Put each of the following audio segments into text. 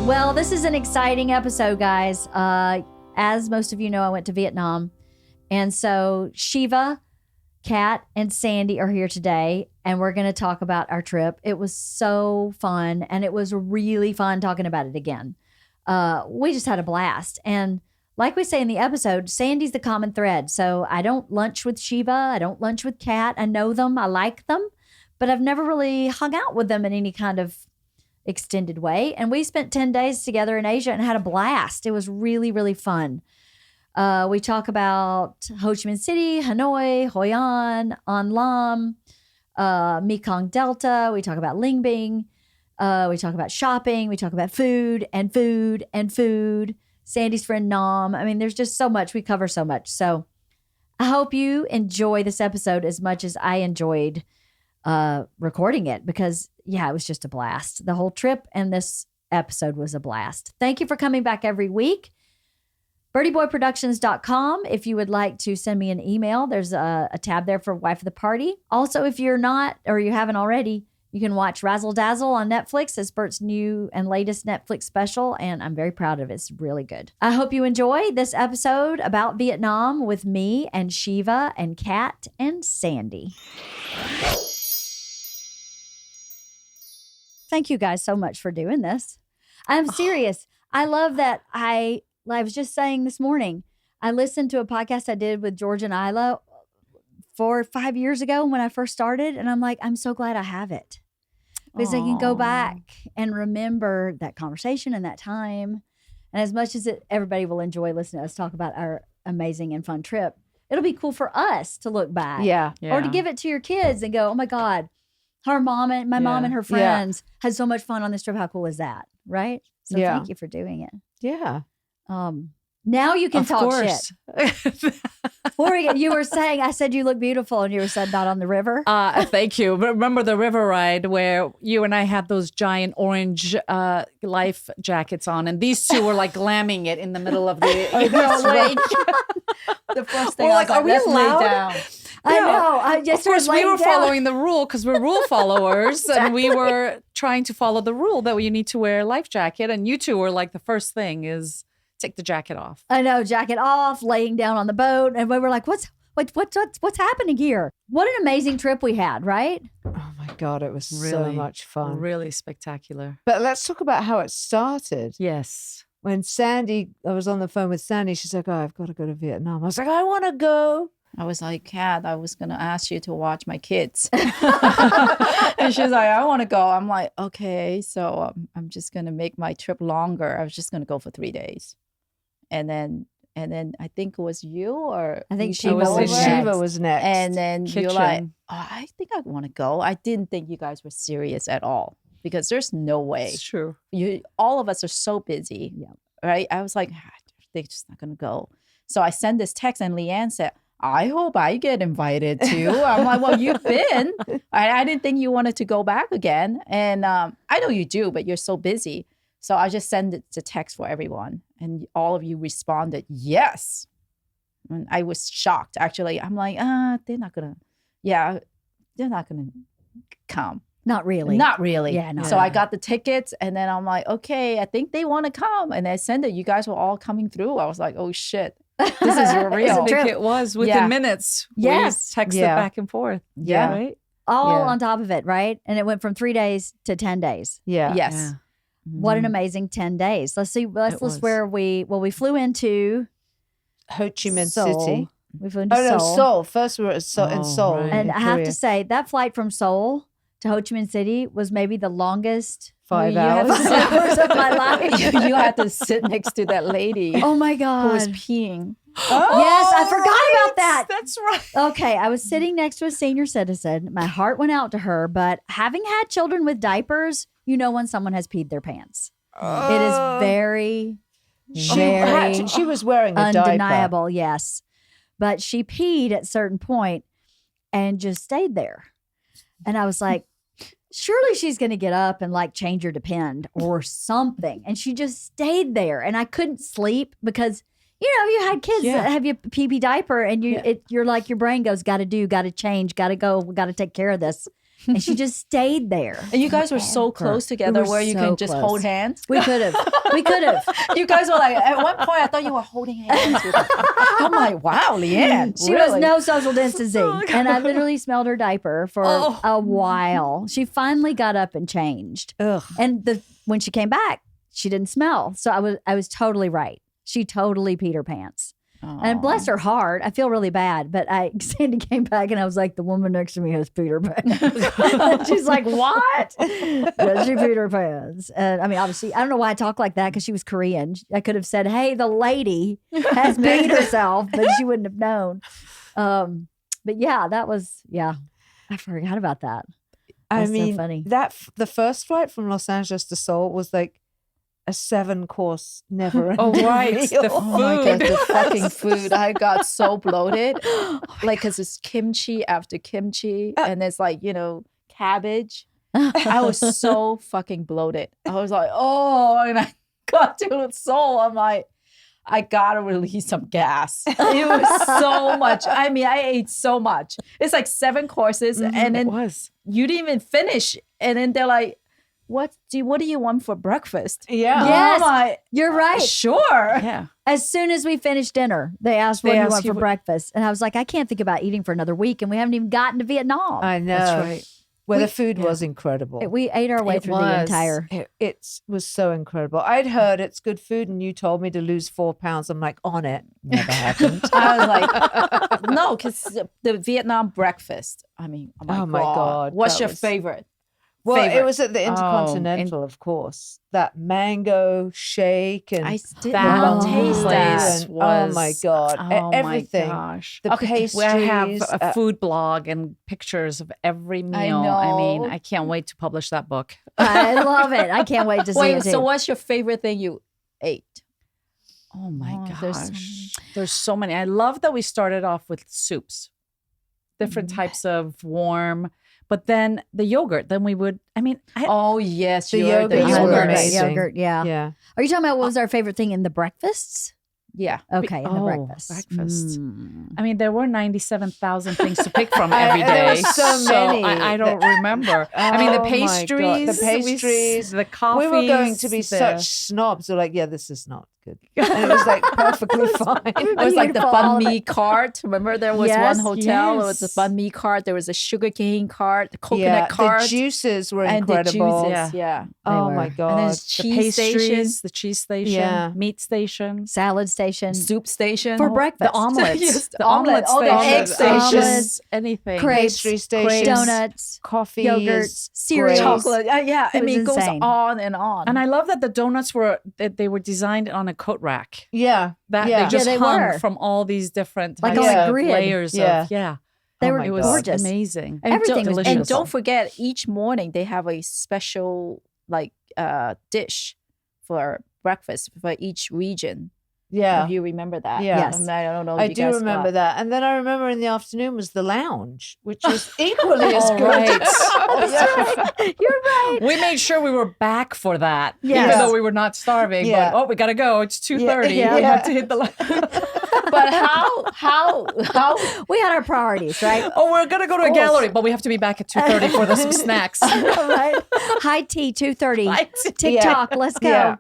Well, this is an exciting episode, guys. As most of you know, I went to Vietnam. And so Shiva, Kat, and Sandy are here today, and we're going to talk about our trip. It was so fun, and it was really fun talking about it again. We just had a blast. And like we say in the episode, Sandy's the common thread. So I don't lunch with Shiva. I don't lunch with Kat. I know them. I like them. But I've never really hung out with them in any kind of extended way. And we spent 10 days together in Asia and had a blast. It was really, really fun. We talk about Ho Chi Minh City, Hanoi, Hoi An, An Lam, Mekong Delta. We talk about Linh Binh. We talk about shopping. We talk about food and food and food. Sandy's friend Nam. I mean, there's just so much. We cover so much. So I hope you enjoy this episode as much as I enjoyed recording it because, yeah, it was just a blast. The whole trip and this episode was a blast. Thank you for coming back every week. BirdieBoyProductions.com. If you would like to send me an email, there's a tab there for Wife of the Party. Also, if you're not or you haven't already, you can watch Razzle Dazzle on Netflix. It's Bert's new and latest Netflix special, and I'm very proud of it. It's really good. I hope you enjoy this episode about Vietnam with me and Shiva and Kat and Sandy. Thank you guys so much for doing this. I'm serious. I love that I was just saying this morning, I listened to a podcast I did with George and Isla 4 or 5 years ago when I first started. And I'm like, I'm so glad I have it because I can go back and remember that conversation and that time. And as much as everybody will enjoy listening to us talk about our amazing and fun trip, it'll be cool for us to look back. Yeah. Or to give it to your kids and go, oh my God, my mom and her friends had so much fun on this trip. How cool is that? Right? So thank you for doing it. Yeah. Now you can talk course. shit. You were saying, I said you look beautiful, and you were said not on the river. Thank you. Remember the river ride where you and I had those giant orange life jackets on, and these two were like glamming it in the middle of the lake. The first thing I was like, are we allowed? down. I know. Of course, we were following the rule because we're rule followers, and we were trying to follow the rule that you need to wear a life jacket. And you two were like, the first thing is take the jacket off. I know, jacket off, laying down on the boat, and we were like, what's happening here? What an amazing trip we had, right? Oh my God, it was so much fun. Really spectacular. But let's talk about how it started. Yes. When Sandy, I was on the phone with Sandy, she's like, oh, I've got to go to Vietnam. I was like, I want to go. I was like, Kat, I was going to ask you to watch my kids. And she's like, I want to go. I'm like, okay, so I'm just going to make my trip longer. I was just going to go for 3 days. And then I think it was you or I think Shiva was next. And then you're like, oh, I think I want to go. I didn't think you guys were serious at all because there's no way. It's true. All of us are so busy, right? I was like, they're just not going to go. So I sent this text and Leanne said, I hope I get invited too. I'm like, well, you've been. I didn't think you wanted to go back again. And I know you do, but you're so busy. So I just sent it to text for everyone. And all of you responded, yes. And I was shocked, actually. I'm like, they're not going to come. Not really. Not really. Yeah, no. So I got the tickets and then I'm like, okay, I think they want to come. And I sent it. You guys were all coming through. I was like, oh, shit. This is real. I think it was within minutes. Yes. We texted back and forth. Yeah. Right? All on top of it, right? And it went from 3 days to 10 days. Yeah. Yes. Yeah. What an amazing 10 days. Let's list where we flew into Ho Chi Minh Seoul. City. We flew into Seoul. Seoul. First we were in Seoul. Right. And in I have Korea. to say, that flight from Seoul to Ho Chi Minh City was maybe the longest 5 hours. hours of my life. You had to sit next to that lady Oh my who God. was peeing. Yes, I forgot about that. That's right. Okay, I was sitting next to a senior citizen. My heart went out to her, but having had children with diapers, you know when someone has peed their pants. It is very, very She was wearing a undeniable, yes. But she peed at a certain point and just stayed there. And I was like, surely she's going to get up and like change her depend or something. And she just stayed there. And I couldn't sleep because, you know, you had kids that have your pee diaper and you're like, your brain goes, got to do, got to change, got to go, got to take care of this. and she just stayed there. And you guys were so close together were where you so can just close. hold hands. We could have. We could have. You guys were like, at one point, I thought you were holding hands. With her. I'm like, wow, Leanne. She really? was no social distancing. And I literally smelled her diaper for a while. She finally got up and changed. Ugh. And when she came back, she didn't smell. So I was totally right. She totally peed her pants. And bless her heart, I feel really bad. But Sandy came back and I was like, the woman next to me has peed her pants. She's like, what? Yeah, she peed her pants. And I mean, obviously, I don't know why I talk like that because she was Korean. I could have said, hey, the lady has peed herself, but she wouldn't have known. But yeah, I forgot about that. I That's so mean, funny. the first flight from Los Angeles to Seoul was like a 7-course never ending Oh, right. meal. The Oh my God, food. the fucking food. I got so bloated. Like, because it's kimchi after kimchi. And it's like, cabbage. I was so fucking bloated. I was like, oh, and I got to Seoul. I'm like, I gotta release some gas. It was so much. I mean, I ate so much. It's like 7 courses, and It then was. you didn't even finish. And then they're like, what do you want for breakfast? Yeah. Yes. I'm like, You're right. sure. Yeah. As soon as we finished dinner, they asked what They do you asked want you for what- breakfast. And I was like, I can't think about eating for another week. And we haven't even gotten to Vietnam. I know. That's right. Where the food was incredible. We ate our way It through the was. entire. It was so incredible. I'd heard it's good food, and you told me to lose 4 pounds. I'm like, on it. Never happened. I was like, no, because the Vietnam breakfast. I mean, Oh my God, What's that your was- favorite? Well, Favorite. it was at the Intercontinental, of course. That mango shake and I did That not Oh. taste place that. and- oh my God, Oh everything. my gosh. The pastries. I have a food blog and pictures of every meal. I mean, know. I can't wait to publish that book. I love it. I can't wait to see Wait, it too. so what's your favorite thing you ate? Oh my Oh, gosh. there's There's so so many. I love that we started off with soups, different types of warm, but then the yogurt. Then we would, Oh yes, The you're yogurt I you were love that amazing. yogurt. Yeah. Yeah. Are you talking about what was our favorite thing in the breakfasts? Yeah. Okay, in the Oh, breakfast. breakfast. Mm. There were 97,000 things to pick from every There day. were so many I don't remember. Oh the my God. pastries. The pastries. The coffees. We were going to be such snobs. We're like, yeah, this is not good. And it was like perfectly fine. It was like the Beautiful, all banh of mi it. cart. Remember there was Yes, one hotel. It was the yes. banh mi cart. There was a sugarcane cart, the coconut Yeah, cart, the juices were and incredible. the juices. Yeah. Oh They my were. God. And then it's The cheese pastries, station, the cheese station, Yeah. meat station. Salad station. soup station. For breakfast. The omelets. Yes, the the omelet. omelets. Oh, the station. egg station. Omelets, anything. Crepes, Pastry stations, donuts, coffee, yogurts, cereals. chocolate. Yeah. I It was mean, it goes insane. on and on. And I love that the donuts they were designed on a coat rack. Yeah. That Yeah. they just Yeah, they hung were. from all these different Like types on a of grid. layers Yeah. of They Oh were my it was God. gorgeous. amazing. And Everything don't, was and beautiful. don't forget, each morning they have a special dish for breakfast for each region. Yeah. If you remember that. Yeah. Yes. I don't know. If I you do guys remember got- that. And then I remember in the afternoon was the lounge, which was equally as Oh, good. right. You're right. We made sure we were back for that, Yes. even though we were not starving. Yeah. But we gotta go. It's 2:30. Yeah. We Yeah. have to hit the. But how We had our priorities, right? Oh, we're gonna go to a gallery, but we have to be back at 2:30 for some snacks. Right. High tea, 2:30. High tea. TikTok, let's go. Yeah.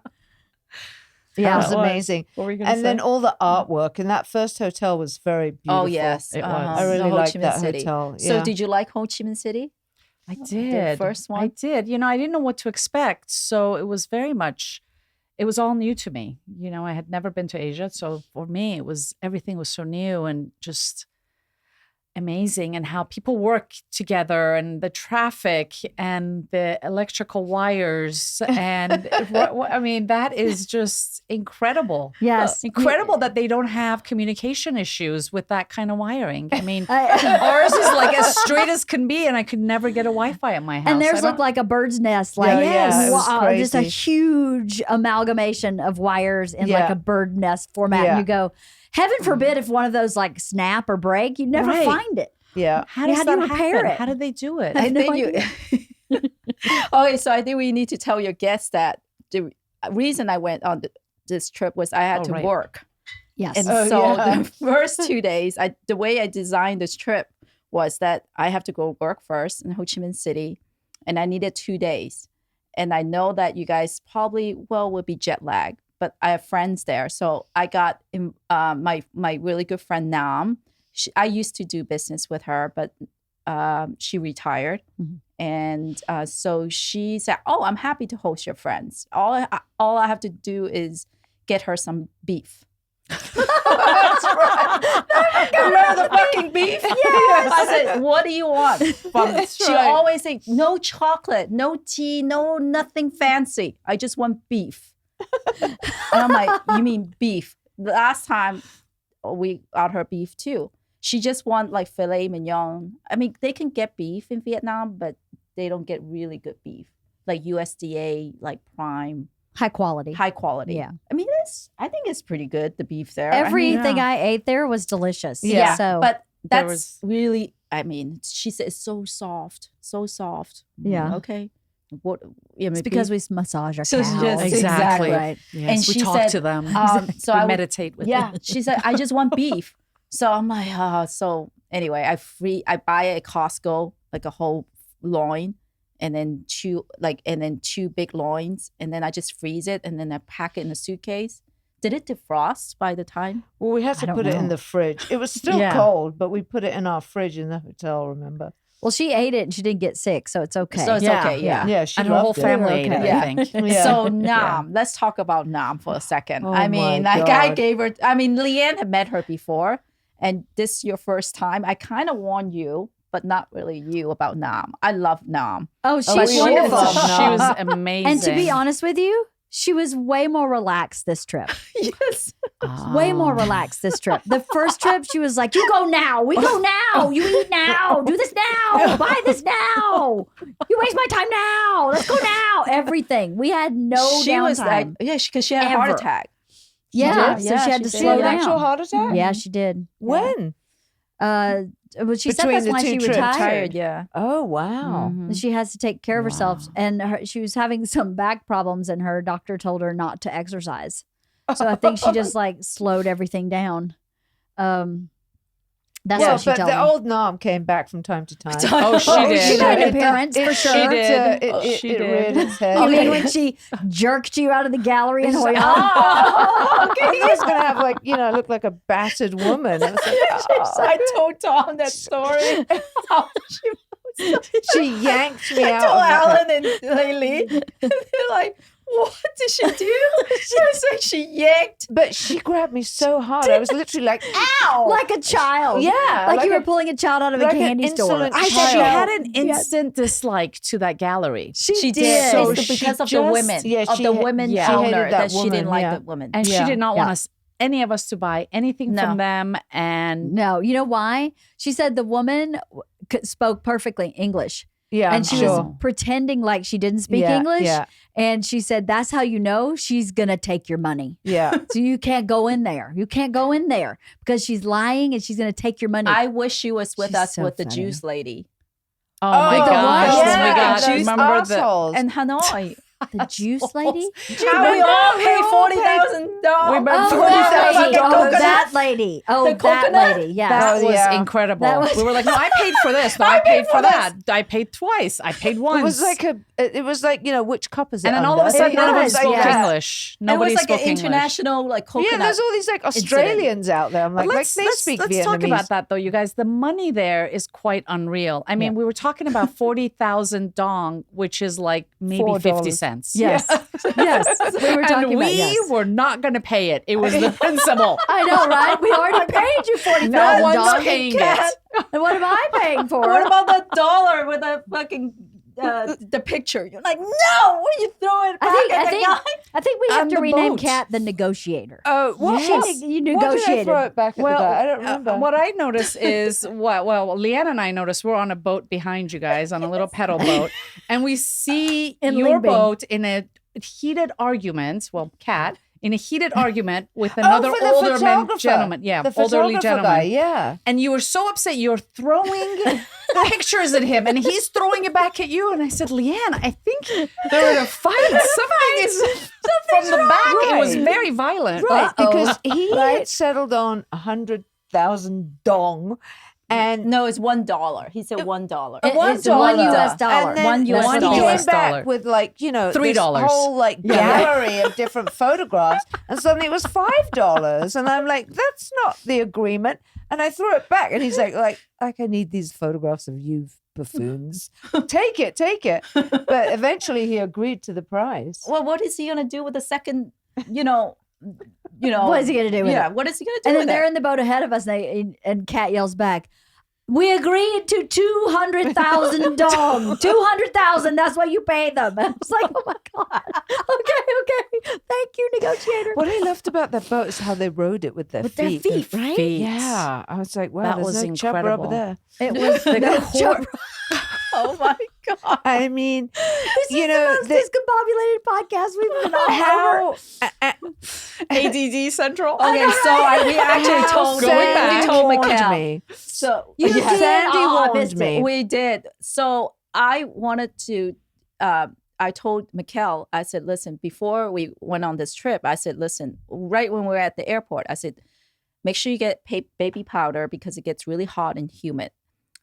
Yeah. That was That was- amazing. What were you gonna And then say? all the artwork, and that first hotel was very beautiful. Oh yes, It was. I The really Ho liked Chi Minh that City. hotel. So Yeah. did you like Ho Chi Minh City? I did. first one? I did. I didn't know what to expect. So it was it was all new to me. I had never been to Asia. So for me, everything was so new and just amazing, and how people work together, and the traffic and the electrical wires. And that is just incredible. Yes. Incredible that they don't have communication issues with that kind of wiring. I- Ours is like as straight as can be, and I could never get a Wi-Fi at my house. and theirs I don't- looked like a bird's nest. Like, Yeah, yeah, it was wow, just a crazy. huge amalgamation of wires in like Yeah. a bird nest format. Yeah. And you go, heaven forbid if one of those like snap or break, you'd never Right. find it. Yeah. How does how do you that repair happen? it? How did they do it? I no think you. Okay, so I think we need to tell your guests that the reason I went on this trip was I had Oh, to right. work. Yes. And Oh, so yeah. the first 2 days, the way I designed this trip was that I have to go work first in Ho Chi Minh City, and I needed 2 days. And I know that you guys probably would be jet lagged, but I have friends there, so I got my really good friend Nam. I used to do business with her, but she retired. And so she said, "Oh, I'm happy to host your friends. All I have to do is get her some beef." That's right. Remember the fucking beef? Yes. I said, "What do you want?" She always say, "No chocolate, no tea, no nothing fancy. I just want beef." And I'm like, "You mean beef?" The last time we got her beef too. She just want like filet mignon. I mean, they can get beef in Vietnam, but they don't get really good beef, like USDA, like prime. High quality. Yeah. I mean, I think it's pretty good, the beef there. Everything I ate there was delicious. Yeah. So, but that's really, I mean, she said it's so soft. Yeah. Okay. What? Yeah, it's because we massage our So it's cows. just- Exactly. Right. Yes, And we she talk said, to them. So we I would- meditate with Yeah. them. She said, "I just want beef." So I'm like, so anyway, I buy at Costco like a whole loin, and then two big loins, and then I just freeze it, and then I pack it in a suitcase. Did it defrost by the time? Well, we had I to don't put it in know. the fridge. It was still Yeah. cold, but we put it in our fridge in the hotel, remember? Well, she ate it and she didn't get sick, so it's okay. So it's okay, yeah. Yeah, she And her whole loved it. family ate it, Yeah. I think. Yeah. So Nam, let's talk about Nam for a second. Oh I my mean, like I God. gave her. I mean, Leanne had met her before, and this is your first time. I kind of warned you, but not really you about Nam. I love Nam. Oh, she's we all wonderful. love She Nam. was amazing. And to be honest with you, she was way more relaxed this trip. Yes. Way more relaxed this trip. The first trip, she was like, "You go now. We go now. You eat now. Do this now. Buy this now. You waste my time now. Let's go now." Everything. We had no she was like, downtime. because she had a heart Ever. attack. Yeah, did. so Yeah, she had she to did. She slow had an down. actual heart attack? Yeah, she did. When? Well, she said Between that's the why two she trips. retired. Yeah. Oh, wow. Mhm. She has to take care of herself, and she was having some back problems, and her doctor told her not to exercise. So I think she just like slowed everything down. That's Well, what she but told the me. old Nam came back from time to time. Oh, she did. She made an It- appearance it- for it- sure. She did. It She reared did. its head. You mean when she jerked you out of the gallery in Hoi An? I thought I was going to have look like a battered woman. I was like, I told Tom that story. How she yanked me I out. told of the- Alan and Laylee. They're like, "What did she do?" She was like, she yanked. But she grabbed me so hard. I was literally like, ow. Like a child. Yeah, Like, you like were pulling a child out of like a an candy store. insolent I child. she had an Yes. instant dislike to that gallery. She did. So So because she of the just- women, yeah, of she the ha- women yeah. She owner, hated that she didn't woman, like yeah. the women. And Yeah. she did not want Yeah. us, any of us, to buy anything No. from them. And No, you know why? She said the woman spoke perfectly English. Yeah, and she sure. was pretending like she didn't speak Yeah, English. yeah. And she said, that's how you know she's going to take your money. Yeah. So you can't go in there. You can't go in there because she's lying and she's going to take your money. I wish she was with She's us so with the funny. juice lady oh my the gosh, what? when we got, those remember the, assholes. in Hanoi. the juice lady? How we all paid $40,000. We Oh, bet that lady. $40,000. Oh, that lady. Oh, The that coconut? lady. Yes. that was yeah. incredible. That was- we were like, no, I paid for this. No, I paid for that. I paid twice. I paid once. It was like which cup is it? and then all of under? a sudden, none of It us was, spoke yeah. English. It Nobody was like spoke an English. international like coconut. Yeah, there's all these like Australians out there. I'm like, Let's they speak let's Vietnamese. talk about that though, you guys. The money there is quite unreal. I mean, we were talking about 40,000 dong, which is like maybe $4. 50 cents. Yes. Yes. We were talking And about we yes. were not going to pay it. It was the principal. I know, right? We already paid you $40,000. No one's dollars. paying cat. it. And what am I paying for? What about the dollar with the fucking the picture? You're like, no, what are you throwing back at the guy? I think we have On to the rename boat. Kat the negotiator. Oh, what? Yes. was- You What did I negotiated. throw it back at Well, the guy? I don't remember. what I noticed is, well, Leanne and I noticed we're on a boat behind you guys on a little pedal boat, and we see In your Ling Bing. boat in a heated argument. Well, Kat in a heated argument with another for the older photographer. gentleman. Yeah, the elderly photographer gentleman. guy, yeah. And you were so upset. You're throwing pictures at him, and he's throwing it back at you. And I said, Leanne, I think they're in a fight. Something is from the back. It was Right. very violent. Right, Uh-oh. because he had settled on 100,000 dong, And No, it's $1. He said $1. It's $1. one US dollar. And then One US he dollar. came back with like, $3. this whole like gallery of different photographs. And suddenly it was $5. And I'm like, that's not the agreement. And I threw it back. And he's like, I need these photographs of you buffoons. Take it. But eventually he agreed to the price. Well, what is he gonna do with the second? You know. What is he gonna do with it? What is he gonna do And then with they're it? in the boat ahead of us, and Kat yells back, "We agreed to 200,000 dong. 200,000. That's what you paid them." And I was like, "Oh my god. Okay. Thank you, negotiator." What I loved about that boat is how they rode it with their feet. Their feet, right? Yeah. I was like, wow, That there's was no chubber over incredible. there. It was the Oh my god! I mean, This is the most discombobulated podcast we've been on. how ADD Central. Okay, so we actually told Sandy warned Michaud. me. So You did? Sandy Oh, I warned missed it. me. we did. So I wanted to. I told Michaud, I said, listen, before we went on this trip, I said, listen, right when we were at the airport, I said, make sure you get baby powder because it gets really hot and humid.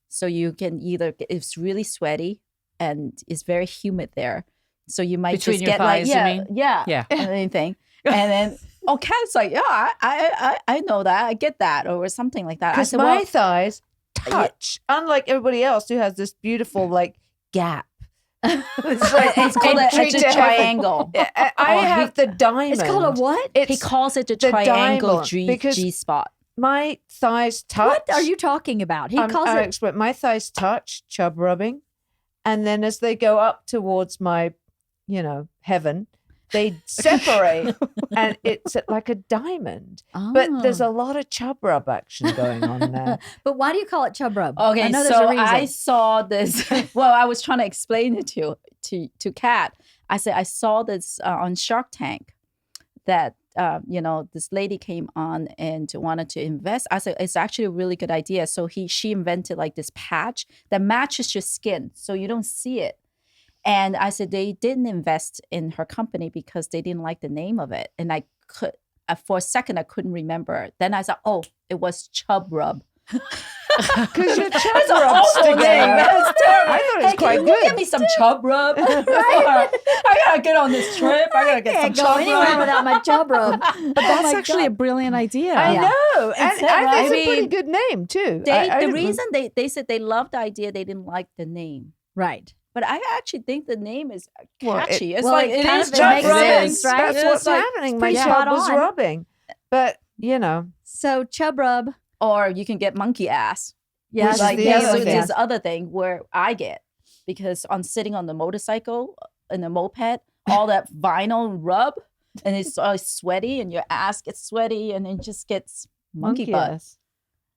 So you can it's really sweaty and it's very humid there. So you might Between just your get thighs, like, you mean? yeah, anything. And then, Kat's like, yeah, I know that. I get that. Or something like that. I Because said, my well, thighs touch, unlike everybody else who has this beautiful like gap. it's called entry a to heaven. triangle. I have the diamond. It's called a what? He calls it the the triangle diamond, G because spot. My thighs touch. What are you talking about? He calls I'll it. explain. My thighs touch, chub rubbing, and then as they go up towards my, heaven, they separate, and it's like a diamond. But there's a lot of chub rub action going on there. But why do you call it chub rub? Okay, I know there's so a reason. I saw this. Well, I was trying to explain it to Kat. I said I saw this on Shark Tank that this lady came on and wanted to invest. I said it's actually a really good idea. So she invented like this patch that matches your skin, so you don't see it. And I said they didn't invest in her company because they didn't like the name of it. And I could, for a second, I couldn't remember. Then I said, oh, it was Chub Rub. Because your chub That's an rub awful sticks name. out. That's terrible. I thought it was Hey, quite can you good. get me some Chub Rub? I gotta get on this trip. I gotta get some Can't go Chub anywhere Rub. without my chub rub. But that's actually a brilliant idea. I know, and Is that I think right? it's a pretty good name too. The reason they said they loved the idea, they didn't like the name. Right. But I actually think the name is Well, catchy. well, it it kind is of chub makes rubbing. sense, right? That's It's what's like- happening. it's My pretty chub spot was on. rubbing, but So chub rub. Or you can get monkey ass. Yes. Which is the other thing. This other thing where I get, because on sitting on the motorcycle in a moped, all that vinyl rub and it's all sweaty and your ass gets sweaty and it just gets monkey butt. ass.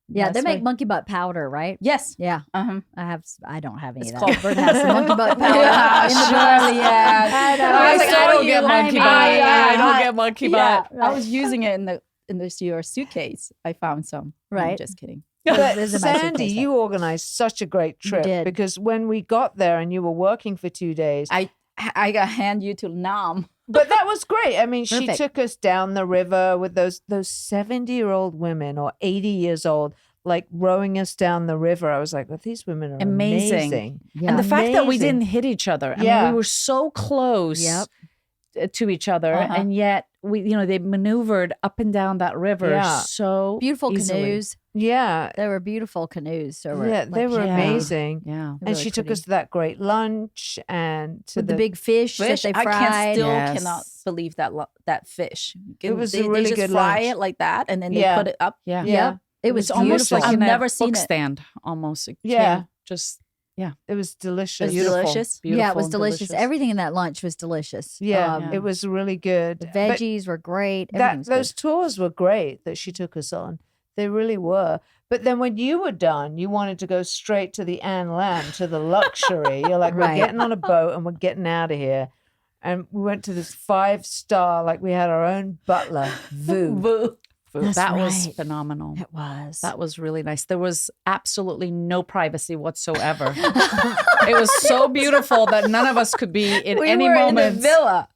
Yeah, they That's make right. monkey butt powder, right? Yes. Yeah. Uh-huh. I don't have any It's of called- that. Bert has some monkey butt powder. Yeah, in the surely, bus. yeah. I know. I was like, I I don't don't get use- monkey I- butt. I- I don't I- get monkey Yeah, butt. I was using it in your suitcase. I found some. I'm Right. just kidding. But This is my Sandy, suitcase, you organized such a great trip did. because when we got there and you were working for 2 days, I gotta hand you to Nam. but that was great. I mean, she Perfect. took us down the river with those 70-year-old women or 80 years old, like rowing us down the river. I was like, well, these women are Amazing. amazing. Yeah. And the fact that we Amazing. didn't hit each other. I Yeah. mean, we were so close Yep. to each other, Uh-huh. and yet they maneuvered up and down that river Yeah. so Beautiful easily. canoes. Yeah. They were beautiful canoes. So Yeah, they were yeah. amazing. Yeah. They're And really she took pretty. us to that great lunch and to with the big fish, Fish, that they I fried. cannot Yes. believe that fish. It was they, a really they just good fry lunch. it like that, and then they Yeah. put it up. Yeah. Yeah. Yep. It was It's almost beautiful. like I've in a never seen book it. stand. Almost. It Yeah. came just It was delicious. It's beautiful. delicious. Yeah, it Beautiful was and delicious. Everything in that lunch was delicious. Yeah, Yeah. it was really good. The But veggies were great. Everything was those tours were great that she took us on. They really were. But then when you were done, you wanted to go straight to the Anne Lamb, to the luxury. You're like, Right. we're getting on a boat and we're getting out of here. And we went to this 5-star, like we had our own butler, Vu. Boo. That's that was right. phenomenal. It was. That was really nice. There was absolutely no privacy whatsoever. It was so beautiful that none of us could be in We any were moment. in the villa.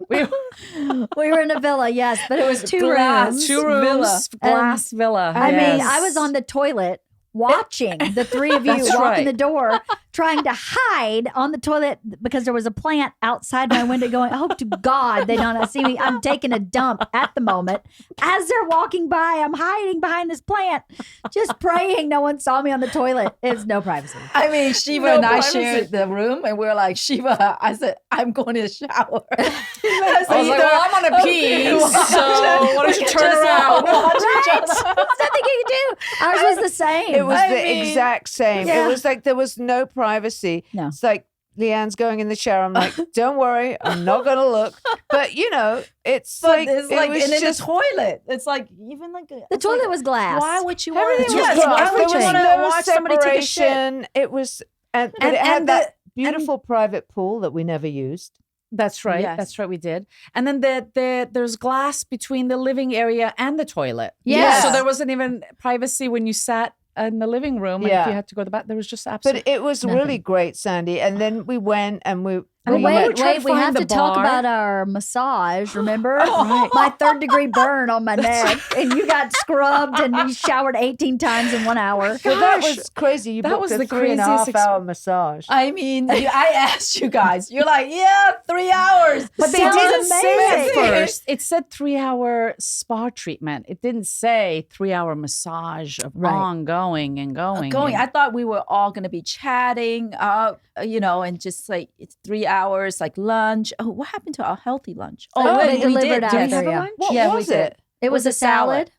we were in a villa, yes, but it was two glass. rooms. Two rooms, Villa. glass villa. I mean, Yes. I was on the toilet watching the three of you That's walk in right. the door, trying to hide on the toilet because there was a plant outside my window going, I hope to God they don't see me. I'm taking a dump at the moment. As they're walking by, I'm hiding behind this plant, just praying no one saw me on the toilet. It's no privacy. I mean, Shiva No and I privacy. shared the room, and we were like, Shiva, I said, I'm going to the shower. I I was like, well, I'm on a pee, so why don't you turn around? Right? Nothing you can do. Ours was the same. It was I the mean, exact same. yeah. It was like there was no privacy. No. It's like Leanne's going in the shower. I'm like, don't worry, I'm not gonna look. But it's But like it's it like, was and in just the toilet, it's like even like the toilet was glass. Why would you want everything to? was Yes, glass. why There would you was want to no watch somebody take a shit? separation. It was, but And- it had and that the- beautiful private pool that we never used. That's right. Yes. That's right. We did. And then there's glass between the living area and the toilet. Yes. So there wasn't even privacy when you sat in the living room. And if Yeah. you had to go to the bathroom, there was just absolutely. But it was really great, Sandy. And then we went and we. But And we were wait, trying to we have find to the talk bar. about our massage. Remember my 3rd-degree burn on my neck, and you got scrubbed and you showered 18 times in 1 hour. But that Gosh, was crazy. You that booked was a the 3.5 hour massage. I mean, I asked you guys. You're like, yeah, 3 hours. But they Sounds didn't say at amazing. first. It said 3-hour spa treatment. It didn't say 3-hour massage of Right. ongoing and going. Going. I thought we were all going to be chatting, and just like it's 3 hours, like lunch. Oh, what happened to our healthy lunch? Oh, they we delivered did. after, Did we have a yeah. lunch? What yeah, was we did. it? It was a salad.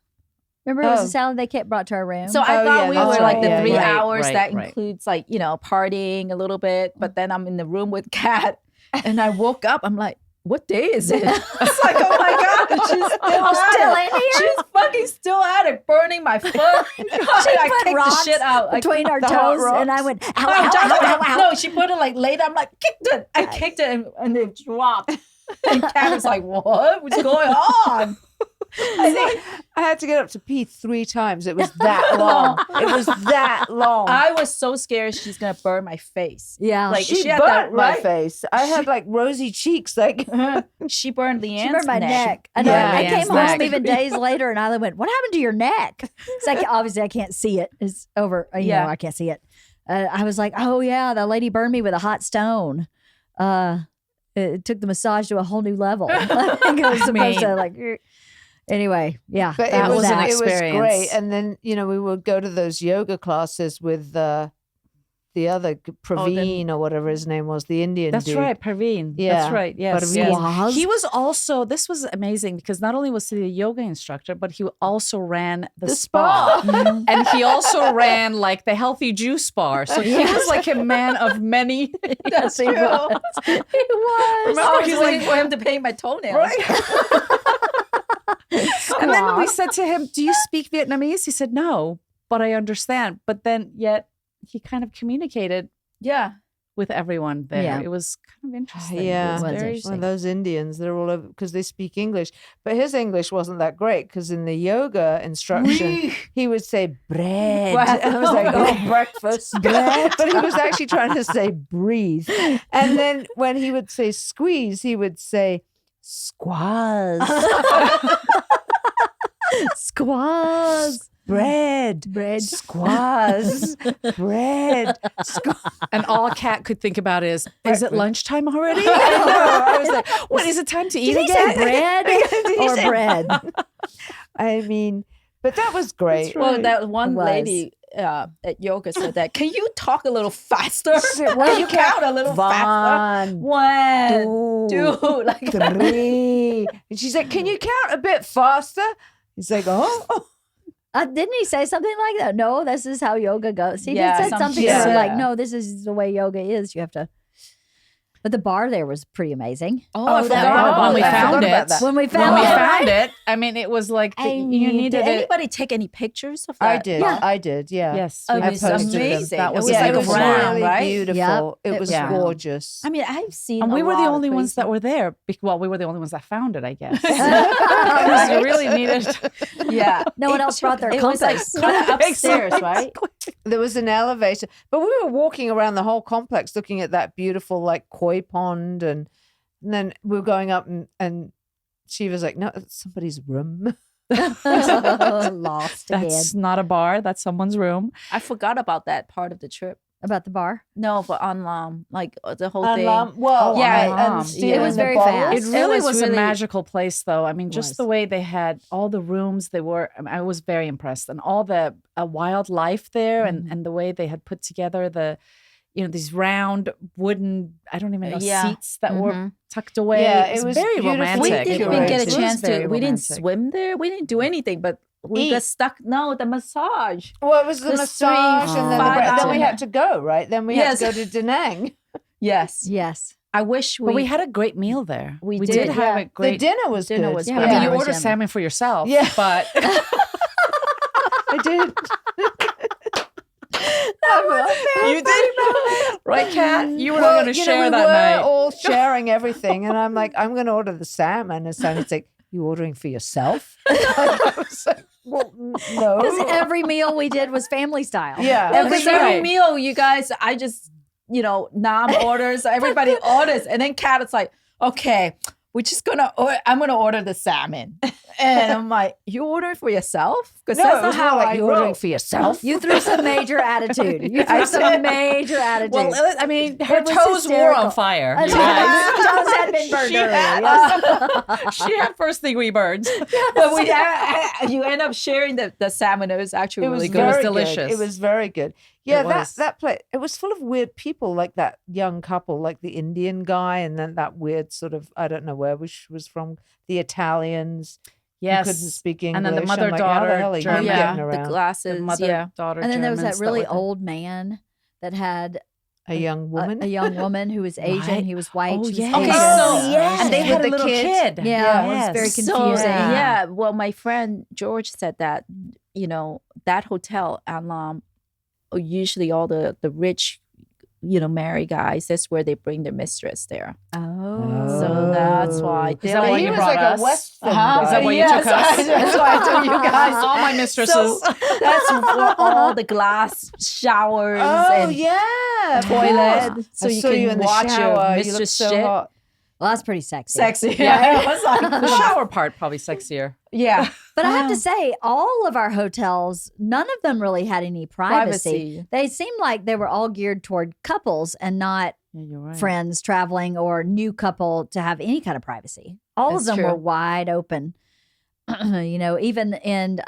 Remember, it was Oh. a salad they kept brought to our room. So I Oh, thought yeah, we that's were like right. the Yeah, 3 right, hours that right. includes like, partying a little bit. But then I'm in the room with Kat and I woke up. I'm like, what day is it? It's like, oh my God, she's still in here? She's fucking still at it, burning my foot. I put kicked rocks the shit out. between our the hot toes, and I rocks. went, ow, Oh, ow, John, ow, ow, ow. no, she put it like later. I'm like, kicked it. I kicked it and it dropped. And Kat was like, what? What's going on? I had to get up to pee 3 times. It was that long. It was that long. I was so scared she's going to burn my face. Yeah. Like, she had burnt that, my right? face. I had like rosy cheeks. Like She burned Leanne's She burned my neck. I know. Yeah, I Leanne's came home neck. even days later, and I went, "What happened to your neck?" It's like obviously I can't see it. It's over. Yeah. I can't see it. I was like, "Oh yeah, the lady burned me with a hot stone." It took the massage to a whole new level. I think it was supposed to like. Anyway, yeah, but that it was an it was experience. great. And then we would go to those yoga classes with the other Praveen or whatever his name was, the Indian That's dude. right, Parveen. Yeah, That's right. Yes, Parveen. yes. Was? He was also. This was amazing because not only was he a yoga instructor, but he also ran the spa, and he also ran like the healthy juice bar. So he was like a man of many. That's true. He was. Remember, Oh, he's he's waiting like- for him to paint my toenails. And then we said to him, "Do you speak Vietnamese?" He said, "No, but I understand." But then yet he kind of communicated Yeah. with everyone there. Yeah. It was kind of interesting. Yeah. It was Was very interesting. Well, those Indians, they're all over because they speak English. But his English wasn't that great because in the yoga instruction, he would say bread. I was like, oh, breakfast, bread. But he was actually trying to say breathe. And then when he would say squeeze, he would say squaz, Squaws. bread, squaz, bread. And all Kat could think about is it lunchtime already? I was like, what is it time to eat Did he say again? bread or bread? I mean, but that was great. Well, that one It was. lady at yoga said that. Can you talk a little faster? Well, Can you count a little faster? One, two, like three. And she's like, can you count a bit faster? He's like, oh. Didn't he say something like that? No, this is how yoga goes. He Yeah, did said some something shit. like, no, this is the way yoga is. You have to. But the bar there was pretty amazing. I forgot bar. about When we that. I found forgot about it. that. When we When found we it, found right? it, I mean, it was like I you mean, needed Did it. anybody take any pictures of that? I did. Yeah. I did. Yeah. Yes, Oh, we it I was posted them. amazing. That was it was Yeah, like it a was brown, really right? beautiful. Yep. It was Yeah. gorgeous. I mean, I've seen. And we a were the lot of only ones that crazy- were there. Well, we were the only ones that found it, I guess. Because you really needed. Yeah. No one else brought their It was like compass. kind of upstairs, right? There was an elevator, but we were walking around the whole complex looking at that beautiful like koi pond, and then we were going up and she was like, no, it's somebody's room. Lost again. That's not a bar. That's someone's room. I forgot about that part of the trip. About the bar? No, but on like the whole thing. Well, yeah, and stealing it was the very bottles. fast. It really was a really- magical place, though. I mean, It just was. the way they had all the rooms. I was very impressed, and all the wildlife there, and the way they had put together these round wooden, I don't even know, Yeah. seats that were tucked away. Yeah, it it was was very beautifully romantic. We It didn't was. even get a It was chance very to. We didn't romantic. swim there. We didn't do anything, but we got stuck. No, the massage. Well, it was the The massage, and then, 5 then we hours. had to go, right? Then we had to go to Da Nang. Yes, Yes. I wish we. But we had a great meal there. We did did, have yeah. a great. The dinner was Dinner good. was Yeah, good. I mean, you it was order yummy. salmon for yourself. Yeah. But I did. you did, right, Kat? You were Well, not going to share we that were night. all sharing everything, and I'm like, I'm going to order the salmon, and Sandy's like, you ordering for yourself? I was like, well, no. Because every meal we did was family style. Yeah. No, That's because every right. meal, you guys, I just, Nam orders, everybody orders. And then Kat is like, okay, I'm going to order the salmon. And I'm like, you ordering for yourself? Because No, that's it not was how more I like you ordering roll. for yourself. You threw some major attitude. You threw some major attitude. Well, I mean, her It was toes were hysterical. on fire. Toes you guys. had been burned She earlier. had, Yes. she had first degree burns. But you end up sharing the salmon. It was actually It was really good. very delicious. good. It was very good. Yeah, It was. that place. It was full of weird people, like that young couple, like the Indian guy, and then that weird sort of, I don't know where she was from, the Italians who Yes. couldn't speak English. And then the I'm like, how mother-daughter the hell are you German. getting the around? glasses. The mother, yeah. daughter, And then there was Germans that really were there. old man that had A young woman. a young woman who was Asian. Right. He was white. Oh, she was yes. Okay, Asian. so yes. And they With had a the little kids. kid. Yeah, it was Yes. very So, confusing. yeah, well, my friend George said that, that hotel, usually all the rich, married guys, that's where they bring their mistress there. Oh. So that's why. Is they're that why like- he you was brought like us? a Western Uh-huh. guy. Is that why you Yes, took us? that's why I took you guys. All my mistresses. So that's where all the glass showers Oh, and yeah. of toilet, course. so I you saw can you in the watch shower. your You looked mistress so shit. hot. Well, that's pretty sexy. Sexy. Yeah, it was like, The shower part probably sexier. yeah. But I have to Wow. say, all of our hotels, none of them really had any privacy. They seemed like they were all geared toward couples and not Yeah, you're right. friends traveling or new couple to have any kind of privacy. All That's of them were true. wide open. Even in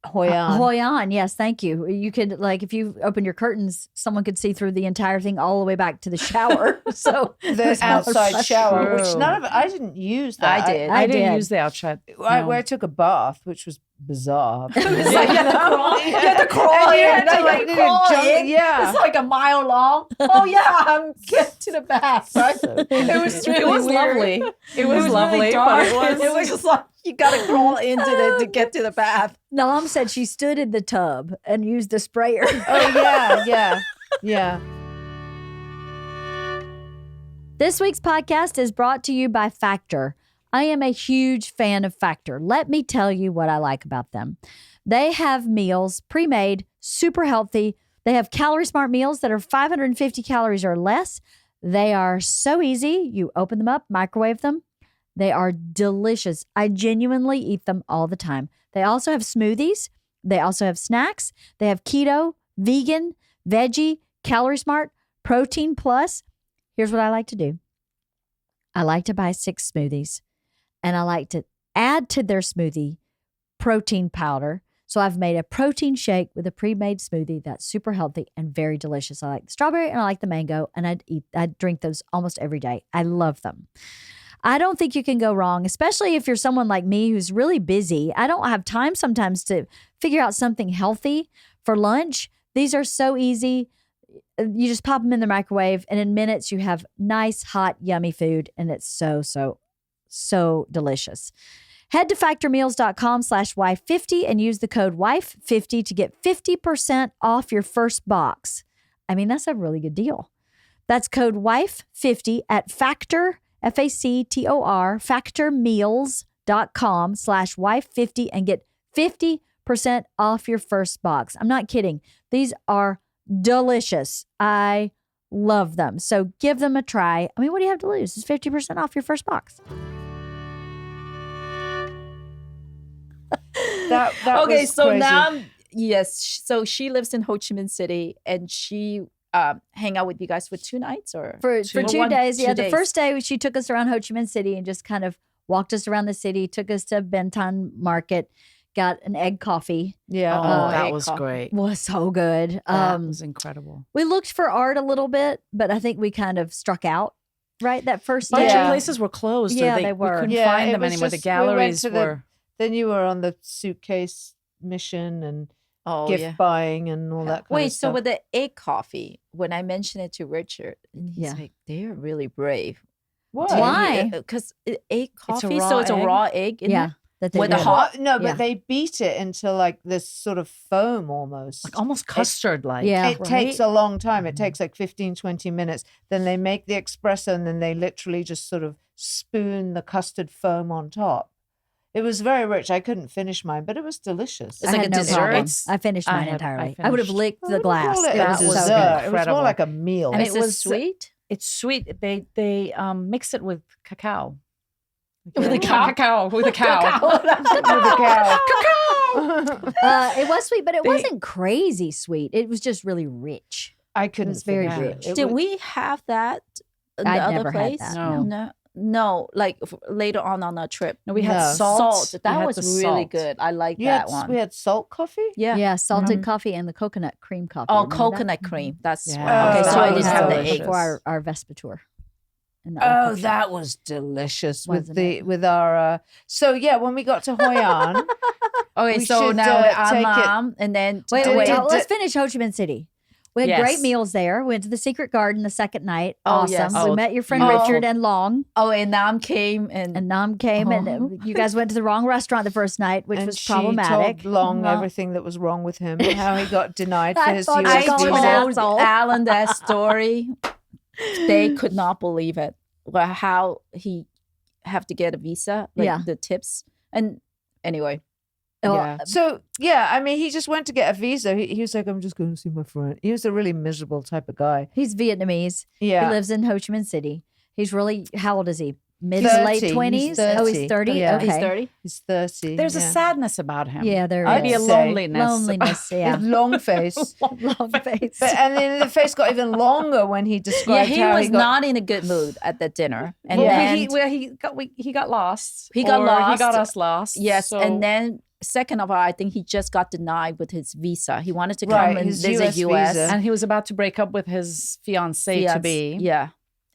Hoi An. Hoi An, yes, thank you. You could if you open your curtains, someone could see through the entire thing all the way back to the shower. So The outside shower, which true. I didn't use that. I did. I didn't did. use the outside. Where no. I took a bath, which was bizarre. It's like you had to crawl. You had to crawl And you in. had to, You like, had to do crawl jump- in. yeah. It's like a mile long. Oh yeah, I'm get to the bath. Right? It was really It was weird. lovely. It was really lovely, dark. but It was just like you got to crawl into to get to the bath. Nom said she stood in the tub and used the sprayer. Oh, yeah. This week's podcast is brought to you by Factor. I am a huge fan of Factor. Let me tell you what I like about them. They have meals pre-made, super healthy. They have calorie smart meals that are 550 calories or less. They are so easy. You open them up, microwave them. They are delicious. I genuinely eat them all the time. They also have smoothies. They also have snacks. They have keto, vegan, veggie, calorie smart, protein plus. Here's what I like to do. I like to buy 6 smoothies and I like to add to their smoothie protein powder. So I've made a protein shake with a pre-made smoothie that's super healthy and very delicious. I like the strawberry and I like the mango, and I'd drink those almost every day. I love them. I don't think you can go wrong, especially if you're someone like me who's really busy. I don't have time sometimes to figure out something healthy for lunch. These are so easy. You just pop them in the microwave, and in minutes you have nice, hot, yummy food, and it's so delicious. Head to factormeals.com/wife50 and use the code wife50 to get 50% off your first box. I mean, that's a really good deal. That's code wife50 at Factor, Factor, factormeals.com/wife50 and get 50% off your first box. I'm not kidding. These are delicious. I love them. So give them a try. I mean, what do you have to lose? It's 50% off your first box. that Okay, was so crazy. now, yes. So she lives in Ho Chi Minh City, and she hang out with you guys for 2 nights or For Two- 2 one- days. 2 Yeah, the days. first day she took us around Ho Chi Minh City and just kind of walked us around the city, took us to Benton Market, got an egg coffee. Yeah. Oh, that egg was coffee. great. Was so good. That was incredible. We looked for art a little bit, but I think we kind of struck out right that first Bunch day. of places were closed. or Yeah, they they We were. couldn't Yeah, find it them was anymore. The just- we went galleries to the- were. Then you were on the suitcase mission and gift yeah. buying and all that kind Wait, of so stuff. with the egg coffee, when I mentioned it to Richard, and he's Yeah. like, they're really brave. Why? Because egg coffee, raw so it's a egg? raw egg. In Yeah. it? That they With the did. hot- No, but Yeah. they beat it into like this sort of foam almost. Like almost custard like. Yeah. It takes right? a long time. It takes like 15, 20 minutes. Then they make the espresso and then they literally just sort of spoon the custard foam on top. It was very rich. I couldn't finish mine, but it was delicious. It's I like had a no problem. dessert. I finished I mine had- I entirely. I would have finished- licked I the wouldn't glass. call it It a was That was so dessert. good. It was more incredible. like a meal. And It it was was- sweet. It's sweet. They mix it with cacao. With a cow? Cacao. With a cow. With a cow. It was sweet, but it wasn't crazy sweet. It was just really rich. I couldn't. was very finish it. rich. It Did was- we have that in the I'd other never had place? that, No. No, like later on our trip. No, we had No. salt. We That had was the really salt. good. I like You that had, one. we had salt coffee. yeah. Yeah, salted coffee and the coconut cream coffee. Oh, Remember that? coconut cream. That's Yeah. okay. Oh, So that I was didn't have the delicious. egg. before our Vespa tour. in the Oh, Uncle shop. that was delicious with Wasn't the it? with our. So yeah, when we got to Hoi An, Okay, We so should, now take it- Amam, and then Wait, Did- wait, did- let's finish Ho Chi Minh City. We had Yes. great meals there. We went to the Secret Garden the second night. Oh, Awesome. yes. We Oh, met your friend beautiful. Richard and Long, oh, and Nam came and and came, and you guys went to the wrong restaurant the first night, which and was she problematic. told Long No. everything that was wrong with him, how he got denied for I his thought US I called him an visa. asshole. Alan that story. They could not believe it. Well, how he have to get a visa, like Yeah. the tips. And anyway, Oh, Yeah. So yeah, I mean, he just went to get a visa. He was like, "I'm just going to see my friend." He was a really miserable type of guy. He's Vietnamese. Yeah. He lives in Ho Chi Minh City. He's really, how old is he? Mid He's to 30. late He's 20s? Oh, he's 30? Yeah. Okay. he's 30. He's 30. There's a yeah. sadness about him. Yeah, there Maybe a is. Say. loneliness. Loneliness, yeah. His long face. Long face. But, and then the face got even longer when he Yeah, described he how was he got. not in a good mood at the dinner. And Well, then he got lost. He got Or lost. He got us lost. yes, so- and then second of all, I think he just got denied with his visa. He wanted to come Right, and his visit US US. visa. and he was about to break up with his fiancee to be. Yeah.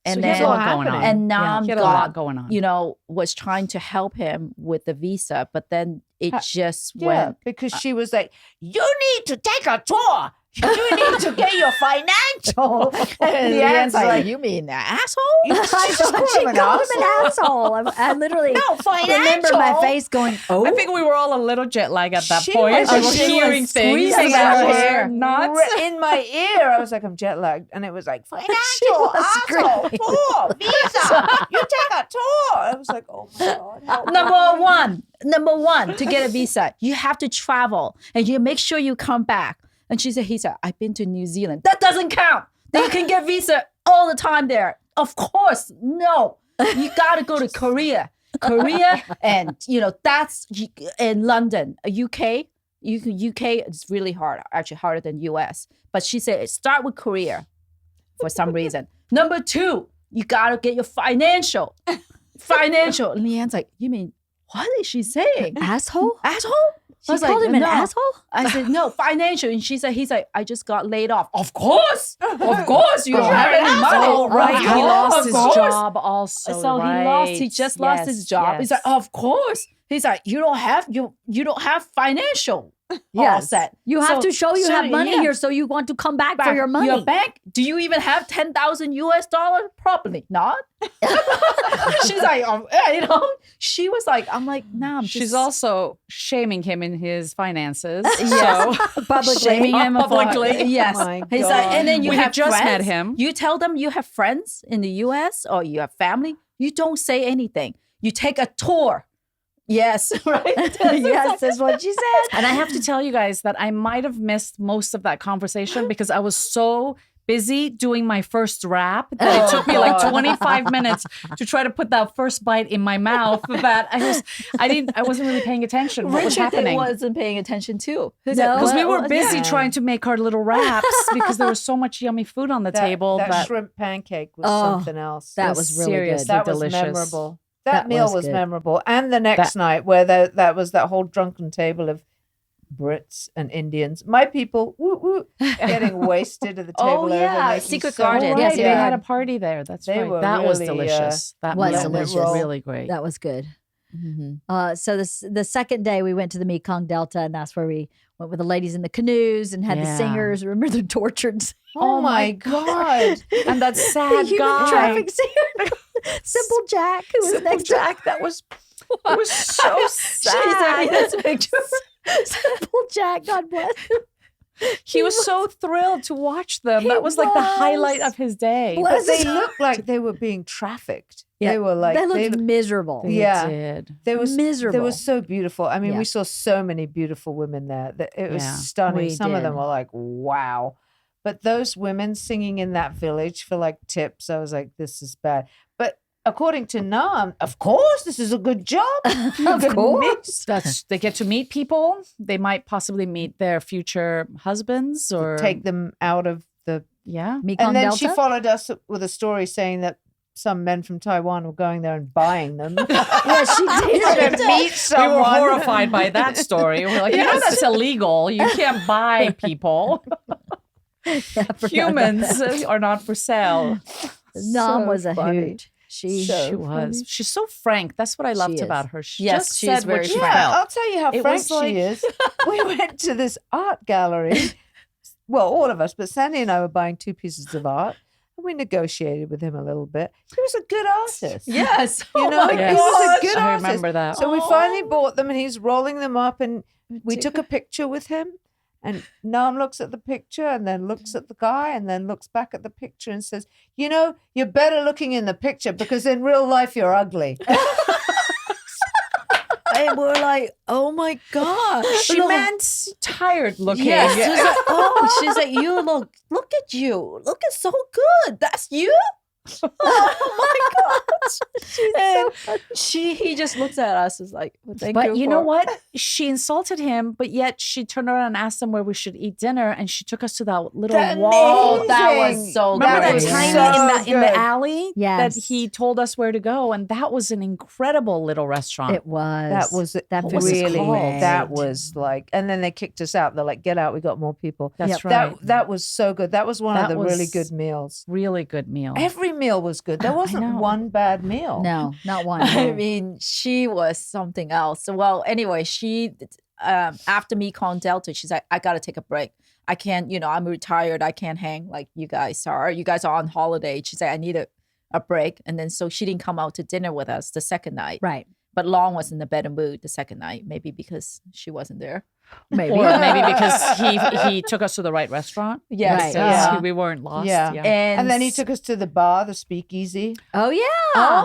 And So he had then a lot going on. and Nam He had a lot got, going on. you know, was trying to help him with the visa, but then it just Yeah, went. because she was like, "You need to take a tour. You need to get your financial." And The Leanne's like, you mean the asshole? "You I just thought call she him an called him an asshole." asshole. I literally No, remember my financial. face going, oh. I think we were all a little jet lagged at that She point. was- We were she hearing was things squeezing that our were hair. nuts. In my ear, I was like, "I'm jet lagged," and it was like, "Financial was asshole screaming. tour visa. You take a tour." I was like, "Oh my god." help me." Number one, to get a visa, you have to travel and you make sure you come back. And he said, I've been to New Zealand. That doesn't count. Then you can get visa all the time there. Of course, no. You got to go to Korea. And, you know, that's in London, UK. UK is really hard, actually harder than US. But she said, start with Korea for some reason. Number two, you got to get your financial. Financial. And Leanne's like, you mean, what is she saying? asshole? Asshole? She called him an no. asshole? I said, no, financial. And he's like, I just got laid off. Of course. You don't have any money. Oh, right. He Of lost his course. job also. So he just lost his job. He's like, of course. He's like, you don't have financial. All Yes. set. You have So- to show you so, have money yeah. here so you want to come back for your money. Your bank? Do you even have $10,000? Probably not. She's like, you know, she was like, I'm like, nah. I'm She's just also shaming him in his finances. Yes. So Publicly. shaming him Publicly. For, yes. My He's God. like, and then you We have had just friends. met him. You tell them you have friends in the U.S. or you have family. You don't say anything. You take a tour. Yes, right. Yes, that's what she said. And I have to tell you guys that I might have missed most of that conversation because I was so busy doing my first wrap that it took me like 25 minutes to try to put that first bite in my mouth that I wasn't really paying attention what was happening. wasn't paying attention too. Because we were busy trying to make our little wraps because there was so much yummy food on the table. That shrimp pancake was something else. That was really seriously good. That delicious. was memorable. That meal was good. memorable. And the next night where that was that whole drunken table of Brits and Indians, my people, woo, woo, getting wasted at the table. over making Secret so Garden. Right, Yes, they had a party there. That's They right. were That was really, delicious. That was meal delicious. was really great. That was good. Mm-hmm. So the second day we went to the Mekong Delta, and that's where we went with the ladies in the canoes and had the Yeah. singers. Remember the tortured Oh my God. And that the sad human guy. traffic singer, Simple Jack, who was Simple next Jack, that was it was so sad. That's a picture. to Simple Jack. God bless him. He was so thrilled to watch them. He That was like the was. highlight of his day. Bless But they his- looked like they were being trafficked. Yeah, They were like they looked miserable. They Yeah. did. They was miserable. They were so beautiful. I mean, Yeah. we saw so many beautiful women there. That it was Yeah, stunning. we Some of them did. were like, wow. But those women singing in that village for like tips, I was like, this is bad. But according to Nam, of course, this is a good job. Of course. They get to meet people. They might possibly meet their future husbands or Take them out of the. Yeah. Mekong And then Delta. she followed us with a story saying that some men from Taiwan were going there and buying them. Yeah, she did. to meet We someone. were horrified by that story. We were like, you know, that's illegal. You can't buy people. Yeah, I forgot about Humans that. are not for sale. Nam So was a funny. hoot. She So She was. funny. She's so frank. That's what I loved is. about her. She Yes, just she's said very what she frank. Yeah, felt. I'll tell you how It frank was like- she is. We went to this art gallery. Well, all of us, but Sandy and I were buying 2 pieces of art. And we negotiated with him a little bit. He was a good artist. Yes. You know, my he was a good I artist. remember that. So we finally bought them and he's rolling them up and we took a picture with him. And Nam looks at the picture and then looks at the guy and then looks back at the picture and says, you know, you're better looking in the picture because in real life you're ugly. And we're like, oh my God. She meant tired looking. Yes. She's like, oh, she's like, you look at you. Look, it's so good. That's you? Oh my God. He just looks at us as like, well, thank But you know for- what? She insulted him, but yet she turned around and asked him where we should eat dinner, and she took us to that little That wall. amazing. that was so Remember That that was tiny so in the good. alley Yes. that he told us where to go, and that was an incredible little restaurant. It was. That was that what was it really, called? that was like, and then they kicked us out. They're like, get out. We got more people. That's Yep. right. That was so good. That was one of That the really was- good meals. Really good meal. Every meal was good. There wasn't know. one bad meal. No, not one. I mean, she was something else. So, well, anyway, she after Mekong Delta, she's like, I gotta take a break. I can't, I'm retired. I can't hang like you guys are. You guys are on holiday. She's like, I need a break. And then so she didn't come out to dinner with us the second night. Right. But Long was in a better mood the second night, maybe because she wasn't there. Maybe. Or maybe because he took us to the right restaurant. Yes. Right. Yeah. We weren't lost. Yeah. Yeah. And then he took us to the bar, the speakeasy. Oh yeah. All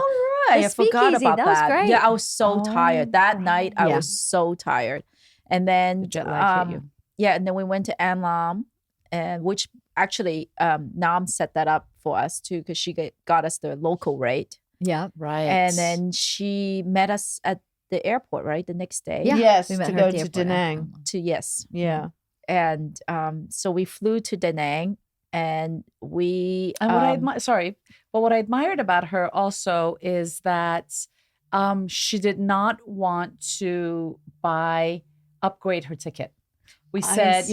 right. The I forgot speakeasy, about that was that. great. Yeah, I was so tired. That night, I Yeah. was so tired. And then The jet lag hit you. Yeah, and then we went to An Lam, and which actually Nam set that up for us too, because she got us the local rate. Yeah. Right. And then she met us at the airport, right? The next day. Yeah. Yes, we met to her go at the to airport. Da Nang. Yes. Yeah. And so we flew to Da Nang, and we And what I admired about her also is that she did not want to upgrade her ticket. We said,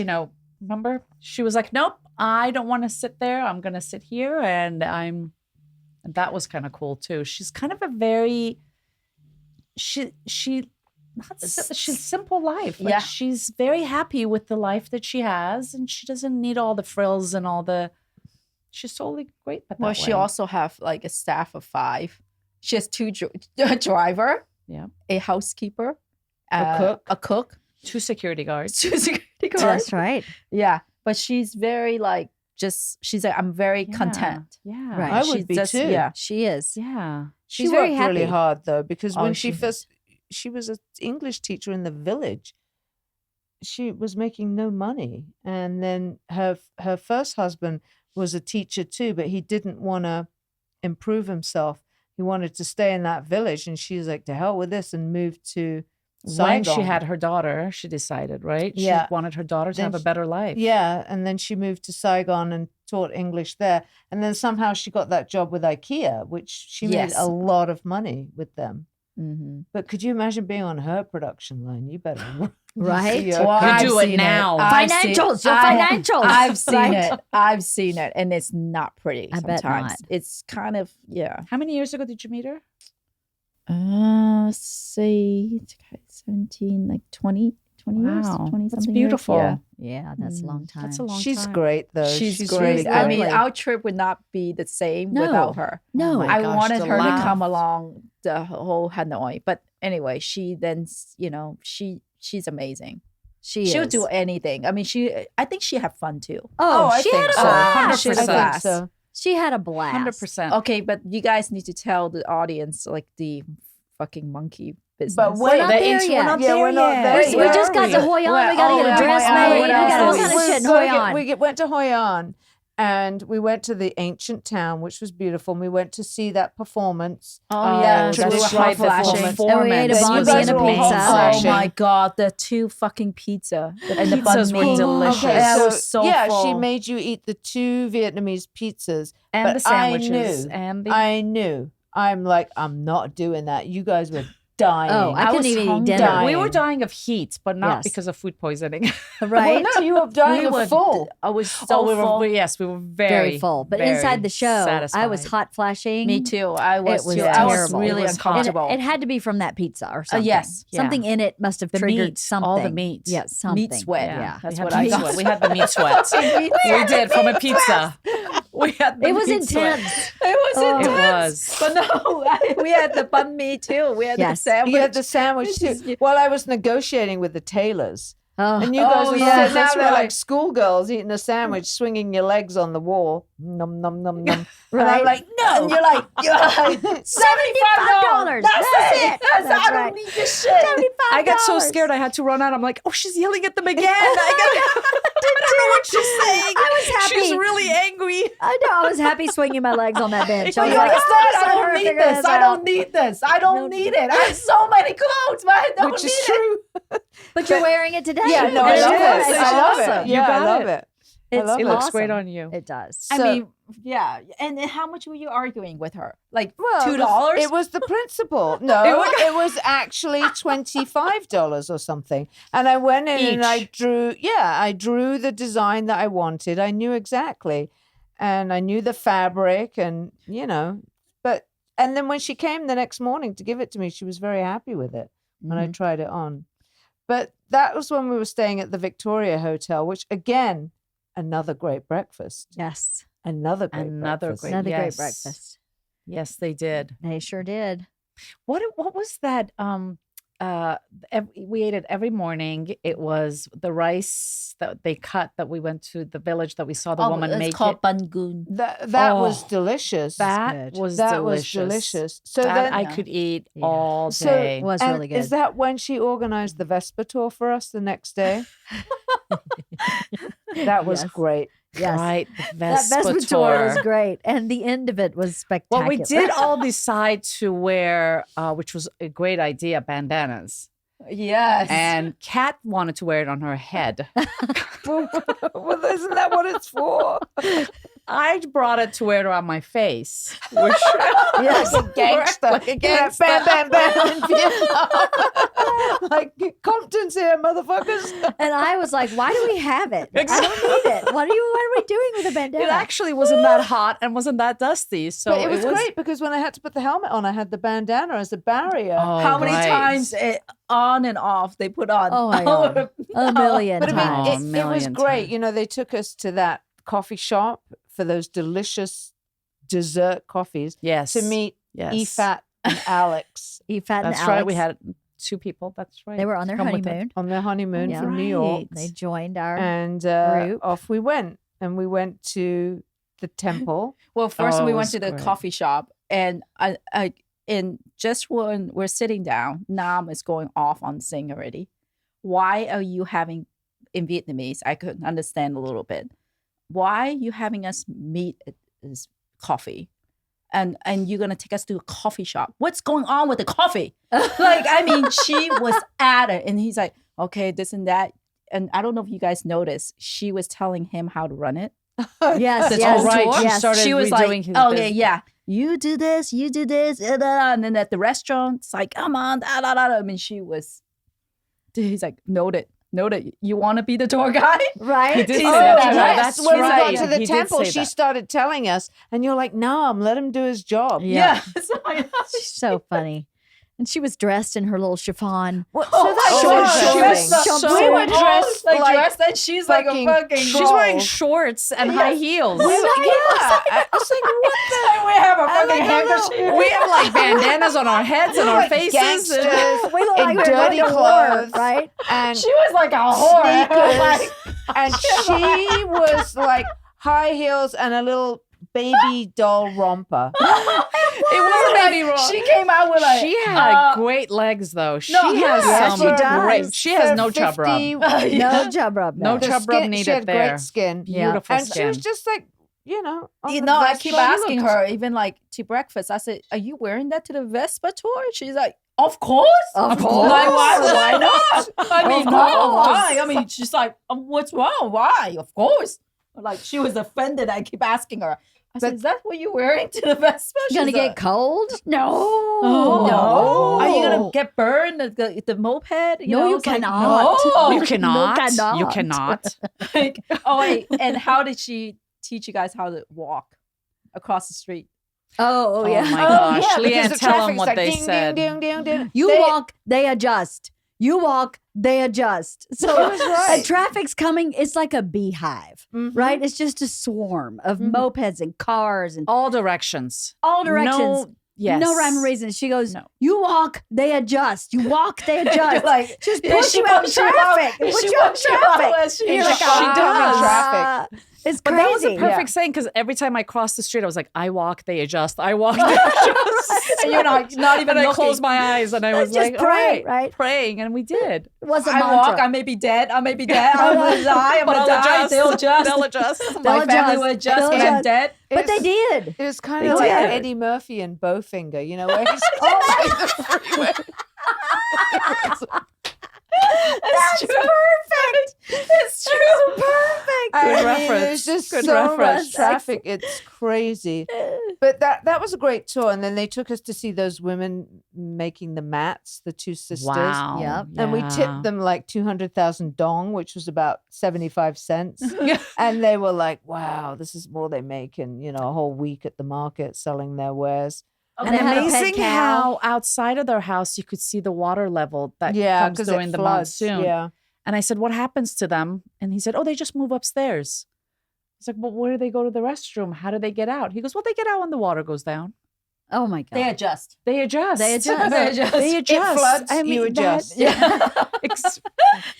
remember? She was like, nope, I don't want to sit there. I'm going to sit here. And that was kind of cool too. She's kind of a very, she's simple life. Like, Yeah. she's very happy with the life that she has, and she doesn't need all the frills and all the, she's totally great. well, she also have like a staff of 5. She has 2 a driver, Yeah. a housekeeper, A cook, 2 security guards. 2 security guards. That's right. Yeah, but she's very like she's like, I'm very content. Yeah. Right. I She would be just- too. Yeah, She is. Yeah. She's She very worked really happy. hard though, because Oh, when she she- first, she was an English teacher in the village. She was making no money, and then her first husband was a teacher too, but he didn't want to improve himself. He wanted to stay in that village, and she was like, to hell with this, and moved to When Saigon. she had her daughter, she decided, right? Yeah. She wanted her daughter to Then have a better life. Yeah, and then she moved to Saigon and taught English there. And then somehow she got that job with IKEA, which she made Yes. a lot of money with them. Mm-hmm. But could you imagine being on her production line? You better Right? see her Well, Could I've do it seen now. I've seen- Financials, your I- financials. I've seen right? it. I've seen it, and it's not pretty. I bet Sometimes not. it's kind of How many years ago did you meet her? Say 17, like 20 years, Wow, 20 that's something beautiful. Years. Yeah, that's a long time. That's a long She's time. great though. Yeah. She's really great. I mean, lovely. our trip would not be the same No. without her. No. Oh my I gosh, wanted the her laugh. to come along the whole Hanoi, but anyway, she then, she's amazing. She'll is. do anything. I mean, I think she had fun too. Oh, I she think had a so. blast. She had a I think blast. so. She had a blast. 100%. Okay, but you guys need to tell the audience like the fucking monkey business. But We're wait, not there yet. Yeah, we're not there We yet. just got to Hoi An. We got to get a dress Hoi An. made. We What got all else? kind of shit in So Hoi An. we went to Hoi An, and we went to the ancient town, which was beautiful. And we went to see that performance. Oh yeah, that's traditional right. The performance. And we ate a Then you bombi guys and a were all pizza. home Oh flashing. my god, the two fucking pizza and the banh pizzas were mi. delicious. Okay, That so, was so yeah, full. she made you eat the 2 Vietnamese pizzas. And but the sandwiches. I knew, And the I knew. I'm like, I'm not doing that. You guys were dying. Oh, I couldn't was even eat hungry. dinner. we were dying of heat, but not Yes. because of food poisoning. Right? Well, no, you were dying We of were full. I was so we full. were yes, we were Very full. But very inside the show, satisfied. I was hot flashing. Me too. I was was too. I was terrible. really It was hot. And uncomfortable. it had to be from that pizza or something. yes. Yeah. Something in it must have The triggered meat, something. all the meat. Yeah, something. Meat sweat. Yeah. That's we what had I the meat got. sweat. We had the meat sweat. we did from a pizza. We had the It was meat sweat. intense. It was Oh. It intense. was. But no, we had the banh mi too. We had Yes. the sandwich. You had the sandwich This too. is- While I was negotiating with the tailors. Oh, And you guys Oh, were yes, sitting that's out there right. like schoolgirls eating a sandwich, swinging your legs on the wall. Num, num, num, num. Right. And I'm like, no. And you're like, $75. That's it. That's That's I don't right. need this shit. I got so scared I had to run out. I'm like, oh, she's yelling at them again. I don't know what she's saying. I was happy. She's really angry. I know. I was happy swinging my legs on that bench. I was You're like, like, oh, I let her don't need figure this. I out. don't need this. I don't need it. I have so many clothes, but I don't Which need is it. true. But you're wearing it today. Yeah, no, And I it's love good. it. It's I love awesome. it. You Yeah, I got love it. it. It's love It it. looks great awesome. on you. It does. I So- mean, yeah. And how much were you arguing with her? Like Well, $2? It was the principal. No, it was actually $25 or something. And I went in and I drew the design that I wanted. I knew exactly. And I knew the fabric and, and then when she came the next morning to give it to me, she was very happy with it when I tried it on. But that was when we were staying at the Victoria Hotel, which again, another great breakfast. Yes. Another great Another breakfast. great- Another great Yes. breakfast. Yes, they did. They sure did. What was that? We ate it every morning. It was the rice that they cut that we went to the village that we saw the woman it's make called it. bangun. That was Oh, delicious. That good. was That delicious. was delicious. So That then I could eat Yeah. all So- day. It was and really good. Is that when she organized the Vespa tour for us the next day? That was Yes. great. Yes. Right, the That Vespa Vespa tour was great. And the end of it was spectacular. Well, we did all decide to wear, which was a great idea, bandanas. Yes. And Kat wanted to wear it on her head. Well, isn't that what it's for? I brought it to wear it on my face. Which, Yes, a gangster. Like a gangster. Bam, bam, bam. in Vietnam. Like, Compton's here, motherfuckers. And I was like, why do we have it? I don't need it. What are we doing with a bandana? it actually wasn't that hot and wasn't that dusty. So But it was great because when I had to put the helmet on, I had the bandana as a barrier. Oh, How many right. times on and off they put on? Oh my God. A million But I times. mean, it was million great. times. You know, they took us to that coffee shop for those delicious dessert coffees Yes. to meet yes. Efat and Alex Efat and That's Alex. right. We had 2 people. That's right. They were on their Come with it. honeymoon. on their honeymoon Yeah. from New York. Right. They joined our And group. off we went. And we went to the temple. Well, first Oh, we it went was to the great. coffee shop, and and just when we're sitting down, Nam is going off on sing already. Why are you having in Vietnamese? I could understand a little bit. why you having us meet at this coffee? And you're gonna take us to a coffee shop. What's going on with the coffee? Like, I mean, she was at it. And he's like, okay, this and that. And I don't know if you guys noticed, she was telling him how to run it. Yes, That's yes, all right. She yes. started She was redoing like, his okay, business. yeah, you do this, and then at the restaurant, it's like, come on, da, da, da. I mean, he's like, noted. You want to be the tour guide? Right? He did say Oh, that. yes. Right? That's when right. we got to the He did temple, say she that. started telling us, and you're like, "No, let him do his job." Yeah. So She's so funny. And she was dressed in her little chiffon. Well, Oh, so that's she was interesting. dressed so- we were so- dressed like like dressed, and she's like a fucking fucking She's wearing troll. shorts and high heels. I was like, what the? we have a fucking like, handkerchief. We have like bandanas on our heads and our like faces. gangsters We look in like we were going dirty to war, clothes, right? and She was like a whore. sneakers, and she was like high heels and a little baby doll romper. It wasn't baby roll. She came out with like, She had great legs though. She has yes, some she does. great. She has no chub rub. No chub rub. No The chub rub skin- needed She had there. great skin. Yeah. Beautiful And she skin. was just like, on You the know, I Vespa, keep you asking looked- her, even like to breakfast. I said, "Are you wearing that to the Vespa tour?" She's like, "Of course, Of course. Like, why not? I mean, Of no, course. why? I mean, she's like, "What's wrong? Why? Of course." Like she was offended. I keep asking her. I said, "Is that what you're wearing to the Vespa?" Gonna She's get like, cold? No. no. Are you gonna get burned? The moped? No, you It's like, cannot. no. You cannot. cannot. You cannot. Like, oh wait, and how did she teach you guys how to walk across the street? Oh, Oh yeah. my Oh, gosh, yeah, because Leanne, the tell them traffic's what like they ding, said. Ding, ding, ding, ding. You They- walk, they adjust. You walk, they adjust. So It was right. and traffic's coming. It's like a beehive, Mhm. right? It's just a swarm of Mhm. mopeds and cars and All directions. all directions. No, yes. No rhyme or reason. She goes, No. you walk, they adjust. You walk, they adjust. Like, just yeah, push she you out in puts you out. traffic. She Push you out in puts you out traffic. as she- You're like, she does. traffic. It's But crazy. that was a perfect saying because every time I crossed the street, I was like, I walk, they adjust. I walk, they adjust. And you're not even And I looking. closed my eyes and I was Just like, pray, all right, right? praying. And we did. It was a I mantra. walk. I may be dead. I'm gonna die. I'm But gonna I'll die. adjust. They'll adjust. They'll adjust. My They'll family adjust. will adjust They'll when I'm adjust. dead. But they did. It was kind They of like did. Eddie Murphy and Bowfinger, where he's That's perfect. It's true. Perfect. I Good mean, reference. There's just Good so reference. much traffic. It's crazy. But that was a great tour. And then they took us to see those women making the mats, the two sisters. Wow. Yep. And we tipped them like 200,000 dong, which was about 75 cents. And they were like, wow, this is more they make in, a whole week at the market selling their wares. And And they had a pet amazing cow. how outside of their house you could see the water level that comes 'cause during it the floods. monsoon. Yeah. And I said, what happens to them? And he said, oh, they just move upstairs. He's like, well, where do they go to the restroom? How do they get out? He goes, well, they get out when the water goes down. Oh my God. They adjust. They adjust. They adjust. They adjust. They It adjust. floods, I mean, you adjust.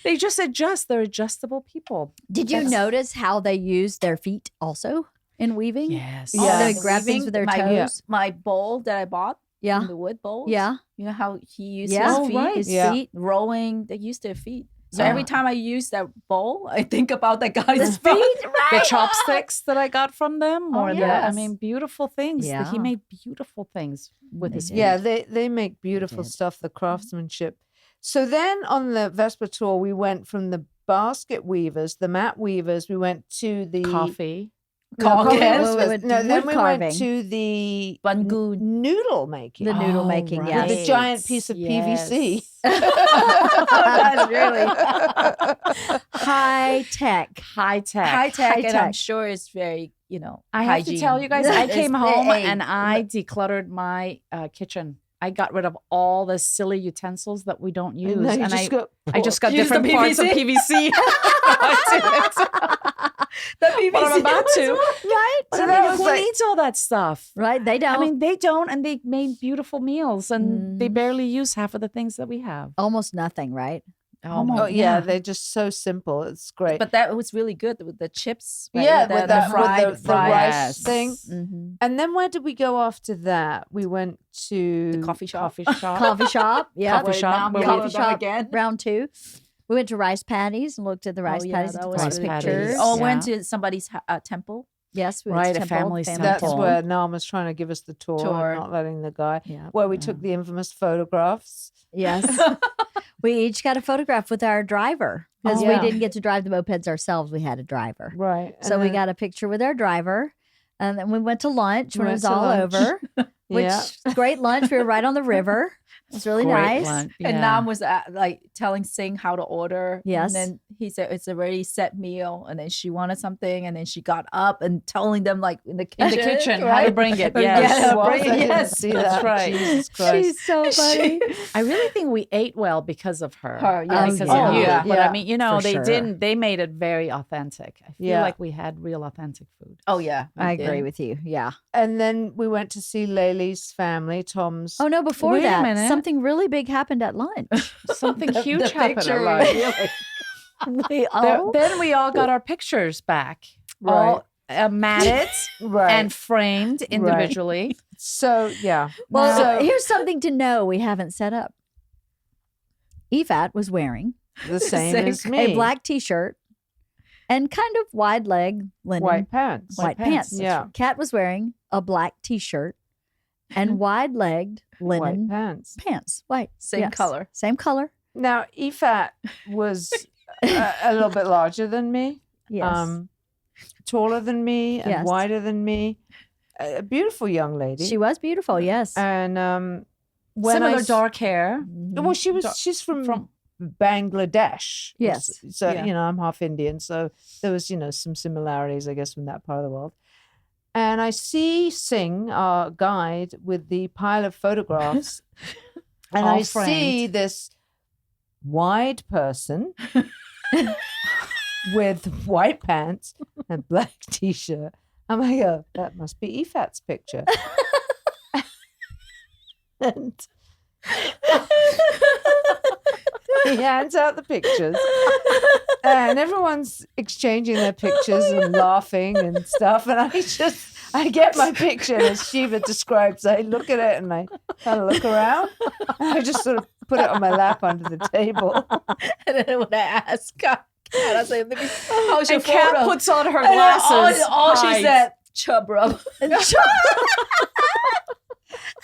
They just adjust. They're adjustable people. Did you notice how they use their feet also in weaving? Yes. Oh, Yeah. they grab things with their toes. My bowl that I bought. Yeah. The wood bowls. Yeah. You know how he used Yeah. his Oh, feet? right. His Yeah. feet. Rowing. They use their feet. So Yeah. every time I use that bowl, I think about that guy's His feet. feet, right? The chopsticks that I got from them, Oh, or I yes. mean, beautiful things. Yeah. He made beautiful things with They his did. feet. Yeah, they make beautiful did. stuff, the craftsmanship. So then on the Vespa tour, we went from the basket weavers, the mat weavers, we went to the Coffee. No, coffee Yes. was- We went to then wood we carving. went to the Bangoon. noodle making. The noodle Oh, making, right. yes. With the giant piece of PVC. That's really High tech. High tech. high tech, High and I'm tech. sure it's very, I have to tell you guys, I It's came very- home hey, and I decluttered my kitchen. I got rid of all the silly utensils that we don't use, And then you and just I just got Use the different parts of PVC. The PVC. But I'm about to. Right? But So I that mean, was who like- needs all that stuff? Right? They don't. I mean, they don't, and they made beautiful meals, and they barely use half of the things that we have. almost nothing, right? Almost. Oh, yeah, they're just so simple. It's great. But that was really good with the chips. Right? yeah, the, with the that, fried, with the rice Yes. thing. Mm-hmm. And then where did we go after that? We went to the coffee shop. Coffee shop. Coffee shop. Yeah. Coffee shop. Now where we we- Coffee them shop. again. Round two. We went to Rice Paddies and looked at the rice paddies and that took was some Rice really Paddies. pictures. pretty. Oh, Yeah. went to somebody's temple. Yes, we went Right, to a temple, family's That's temple. where Nam was trying to give us the tour, Tour. and not letting the guy. Yeah. Where we took the infamous photographs. Yes. We each got a photograph with our driver because Oh, we yeah. didn't get to drive the mopeds ourselves. We had a driver. Right. So we got a picture with our driver. And then we went to lunch We when it went was to all lunch. over, which Yeah. great lunch. We were right on the river. It was really Great nice. lunch. And Yeah. Nam was like telling Sing how to order. Yes. And then he said it's a already set meal. And then she wanted something. And then she got up and telling them like in the kitchen. In the kitchen, how right? to bring it. Yeah, Yes. how to Was. bring I it. didn't Yes. see That's that. right. Jesus Christ. She's so funny. I really think we ate well because of her. Her, yes. Because Oh, of you. yeah. But I mean, you know, For they sure. didn't. They made it very authentic. I feel Yeah. like we had real authentic food. Oh, yeah. I agree with you. Yeah. And then we went to see Laylee's family, Tom's. Oh, no, before Wait a that, minute. something really big happened at lunch. Something The huge happened picture at lunch. we There- all, Then we all got our pictures back, Right. all matted Right. and framed individually. So, yeah. well, So, here's something to know we haven't set up. EFAT was wearing the same Same- as me. a black t-shirt and kind of wide leg linen white pants. white pants. Yeah. Kat was wearing a black t-shirt and wide legged White linen pants. pants. White. Same Yes. color. Same color. Now, Ifat was a little bit larger than me, Yes. taller than me, and Yes. wider than me. A beautiful young lady. She was beautiful. Yes. And when Similar I s- dark hair. Well, she's from Bangladesh. Yes. So, Yeah. you know, I'm half Indian. So there was, you know, some similarities, I guess, from that part of the world. And I see Singh, our guide, with the pile of photographs. And All I see framed. this wide person with white pants and black t-shirt. I'm like, oh, that must be Ifat's picture. And he hands out the pictures, and everyone's exchanging their pictures and laughing and stuff. And I get my picture, and as Shiva describes, I look at it and I kind of look around. And I just sort of put it on my lap under the table. And then when I asked Kat, I said, let me, how's your And Kat photo? puts on her And then glasses. all she hides. said, chub rub.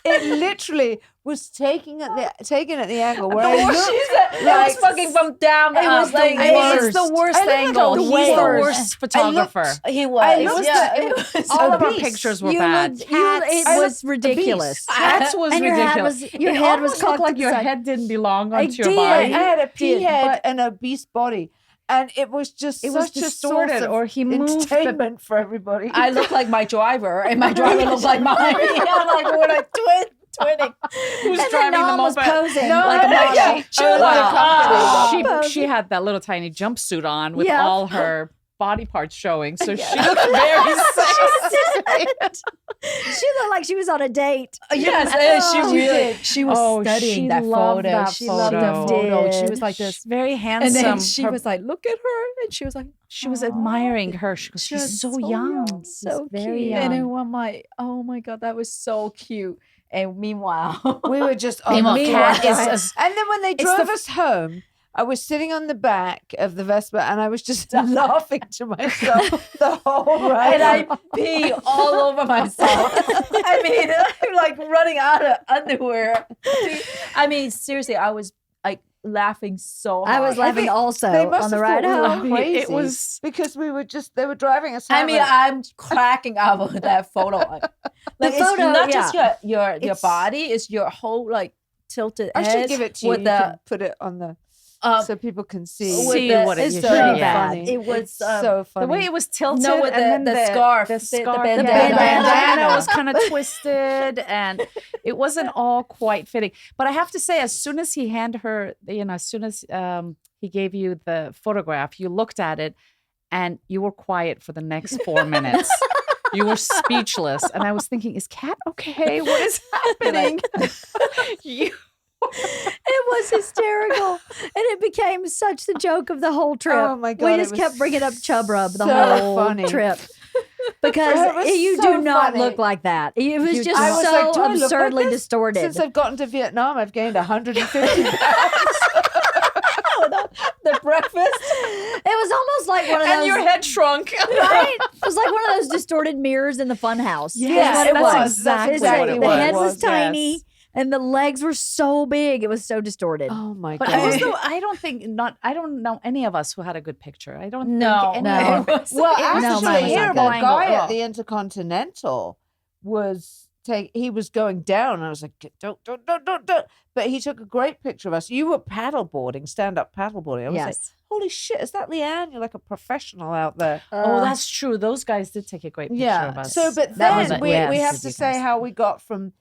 It literally was taken at the angle where The I worst, looked she said, it like was fucking from down It was up. the Like, worst. it's the worst I looked like angle. a He's whale. the the worst. worst photographer. He I was. looked Yeah, at- it was All of our obese. pictures were You bad. looked, it I was looked ridiculous. Hats was And your head ridiculous. was- your It head was almost cocked looked like to your the side. head didn't belong I onto your did. I body. had a pea did, head but- and a obese body, and it was just It was such a source distorted, of or he moved the entertainment for everybody. I look like my driver, and my driver looks like mine. I'm like, we're like twinning. Who's And then driving the Nam was moped? posing No, like a no, model. yeah. She was Wow. like, she had that little tiny jumpsuit on with Yeah. all her body parts showing, so she looked very sexy. She looked like she was on a date. Yes, and she was Oh, studying she that loved photo. that She loved that photo. photo. She Did. was like this. Very And handsome. then she Her- was like, look at her. And she was like, she was admiring her. She goes, she's Just so so young. young, so very cute. young. and then one my, oh my God, that was so cute. And meanwhile, we were just on Meanwhile, the Kat floor. is- And then when they It's drove the- us home, I was sitting on the back of the Vespa, and I was just laughing to myself the whole ride. and I pee all over myself. I mean, I'm like running out of underwear. I mean, seriously, I was like laughing so hard. I was laughing also they must on the have ride thought we home. were crazy It was- because they were driving us home. I mean, I'm cracking up with that photo. Like it's photo, not just your It's- body; it's your whole like tilted I head should give it to you. with You the can put it on the so people can see. with See the, what it it's is. so Yeah. bad. Funny. It was It's so funny. The way it was tilted, No, with and the then scarf, the the scarf, bandana. bandana was kind of twisted, and it wasn't all quite fitting. But I have to say, as soon as he handed her, as soon as he gave you the photograph, you looked at it, and you were quiet for the next 4 minutes. You were speechless, and I was thinking, "Is Kat okay? What is happening?" You. It was hysterical. And it became such the joke of the whole trip. Oh my God, We it just was kept bringing up Chub Rub the so whole funny. trip. Because It was you so do not funny. look like that. It was You just don't. I was so like, do I look like absurdly this? distorted. Since I've gotten to Vietnam, I've gained 150 pounds. the breakfast. It was almost like one of those. And your head shrunk. Right? It was like one of those distorted mirrors in the fun house. Yes, That's what that's it was. exactly It's like what it the was. head was Yes. tiny and the legs were so big. It was so distorted. Oh my But god! also, I don't know any of us who had a good picture. I don't No, think any no. of us. Well, No, mine actually, was here, not the good. guy at the Intercontinental he was going down. And I was like, don't. But he took a great picture of us. You were paddleboarding, stand-up paddleboarding. I was like, Yes. holy shit, is that Leanne? You're like a professional out there. Oh, that's true. Those guys did take a great picture of us. So, but That then wasn't- we yes, have did to you say guys. how we got from.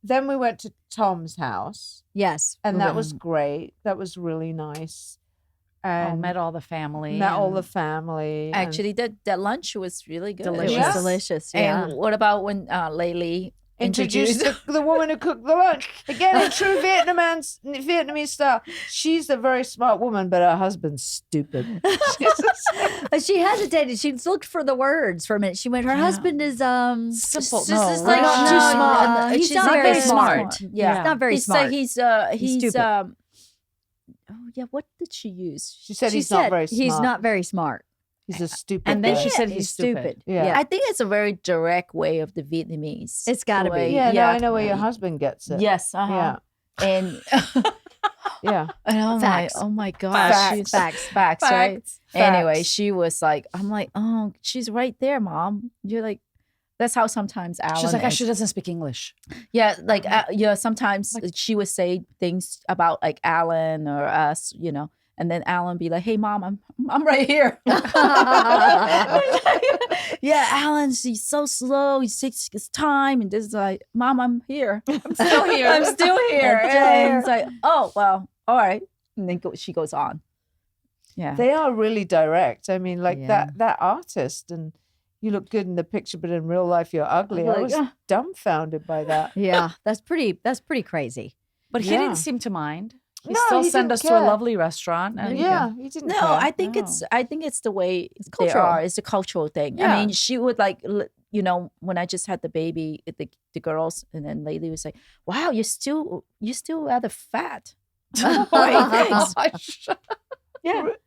Then we went to Tom's house, Yes. and that was great. That was really nice. And met all the family. met all and- the family. and- Actually, that lunch was really good. Delicious. It Yeah. was delicious. Yeah. And what about when Laylee introduced the woman who cooked the lunch. Again, in true Vietnamese style. She's a very smart woman, but her husband's stupid. But she hesitated. She looked for the words for a minute. She went, her husband is Simple. It's No, just like not too too smart. He's She's not very smart. Yeah. He's not very he's smart. He's stupid. oh yeah, what did she use? She said She he's not very smart. He's not very smart. He's a stupid And then guy. she said he's stupid. Yeah. I think it's a very direct way of the Vietnamese. It's gotta the be. way- Yeah, no, I know where your husband gets it. Yes, Yeah. And Yeah. oh Facts. my god, Facts. she's- Facts. facts, right? Facts. Anyway, Facts. she was like, I'm like, oh, she's right there, Mom. You're like, that's how sometimes Alan. She's like, is. she doesn't speak English. Yeah, like sometimes she would say things about like Alan or us, and then Alan be like, "Hey, Mom, I'm right here." Yeah, Alan, he's so slow. He takes his time, and this is like, "Mom, I'm here. I'm still here. I'm still here." And it's like, "Oh, well, all right." And then she goes on. Yeah. They are really direct. I mean, like Yeah. that artist, and you look good in the picture, but in real life you're ugly. I Like, was dumbfounded by that. Yeah. That's pretty crazy. But he Yeah. didn't seem to mind. He No, still he sent didn't us to care. a lovely restaurant. And Yeah, he didn't. No, care. I think it's the way they cultural. are. It's a cultural thing. Yeah. I mean, she would like, when I just had the baby, the girls, and then Laylee was like, "Wow, you're still rather fat." Thanks.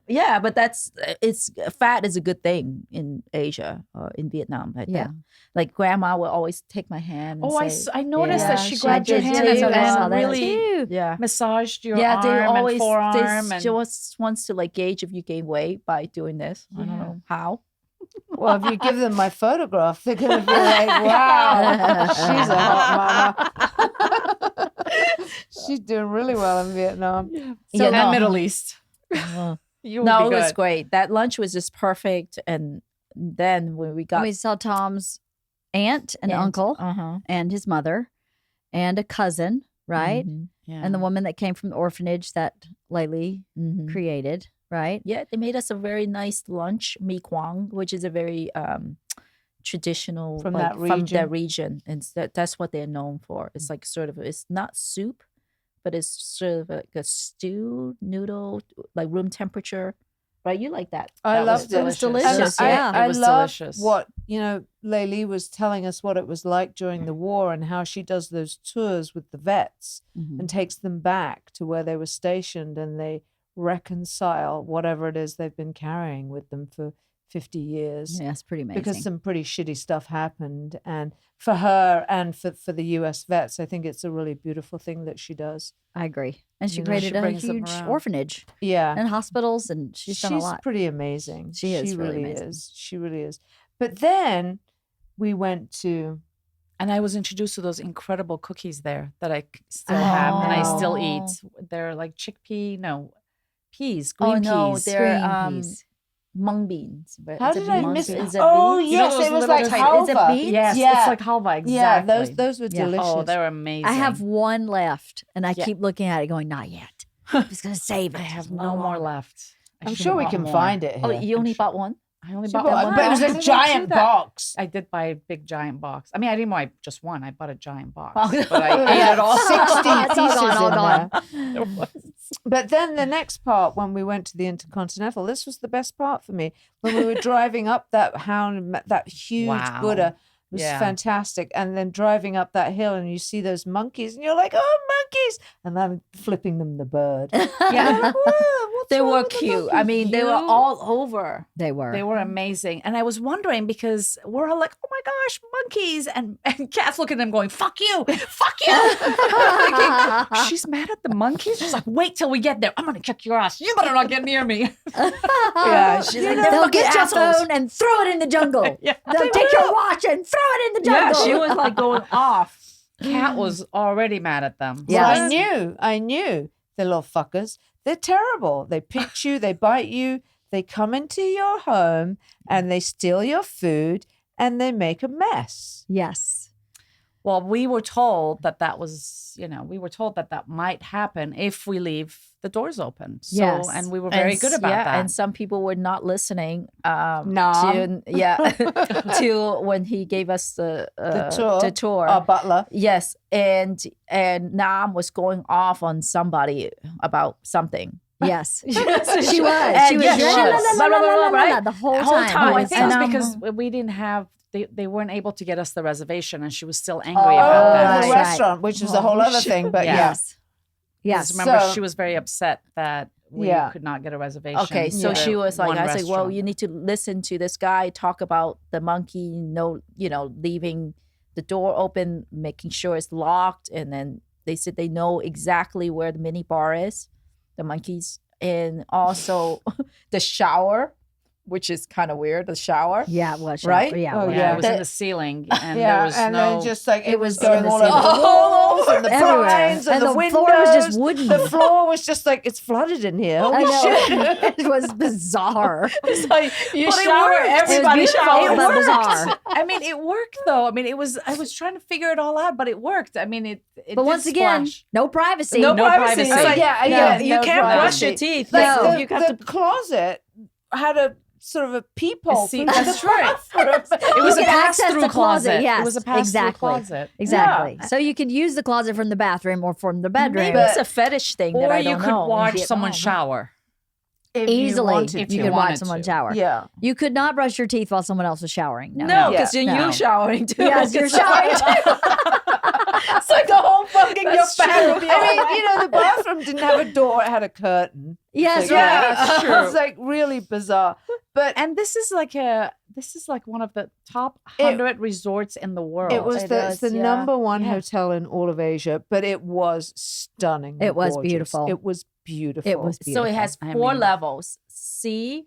Yeah, but it's fat is a good thing in Asia or in Vietnam. Yeah. Like grandma will always take my hand. And Oh, say, I noticed Yeah, that she she grabbed your did hand too. and I saw that really too. yeah. massaged your Yeah, arm they always and forearm. they just wants to like gauge if you gain weight by doing this. I don't know how. Well, if you give them my photograph, they're going to be like, "Wow, she's a hot mama." She's doing really well in Vietnam. Yeah, and no. Middle East. You will No, be it was good. great. That lunch was just perfect. And then when we got We saw Tom's aunt and uncle and his mother and a cousin, right? Yeah. And the woman that came from the orphanage that Laylee created, right? Yeah, they made us a very nice lunch, mi quang, which is a very traditional From like, that from region. that region, and that's what they're known for. It's like sort of it's not soup, but it's sort of like a stew noodle, like room temperature. Right, you like that? I That loved it. It was delicious, And yeah. I It was love delicious. what, Laylee was telling us what it was like during the war and how she does those tours with the vets and takes them back to where they were stationed and they reconcile whatever it is they've been carrying with them for 50 years. Yeah, it's pretty amazing. Because some pretty shitty stuff happened. And for her and for the US vets, I think it's a really beautiful thing that she does. I agree. And she You know, created she a brings them huge around. orphanage Yeah. and hospitals, and she's done a lot. pretty amazing. She is really really amazing. is. She really is. But then we went to And I was introduced to those incredible cookies there that I still have and I still eat. They're like peas, green peas. they're Green peas. mung beans. But How is it did I beans? miss it? Is it Oh, beans? yes, those it was little like tiny- Is it halva. beans? Yes, Yeah. it's like halva, exactly. Yeah, those were Yeah. delicious. Oh, they're amazing. I have one left, and I Yeah. keep looking at it going, not yet. I'm just going to save it. I have Just no one more left. I I'm should sure have we bought can more. find it Oh, here. you only bought one? I only She bought bought- one. but it was How a did I giant do that? box. I did buy a big giant box. I mean, I didn't buy just one. I bought a giant box. Oh. But I ate it all. 60 It's all pieces gone, all in gone. there. There was. But then the next part, when we went to the Intercontinental, this was the best part for me. When we were driving up that that huge Wow. Buddha was Yeah. fantastic. And then driving up that hill and you see those monkeys and you're like, oh, monkeys. And I'm flipping them the bird. Yeah. Like, whoa, what They wrong were with the cute. I monkeys? mean, they were all over. They were. They were amazing. And I was wondering because we're all like, oh my gosh, monkeys. And Kat's looking at them going, fuck you, fuck you. I'm thinking, she's mad at the monkeys. She's like, wait till we get there. I'm going to kick your ass. You better not get near me. Yeah, she's like, they're They'll fucking get your assholes. phone and throw it in the jungle. Yeah. They'll take your watch and throw it in the Yeah, jungle. she was like going off. Kat was already mad at them. Yeah. Well, I knew the little fuckers. They're terrible. They pinch you, they bite you, they come into your home and they steal your food and they make a mess. Yes. Well, we were told that was, we were told that might happen if we leave the doors open. So, Yes. and we were very good about that. And some people were not listening. Nom. To when he gave us the tour. Our butler. Yes, and Nam was going off on somebody about something. Yes. she was. She was. Yes, La, la, la, la, la, la, la, the whole time. I Yes. think it was And, because we didn't have, they weren't able to get us the reservation and she was still angry Oh, about that. the Right. restaurant, which is a whole other thing. But Yeah. Yes. Yes. Because remember, So- she was very upset that we Yeah. could not get a reservation. Okay, so Yeah. she was like, One I was like, well, restaurant. you need to listen to this guy talk about the monkey, leaving the door open, making sure it's locked. And then they said they know exactly where the mini bar is, the monkeys. And also the shower, which is kind of weird, the shower. Yeah, it was. Right? Yeah. Oh, it was. Yeah, it was in That- the ceiling and there yeah, was and no... then just like it was in going the all ceiling. over the walls and the Everywhere. blinds and And the the windows. floor was just wooden. The floor was just like it's flooded in here. I Holy know. shit! It was bizarre. It's like you But it shower, worked. everybody It was beautiful, showers. but bizarre. I mean, it worked though. I mean, I was trying to figure it all out, but it worked. I mean, it But did once again, splash. no privacy. No, No privacy. privacy. It's like, Yeah, you no can't brush privacy. your teeth. Like No. You have the to. closet had a sort of a peephole. See, through that's the right. bathroom. It was You a can access pass-through the closet, closet. yes, It was a pass-through exactly. closet. Exactly. So you could use the closet from the bathroom or from the bedroom. Maybe it's a fetish thing that Or I you don't could know. watch Vietnam. someone shower. If you Easily, wanted if you you could watch wanted someone to. shower. Yeah. You could not brush your teeth while someone else was showering. No. No, Yeah. because you're No. you showering too. Yes, you're showering too. It's like the whole fucking That's your back. true. I mean, the bathroom didn't have a door; it had a curtain. Yes, So, right. that's true. It's like really bizarre. But And this is like one of the top 100 resorts in the world. it was It it's the is, yeah. number one Yeah. hotel in all of Asia. But it was stunning. It was beautiful. It was beautiful. It was So beautiful. it has I 4 mean- levels: sea,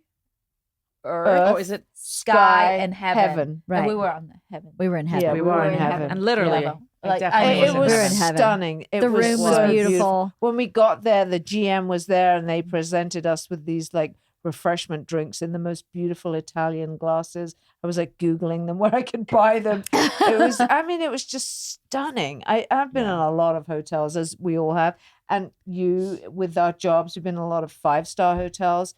earth, Earth, Oh, is it? sky, and heaven. Right. And we were on the heaven. We were in heaven. Yeah, We we were were in in heaven. heaven. And literally, Level. it Like, definitely I It mean, was We were in heaven. stunning. It The was room so was beautiful. When we got there, the GM was there and they presented us with these like refreshment drinks in the most beautiful Italian glasses. I was like Googling them where I could buy them. It was just stunning. I've been in a lot of hotels, as we all have. And you, with our jobs, we've been in a lot of 5-star hotels.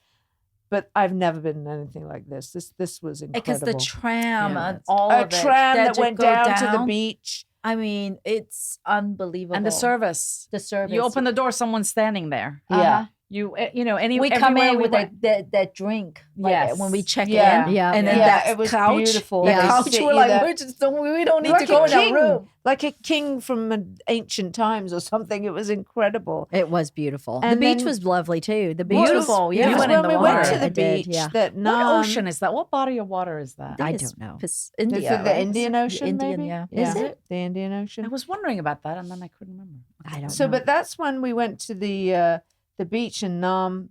But I've never been in anything like this. This was Because incredible. the tram Yeah. and all A of it. tram that you went go down to the beach. I mean, it's unbelievable. and the service. The service. You open the door, someone's standing there. Uh-huh. You We everywhere come in we with went- that drink. Like, Yes. when we check Yeah. in. Yeah. And then Yeah, that it was couch. beautiful. The Yeah. couch. Sit We're you like, there. we don't need Like to go a in our king, room. like a king from ancient times or something. It was incredible. It was beautiful. And the beach then- was lovely too. The beach Beautiful, was yeah. You Because went in when the we went water. to I the did, beach, yeah. that What Nam, ocean is that? What body of water is that? I It's don't know. India, Is it the right? Indian Ocean? Indian, maybe? yeah. Is Yeah. it? The Indian I Ocean? was wondering about that, and then I couldn't remember. I don't So, know. but that's when we went to the beach, and Nam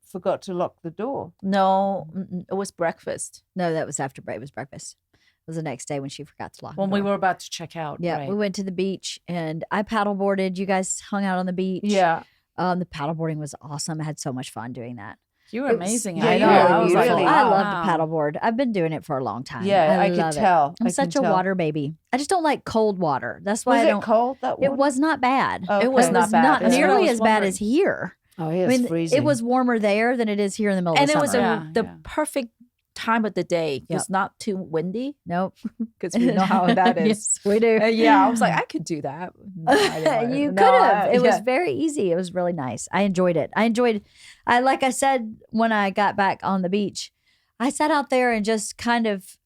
forgot to lock the door. No, it was breakfast. No, that was after break. It was breakfast. It was the next day when she forgot to lock. When the we door. were about to check out. Yeah, right. we went to the beach and I paddleboarded. You guys hung out on the beach. Yeah, The paddleboarding was awesome. I had so much fun doing that. You were It was- amazing. yeah, at you it. were I was like, really- I wow. love to paddleboard. I've been doing it for a long time. yeah, I could love it. tell. I'm I such can a tell. water baby. I just don't like cold water. That's why Was I it don't. cold? That water? It was not bad. Okay. It was It not was bad. not That's what I nearly was as bad wondering. as here. Oh, I yeah, mean, it's freezing. it was warmer there than it is here in the middle And of it the was summer. Yeah, the yeah. perfect time of the day. It was not too windy Nope. because we know how that is. Yes, we do. Yeah, I was like, I could do that. No, I didn't want to. You could No, have. It was yeah. very easy. It was really nice. I enjoyed it. I like I said when I got back on the beach, I sat out there and just kind of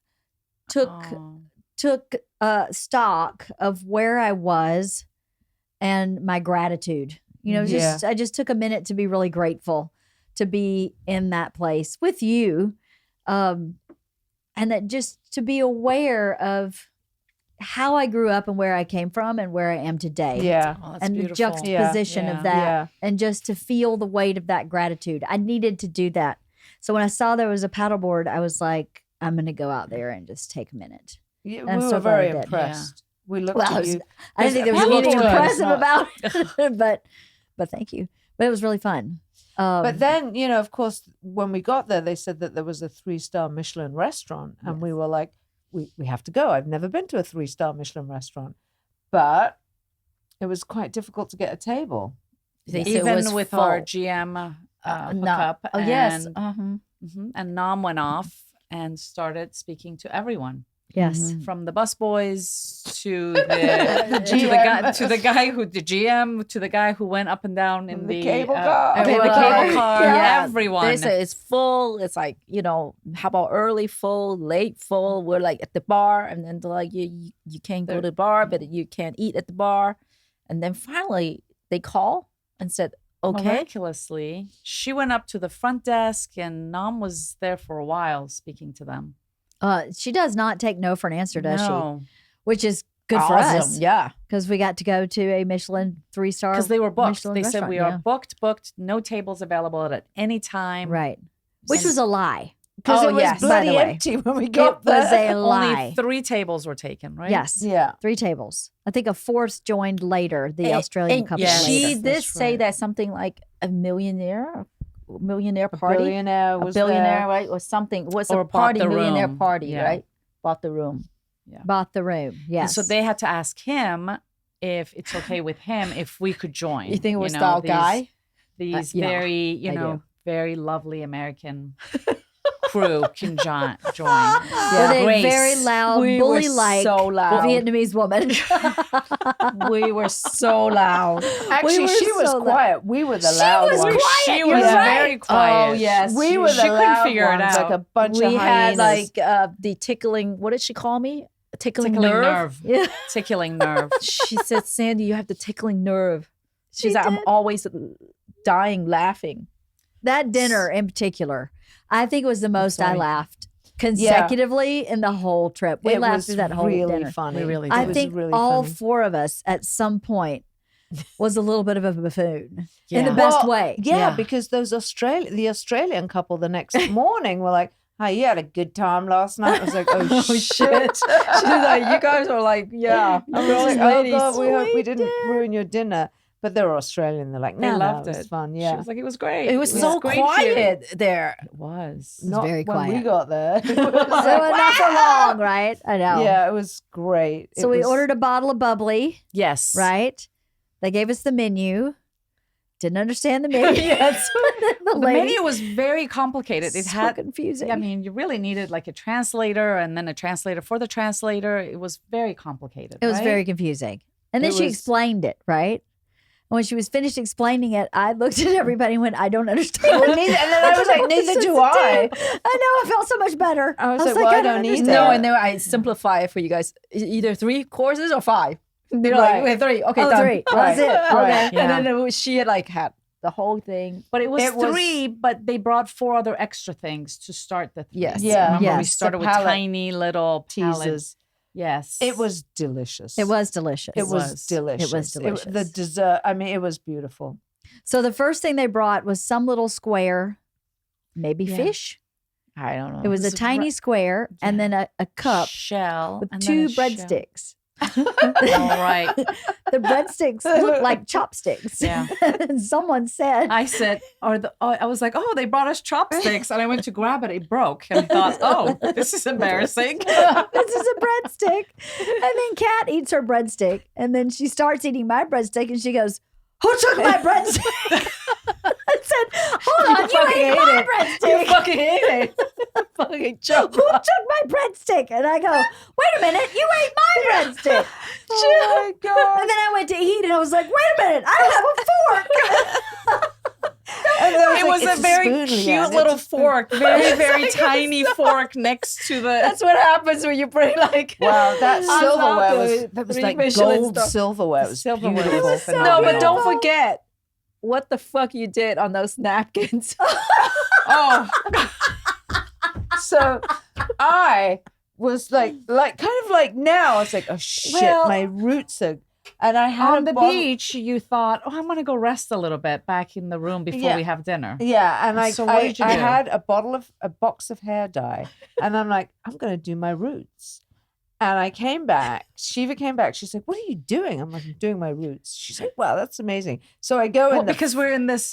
took Oh. stock of where I was and my gratitude. You know, Yeah. I just took a minute to be really grateful to be in that place with you. And that just to be aware of how I grew up and where I came from and where I am today. Yeah. Oh, that's And the beautiful. juxtaposition Yeah. of that, Yeah. and just to feel the weight of that gratitude. I needed to do that. So when I saw there was a paddleboard, I was like, I'm going to go out there and just take a minute. Yeah, I'm we so were glad I very did. impressed. We looked Well, I at was- you. I didn't think there was Paddleboard anything is impressive not- about it, but thank you. But it was really fun. But then, of course, when we got there, they said that there was a 3-star Michelin restaurant. And we were like, we have to go. I've never been to a 3-star Michelin restaurant. But it was quite difficult to get a table. They said it Even was with full. our GM No. hookup. Oh, yes. And, Uh-huh. and Nam went off and started speaking to everyone. yes. From the busboys to the guy who the GM to the guy who went up and down in The cable car. the Everyone. cable car. Yeah. Everyone. They say it's full. It's like, how about early full, late full? We're like at the bar, and then they're like, you can't go to the bar, but you can't eat at the bar. And then finally they call and said, okay. Miraculously, she went up to the front desk, and Nam was there for a while speaking to them. She does not take no for an answer, does No, she? Which is good for Awesome. us. Yeah. Because we got to go to a Michelin 3-star. because they were booked. Michelin They said restaurant, we are yeah. booked, no tables available at any time. Right. Which was a lie. Because Oh, it was yes. By bloody the way. empty when we It got was there. a lie. Only 3 tables were taken, right? Yes. Yeah. 3 tables. I think a 4th joined later, the Australian And couple yes, she later. did that's say right. that something like a millionaire party. Billionaire was a billionaire, there. right? Or something. What's Or a bought party? the Millionaire room. party, Yeah. right? Bought the room. Bought the room. And Yes. so they had to ask him if it's okay with him if we could join. You think it was know, that these- guy? These yeah, very, I do. very lovely American crew can join. With a Grace. very loud, We were bully-like so loud. Vietnamese woman. We were so loud. Actually, were she was so loud. quiet. We were the loud was ones. quiet, She you're was right. very quiet. Oh, yes. We were the She couldn't loud figure it ones, out. like a bunch We of had hyenas. like the tickling. What did she call me? A tickling, Tickling nerve. nerve. Yeah. Tickling nerve. She said, "Sandy, you have the tickling nerve." She She's like, "I'm did. always dying laughing." That dinner in particular, I think was the most I sorry. laughed consecutively in the whole trip. We it laughed was through that whole really dinner. funny. We really I did. think really all funny. 4 of us at some point was a little bit of a buffoon in the Yeah. best Well, way. Yeah, Yeah. because the Australian couple the next morning were like, "Hey, you had a good time last night." I was like, "Oh shit!" She's like, "You guys are like, yeah." I was like, "Oh god, we hope we didn't ruin your dinner." But they're Australian. They're like, They "No, loved no, it it. was fun." She Yeah, was like, it was great. It was so great quiet here. there. It was. not very when we quiet. got there. It was So like, not for long, right? I know. yeah, it was great. So we ordered a bottle of bubbly, Yes. right? They gave us the menu. Didn't understand the menu. Yes. the The lady, menu was very complicated. It so had, confusing. I mean, you really needed like a translator and then a translator for the translator. It was very complicated. It was right? very confusing. And then It she was- explained it, right? And when she was finished explaining it, I looked at everybody and went, I don't understand. Well, neither- and then I was like, neither do I. I know, I felt so much better. I was like, well, I don't need understand. No, that. and then I simplify it for you guys. Either 3 courses or 5. They're Right. like, "Wait, 3. Okay, Oh, done." 3. That's it. Right. Okay. Yeah. And then she had like had the whole thing. But it was It was- 3, but they brought 4 other extra things to start the 3. Yes. Yeah. Remember, we Yes. started The with palate tiny little teasers. teasers. Yes. It was delicious. It was delicious. It was was. delicious. It was delicious. the dessert. I mean, it was beautiful. So the first thing they brought was some little square, maybe Yeah. fish. I don't know. It was a was tiny square and then a cup shell with and 2 then a shell. breadsticks. All right. The breadsticks looked like chopsticks. Yeah. And someone said, I said, I was like, oh, they brought us chopsticks. And I went to grab it. It broke. And I thought, oh, this is embarrassing. this is a breadstick. And then Kat eats her breadstick. And then she starts eating my breadstick and she goes, who took my breadstick? I said, hold on, you fucking ate ate my it. breadstick. You fucking ate it. Fucking joke. Who took my breadstick? And I go, wait a minute, you ate my breadstick. Oh my god! And then I went to eat and I was like, wait a minute, I don't have a fork. And then I It like, was "It's a very spoon, cute Leanne. It's little a spoon." fork, very, very tiny fork next to the. That's what happens when you bring like. Wow, that I silverware love was the that was 3 like Michelin gold stuff. silverware. It was Silverware beautiful. was so No, but don't beautiful. forget, what the fuck you did on those napkins. Oh. So I was like kind of like now I was like, oh shit, Well, my roots are, and I had On the bottle- beach, you thought, oh, I'm going to go rest a little bit back in the room before Yeah. we have dinner. Yeah, and So what did you I do? had a box of hair dye, and I'm like, I'm gonna do my roots. And I came back. Shiva came back. She's like, "What are you doing?" I'm like, "I'm doing my roots." She's like, "Wow, that's amazing." So I go Well, in because we're in this,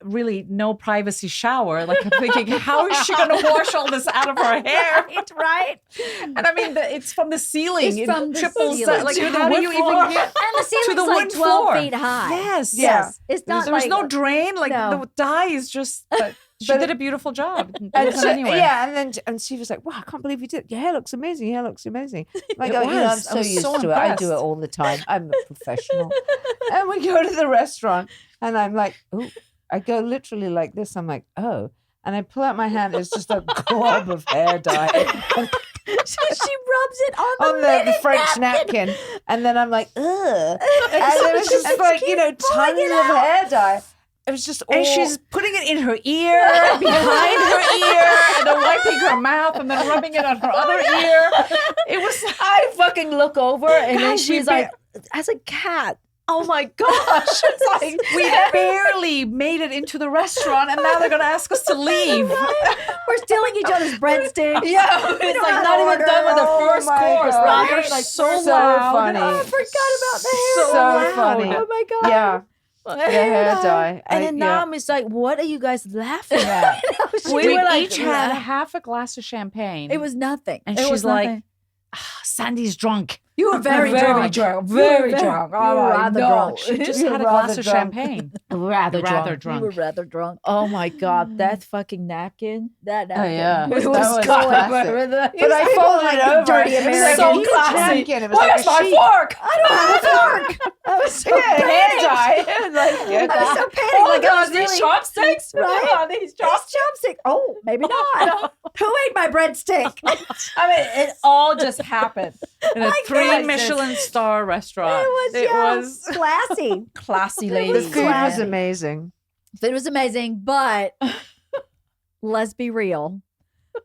really no privacy shower. Like I'm thinking, how is she going to wash all this out of her hair? right? And I mean, it's from the ceiling. It's It from the triples ceiling. like To how do you even get? And the ceiling's the like wood 12 floor. feet high. Yes. Yes. It's not There's like no drain. Like No. the dye is just. But she did a beautiful job. It and wasn't so, anywhere. yeah, and she was like, "Wow, I can't believe you did it. Your hair looks amazing. Your hair looks amazing." Like, It I'm was. I so was used so to it. I do it impressed. all the time. I'm a professional. And we go to the restaurant, and I'm like, "Oh," I go literally like this. I'm like, "Oh," and I pull out my hand. It's just a glob of hair dye. she rubs it on On the linen French napkin. And then I'm like, ugh. And it was just like, tons of hair dye. It was just all... And she's putting it in her ear, behind her ear, and then wiping her mouth, and then rubbing it on her other ear. It was. I fucking look over and then Guys, she's we like, as a cat. Oh my gosh. It's like, We barely made it into the restaurant, and now they're going to ask us to leave. We're stealing each other's breadsticks. yeah, We it's don't like have not to even order. done with the Oh first my course, God. right? They're Like so so loud. funny. Oh, I forgot about the hair. So dye. funny. Oh my God. Yeah. The hair dye. And then yeah. Nam is like, what are you guys laughing at? We were like, each had half a glass of champagne. It was nothing. and it she's was like, nothing. Sandy's drunk. You were very drunk. Very drunk. You were rather drunk. She just You're had a rather glass of drunk. champagne. rather Rather drunk. You were drunk. rather drunk. Oh my God, that fucking napkin. That Oh, napkin. yeah. It was That was classic. But I folded like it over. dirty It was American. like So a classy. napkin. It was Where's like a my sheet. fork? I don't have a fork. I was so Yeah, hair panicked. dye. Like, I was so panicked. Oh like I God, was these really chopsticks? Right? Oh, these These chopsticks. chopsticks. Oh, maybe not. Who ate my breadstick? I mean, it all just happened. In a My 3 goodness. Michelin star restaurant. It was classy. Classy It lady. was the food was classy. amazing. It was amazing, but let's be real.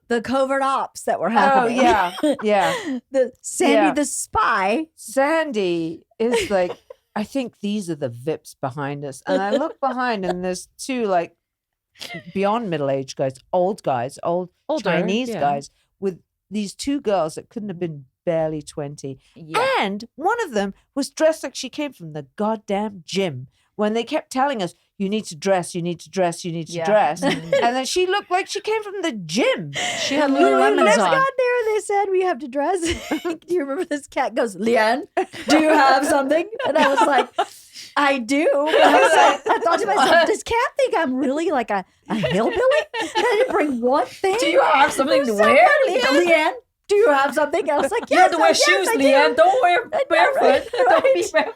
The covert ops that were Oh, happening. yeah. Yeah. The Sandy Yeah. the spy. Sandy is like, I think these are the VIPs behind us. And I look behind and there's two like beyond middle-aged guys, old Older, Chinese yeah. guys with these two girls that couldn't have been barely 20. Yeah. And one of them was dressed like she came from the goddamn gym when they kept telling us, you need to dress, you need to dress, you need to Yeah. dress. And then she looked like she came from the gym. She had When we Lululemons first on. got there, they said we have to dress. Do you remember this cat goes, Leanne, do you have something? And I was like, I do. But I thought to myself, does cat think I'm really like a hillbilly? I didn't bring one thing. Do you have something It to was so wear, funny. Leanne? Leanne, do you have something? I was like, You yes, have to wear yes, shoes, I do. Leanne. Don't wear barefoot. Right. Don't be barefoot.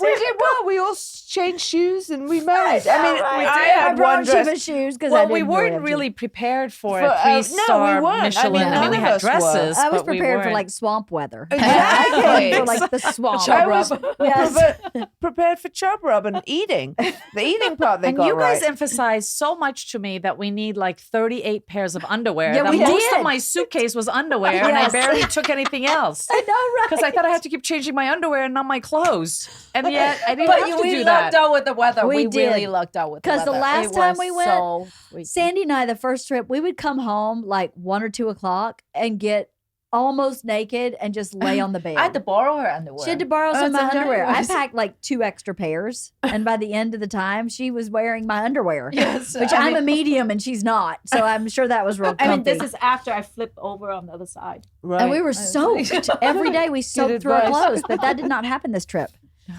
We did well. We all changed shoes and we managed. I mean, Right. I I had brought one dress. Shiva shoes because Well, we weren't really prepared for a 3-star no, we weren't. I Michelin. mean, I mean, none we of had us were. dresses. I was but we prepared for weren't. like swamp weather. Exactly. I came for like the swamp. I was Yes. prepared for chub rub and eating. The eating part they And got you guys right. emphasized so much to me that we need like 38 pairs of underwear. Yeah, that we most did. of my suitcase was underwear, and I Yes. barely took anything else. I know, right? Because I thought I had to keep changing my underwear and not my clothes. And yet I didn't But have to we do lucked that. out with the weather. We We did. really lucked out with the 'Cause weather. the last It time was we went, so freaky. Sandy and I, the first trip, we would come home like 1 or 2 o'clock and get almost naked and just lay on the bed. I had to borrow her underwear. She had to borrow Oh, some of my it's underwear. I underwear. packed like 2 extra pairs, and by the end of the time, she was wearing my underwear. Yes, Which I I'm mean- a medium and she's not, so I'm sure that was real comfy. I mean, this is after I flip over on the other side. Right. and we were soaked every day. We soaked through our advice. clothes, but that did not happen this trip.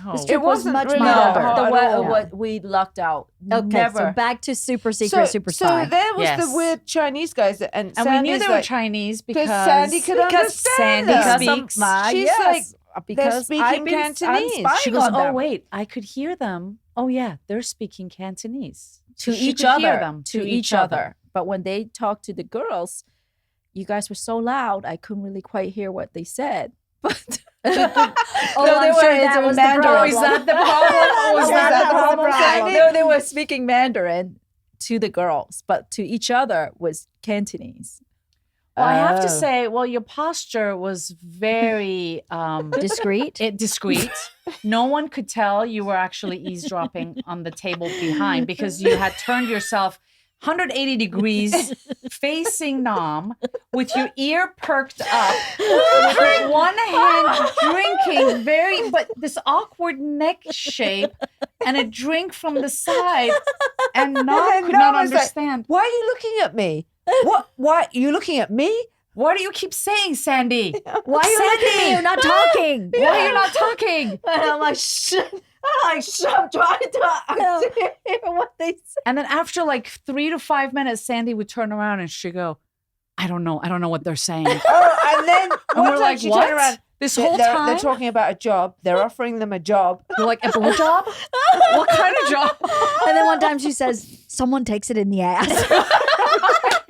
No. This trip was wasn't much really milder. that hot The at weather, all. what we lucked out. Okay, Never. so back to super secret, super spy. So there was Yes. the weird Chinese guys, and And we Sandy's knew they were like, Chinese because Sandy could understand Sandy them. speaks. She's like, because speaking I've been, Cantonese. I'm spying She goes, on oh them. wait, I could hear them. Oh yeah, they're speaking Cantonese. to She each could hear other. them To each other. But when they talked to the girls, you guys were so loud, I couldn't really quite hear what they said. But Oh, No, I'm they sure were that in was the Mandarin. problem. Is that the problem? Was that the problem, Sandy? No, they were speaking Mandarin to the girls, but to each other was Cantonese. Well, I have to Oh. say, well, your posture was very Discreet. discreet. No one could tell you were actually eavesdropping on the table behind because you had turned yourself 180 degrees facing Nam with your ear perked up, with one hand drinking but this awkward neck shape and a drink from the side. And Nam could not was like, understand. Why are you looking at me? What? Why you looking at me? What do you keep saying, Sandy? Why are you looking at me? You're not talking. Why are you not talking? And I'm like, I'm trying to hear what they say. And then after like 3 to 5 minutes, Sandy would turn around and she'd go, I don't know what they're saying. Oh, and then And one we're time like, she what? turned around. This whole they're time? talking about a job. They're offering them a job. You're like, a blowjob? What kind of job? And then one time she says, someone takes it in the ass. We're like,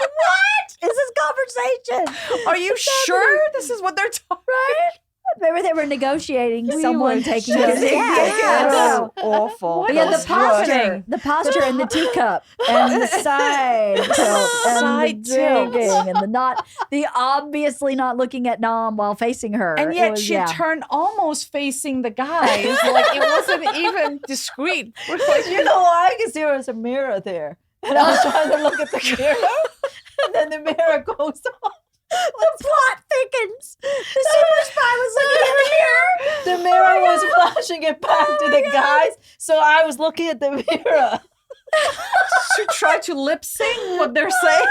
what is this conversation? Are you sure this is what they're talking? Right? Maybe they were negotiating someone were taking it in the ass. I don't know. So awful. What But yeah, is the posture, and the teacup, and the side tilt, and Side the tilt. drinking, and the obviously not looking at Nam while facing her. And It yet was- she yeah. turned almost facing the guys. Like it wasn't even discreet. We're like, You know why? Because there was a mirror there. And I was trying to look at the mirror. And then the mirror goes on. The plot thickens. The super spy was looking in the mirror. The mirror was flashing it back to the guys. So I was looking at the mirror. to try to lip sync what they're saying.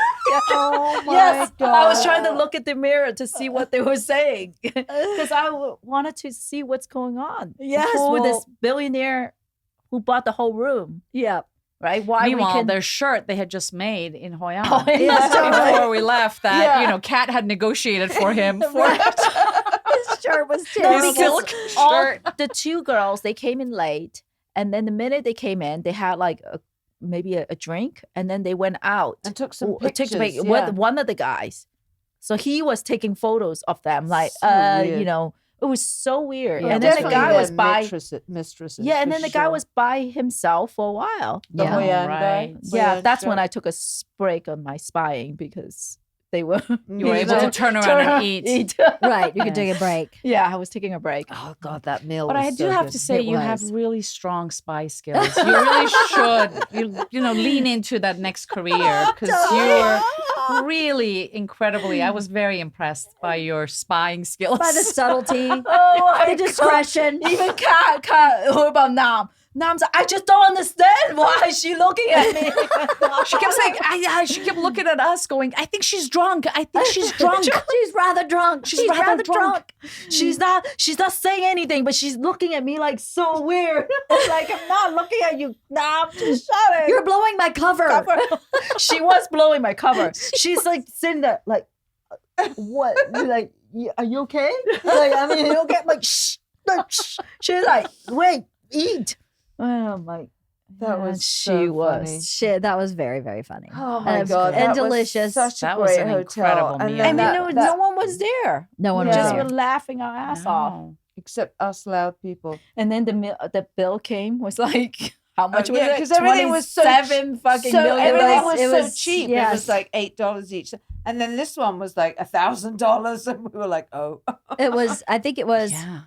Oh my Yes, God. I was trying to look at the mirror to see what they were saying because I wanted to see what's going on. Yes, Who this well- billionaire who bought the whole room, Yeah. right? Why Meanwhile, we can their shirt they had just made in Hoi An. Oh, yeah, totally. Before we left, that Yeah. Kat had negotiated for him for His shirt was his terrible. silk all shirt. the two girls, they came in late, and then the minute they came in, they had like maybe a drink, and then they went out And took some took pictures. with one of the guys. So he was taking photos of them, like So weird. you know, it was so weird. Yeah, and then the definitely guy their was by mistresses. yeah, and for then the guy sure. was by himself for a while. The Yeah. Hoi An Right. guy. Yeah, Hoi An that's when show. I took a break on my spying because they were You were able to turn around and eat. Right. You could take a break. Yeah, I was taking a break. Oh God, that meal. But was I do so have good. to say, It you have was. really strong spy skills. You really should, you know, lean into that next career because you're really incredibly. I was very impressed by your spying skills. By the subtlety, Oh my the discretion. Even Kat, what about Nam? Nam's like, I just don't understand why is she looking at me. She kept saying, she kept looking at us, going, I think she's drunk. I think she's drunk. She's rather drunk. She's rather drunk. she's not saying anything, but she's looking at me like so weird. Like, I'm not looking at you, Nam. Just shut it. You're blowing my cover. She was blowing my cover. She's like sitting there, like, what? Like, are you okay? Like, I mean, you okay? Like, shh. Like, shh. She's like, wait, eat. Oh my. That Yeah, was she so was. funny. Shit, that was very, very funny. Oh my And- God, and that was delicious. Such a That was great an hotel. incredible And meal. then And that- no one was there. No one We was just there. were laughing our ass off. No. except us loud people. And then the bill came was like how much was yeah, it? 'cause everything was so $27 fucking so million. everything was It so was- cheap. yes. It was like $8 each, and then this one was like $1,000, and we were like, oh, It was, I think it was, Yeah.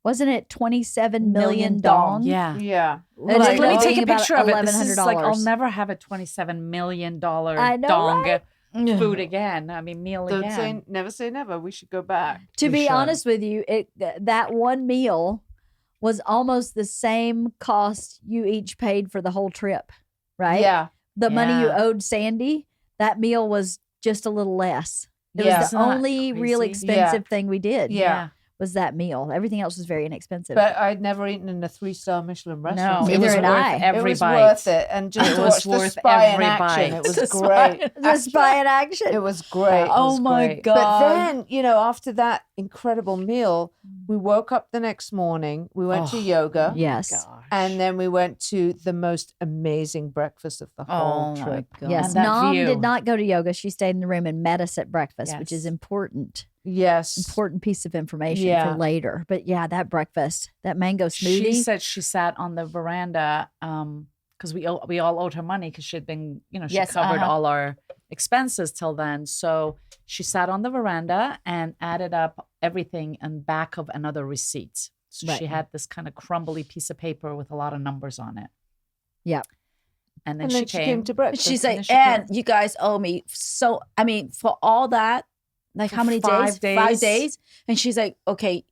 wasn't it 27 Million million dong. dong? Yeah. yeah. It's Like, let me like take a about picture of it. This is like, I'll $1,100. never have a $27 million I know, dong right? food again. I mean, meal Don't again. never say never. We should go back. To We be should. honest with you, that one meal was almost the same cost you each paid for the whole trip, right? Yeah, The money you Yeah. owed Sandy, that meal was just a little less. It Yeah. was the Isn't that only real crazy? expensive thing we did. Yeah. Was that meal. Everything else was very inexpensive. but I'd never eaten in a 3-star Michelin restaurant. No, Neither it was had worth I. every it was bite. worth it, and just It to was watch the worth spy in every action, bite. it was The great. spy- the spy in action. It was great. Oh my great. god! But then, after that incredible meal, we woke up the next morning. We went to Oh, yoga. yes. Gosh. And then we went to the most amazing breakfast of the whole trip. God. Yes. And that Nam view. did not go to yoga. She stayed in the room and met us at breakfast, which Yes. is important. Yes. important piece of information Yeah. for later. But yeah, that breakfast, that mango smoothie. She said she sat on the veranda because we all owed her money because she'd been, she Yes, covered uh-huh. all our expenses till then. So she sat on the veranda and added up everything in back of another receipt. So Right. she had this kind of crumbly piece of paper with a lot of numbers on it. Yeah. And then, And then she came to breakfast. She's And like, then she and you guys owe me. So, I mean, for all that, like how many 5 days? 5 days. days. And she's like, okay,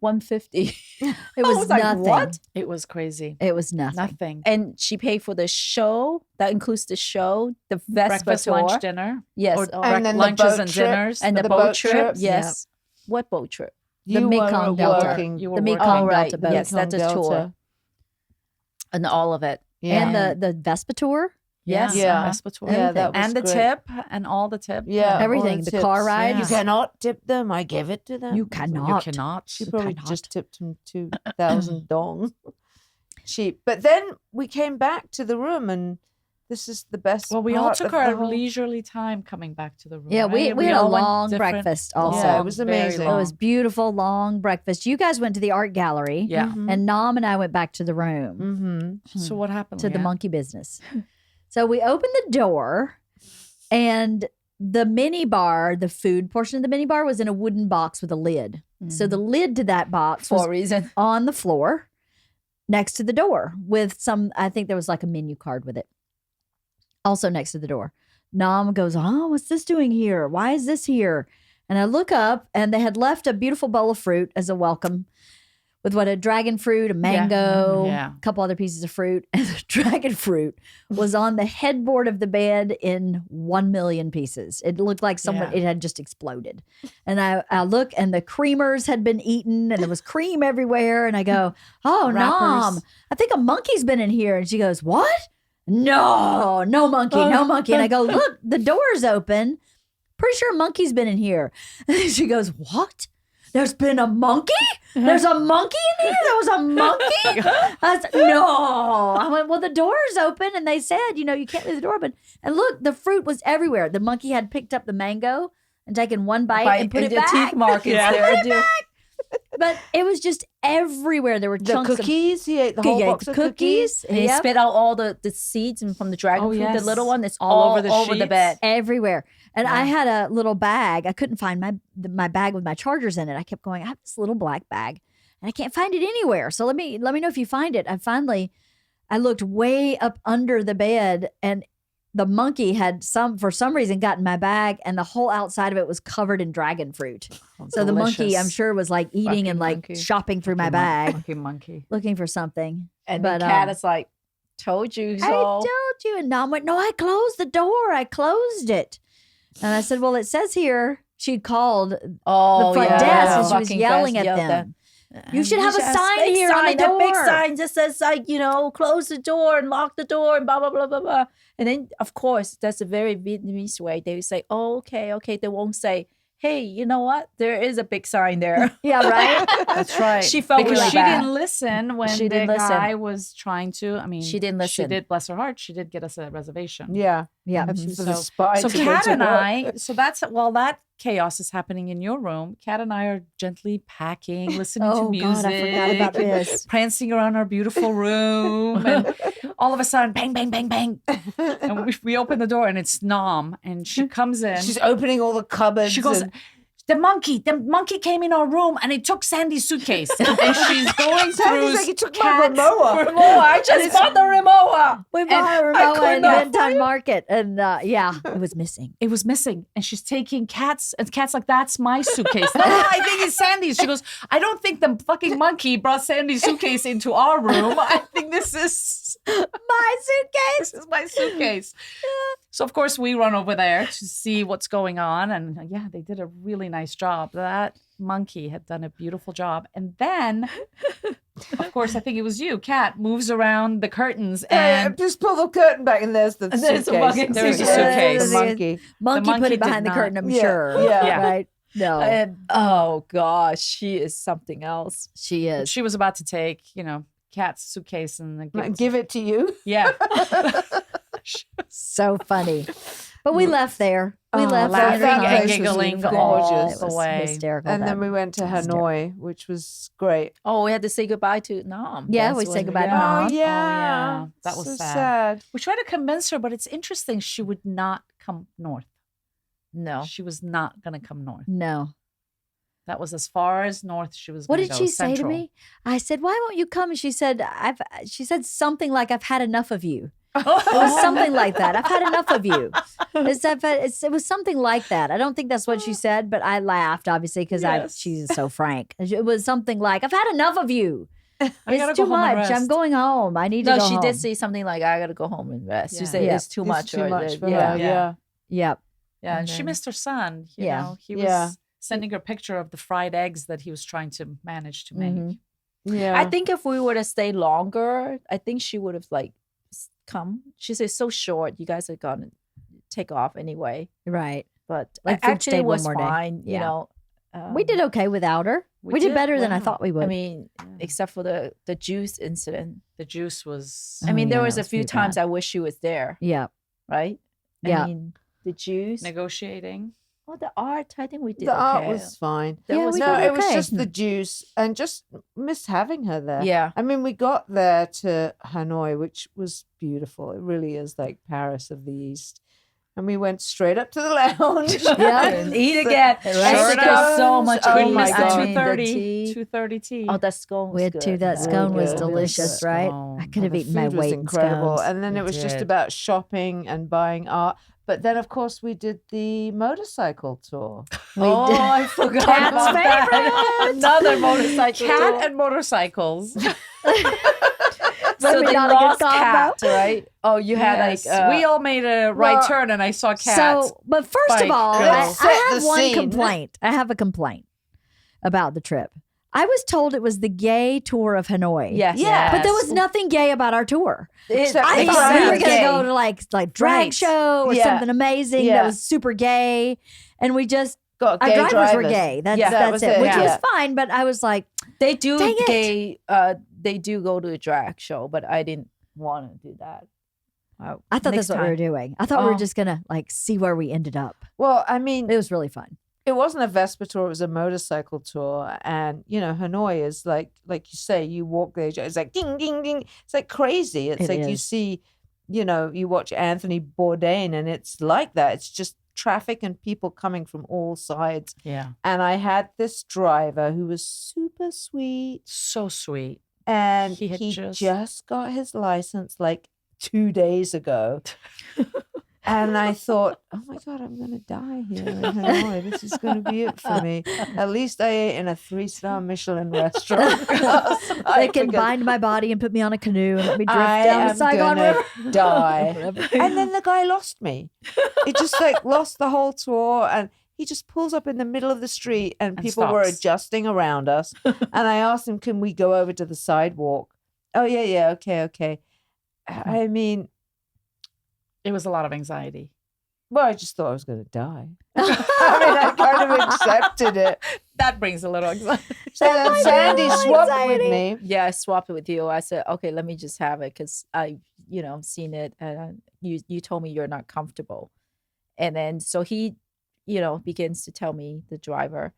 150. It was, was like, nothing. what? It was crazy. It was nothing. Nothing. And she paid for the show. That includes the show, the Vespa Breakfast, tour. lunch, dinner. Yes. Or oh, And then the lunches boat and trip. dinners. and the, the boat, boat trip. trip. Yes. What boat trip? The You Mekong weren't Delta. working. You were The working. Mekong Oh, right. Delta boat. Yes, that's a Mekong tour. Delta. And all of it. Yeah. And the Vespa tour. Yes. Yeah. Vespa tour. Yeah, that was and the great. tip and all the tip. Yeah. all Everything. The car tips. ride. You Yeah. cannot tip them. I give it to them. You You cannot. cannot. She probably cannot. just tipped him 2,000 dong. Cheap. But then we came back to the room, and this is the best. Well, we all part took of the our whole- leisurely time coming back to the room. Yeah, we right? had a all went long different- breakfast also. Yeah, it was very amazing. It was beautiful, long breakfast. You guys went to the art gallery. Yeah. Mhm. And Nam and I went back to the room Mhm. So what happened? to the Leanne? monkey business. So we opened the door, and the mini bar, the food portion of the mini bar, was in a wooden box with a lid. So the lid to that box For was a reason. on the floor next to the door with some, I think there was like a menu card with it. Also next to the door. Nam goes, oh, what's this doing here? Why is this here? And I look up, and they had left a beautiful bowl of fruit as a welcome with what, a dragon fruit, a mango, Yeah. a couple other pieces of fruit. And the dragon fruit was on the headboard of the bed in 1 million pieces. It looked like someone, Yeah. it had just exploded. And I look, and the creamers had been eaten, and there was cream everywhere. And I go, oh, Wrappers. Nom, I think a monkey's been in here. And she goes, what? No monkey, no monkey. And I go, look, the door's open. Pretty sure a monkey's been in here. And she goes, what? There's been a monkey? There's a monkey in here? There was a monkey? I said, no. I went, well, the door's open. And they said, you can't leave the door open. And look, the fruit was everywhere. The monkey had picked up the mango and taken one bite and put it your back. teeth markets Yeah. there. Dude. But it was just everywhere. There were The chunks cookies. He ate the of whole he ate box the of cookies. And he Yep. spit out all the seeds and from the dragon Oh, fruit, yes. the little one. It's All all over the over the sheets. bed. Everywhere. And I Yeah. had a little bag. I couldn't find my bag with my chargers in it. I kept going, I have this little black bag and I can't find it anywhere. So let me know if you find it. I looked way up under the bed, and the monkey had for some reason gotten my bag, and the whole outside of it was covered in dragon fruit. So the monkey, I'm Delicious. sure, was like eating Fucking and like monkey. shopping through my Fucking bag, Fucking monkey. looking for something. And But, the cat um, is like, told you I so. told you. And Nom went, no, I closed the door. I closed it. And I said, well, it says here she'd called Oh, the front yeah. desk, and she was Fucking yelling best at yelled them. You should have a sign big here on the sign, a big door. sign that says like, close the door and lock the door and blah, blah, blah, blah, blah. And then, of course, that's a very Vietnamese way. They would say, oh, okay. They won't say, hey, you know what? There is a big sign there. Yeah, right? That's right. She felt because really she bad. didn't listen when She the didn't listen. guy was trying to. I mean, She didn't She listen. did, bless her heart. She did get us a reservation. Yeah. Yeah. And she So- sort of spied So to go Kat to and work. I, so that's while that chaos is happening in your room, Kat and I are gently packing, listening to Oh, music, God, I forgot about this. prancing around our beautiful room, and all of a sudden, bang, bang, bang, bang, and we open the door, and it's Nom, and she comes in. She's opening all the cupboards. She goes, and- the monkey came in our room and it took Sandy's suitcase. And she's going through. Sandy's like, "It took my Kat's- Rimowa." I just bought the Rimowa. We bought a I Rimowa could in the not Benton Market. And yeah, it was missing. It was missing. And she's taking Kat's, and Kat's like, that's my suitcase. No, I think it's Sandy's. She goes, I don't think the fucking monkey brought Sandy's suitcase into our room. I think this is My suitcase. this is my suitcase. So of course we run over there to see what's going on. And yeah, they did a really nice job. That monkey had done a beautiful job. And then, of course, I think it was you, Kat, moves around the curtains and just pull the curtain back, and there's the And there's a suitcase. fucking There's a suitcase. The monkey. Monkey put monkey it behind did the not- curtain, I'm Yeah, sure. yeah. Right? No, And oh gosh, she is something else. she is. she was about to take, Kat's suitcase and then Give it to you. Yeah. So funny. But we left there. We Oh, left that there. laughing and place was giggling gorgeous. all the way. Hysterical. And then we went to Hanoi, which was great. Oh, we had to say goodbye to Nam. Yeah, That's we say when goodbye to yeah. Nam. Oh yeah, yeah. That was so sad. We tried to convince her, but it's interesting. She would not come north. No. She was not going to come north. No. That was as far as north she was What going to did go. she say to Central. me? I said, "Why won't you come?" And she said, She said something like, "I've had enough of you." It was something like that. I've had enough of you. It was something like that. I don't think that's what she said, but I laughed obviously because Yes. she's so frank. It was something like, "I've had enough of you. gotta It's go too home and much. I'm rest." going home. I need to No, go she home." did say something like, I got to go home and rest. She Yeah. said Yeah. it's too much. too or much the- for yeah. her. Yeah. Yeah. Yep. Yeah, and And she then- missed her son. You Yeah. know, he Yeah. was sending her a picture of the fried eggs that he was trying to manage to make. Mhm. Yeah. I think if we were to stay longer, I think she would have like come. She said, so short. You guys are going to take off anyway. Right. But Like, if we'd actually stayed it one was more day. fine. Yeah. You know, We did okay without her. We did did better than I well. thought we would. I mean, except for the juice incident. The juice was. Oh, I mean, there yeah, was that a was few pretty times bad. I wish she was there, yeah. right? Yeah. I mean, the juice. negotiating. Oh, the art. I think we did the okay. art was fine. That Yeah, was we No, did it was okay. just the juice and just miss having her there. Yeah. I mean, we got there to Hanoi, which was beautiful. It really is like Paris of the East. And we went straight up to the lounge. Yeah. And eat again. Right. I think there's so much Oh Couldn't tea. my miss the God. I mean, the 2:30. tea. 2:30 tea. Oh, that scone was We had good. two. That Very scone was good. delicious, Really right? good I scone. could have The eaten my food was weight in incredible. scones. And then We it was just did. about shopping and buying art. But then, of course, we did the motorcycle tour. Oh, I forgot Cat's about that. favorite. Another motorcycle. Cat tour. and motorcycles. Let So me they not get lost caught Cat, out. right? Oh, you had Yes. like we all made a right well, turn, and I saw Cat. So, but first of bike all, go. I Let's set have the one scene. complaint. I have a complaint about the trip. I was told it was the gay tour of Hanoi. yes, Yeah. But there was nothing gay about our tour. Except I the thought we drag were going to gay. go to like drag Right. show or Yeah. something amazing Yeah. that was super gay. And we just, Got our gay drivers were drivers. gay. That's, Yeah, that that's was it, it, which yeah. was fine. But I was like, They do Dang it. gay. They do go to a drag show, but I didn't want to do that. I thought Next that's what we were time. doing. I thought we were Oh. just going to like see where we ended up. Well, I mean, It was really fun. it wasn't a Vespa tour; it was a motorcycle tour. And you know, Hanoi is like you say, you walk there, it's like ding, ding, ding. It's like crazy. It's It like you is. see, you know, you watch Anthony Bourdain, and it's like that. It's just traffic and people coming from all sides. yeah, And I had this driver who was super sweet, so sweet. and He he had just got his license like 2 days ago. And I thought, oh my God, I'm going to die here in Hanoi. This is going to be it for me. At least I ate in a 3-star Michelin restaurant. They can bind my body and put me on a canoe and let me drift I down the am Saigon gonna River. die. And then the guy lost me. He just like lost the whole tour, and he just pulls up in the middle of the street, and people were stops. adjusting around us. And I asked him, can we go over to the sidewalk? Oh, yeah, okay. I mean, It was a lot of anxiety. well, I just thought I was going to die. I mean, I kind of accepted it. That brings a little anxiety. So then Sandy little swapped anxiety. with me. Yeah, I swapped it with you. I said, okay, let me just have it because I, seen it, and you told me you're not comfortable, and then so he, begins to tell me, the driver,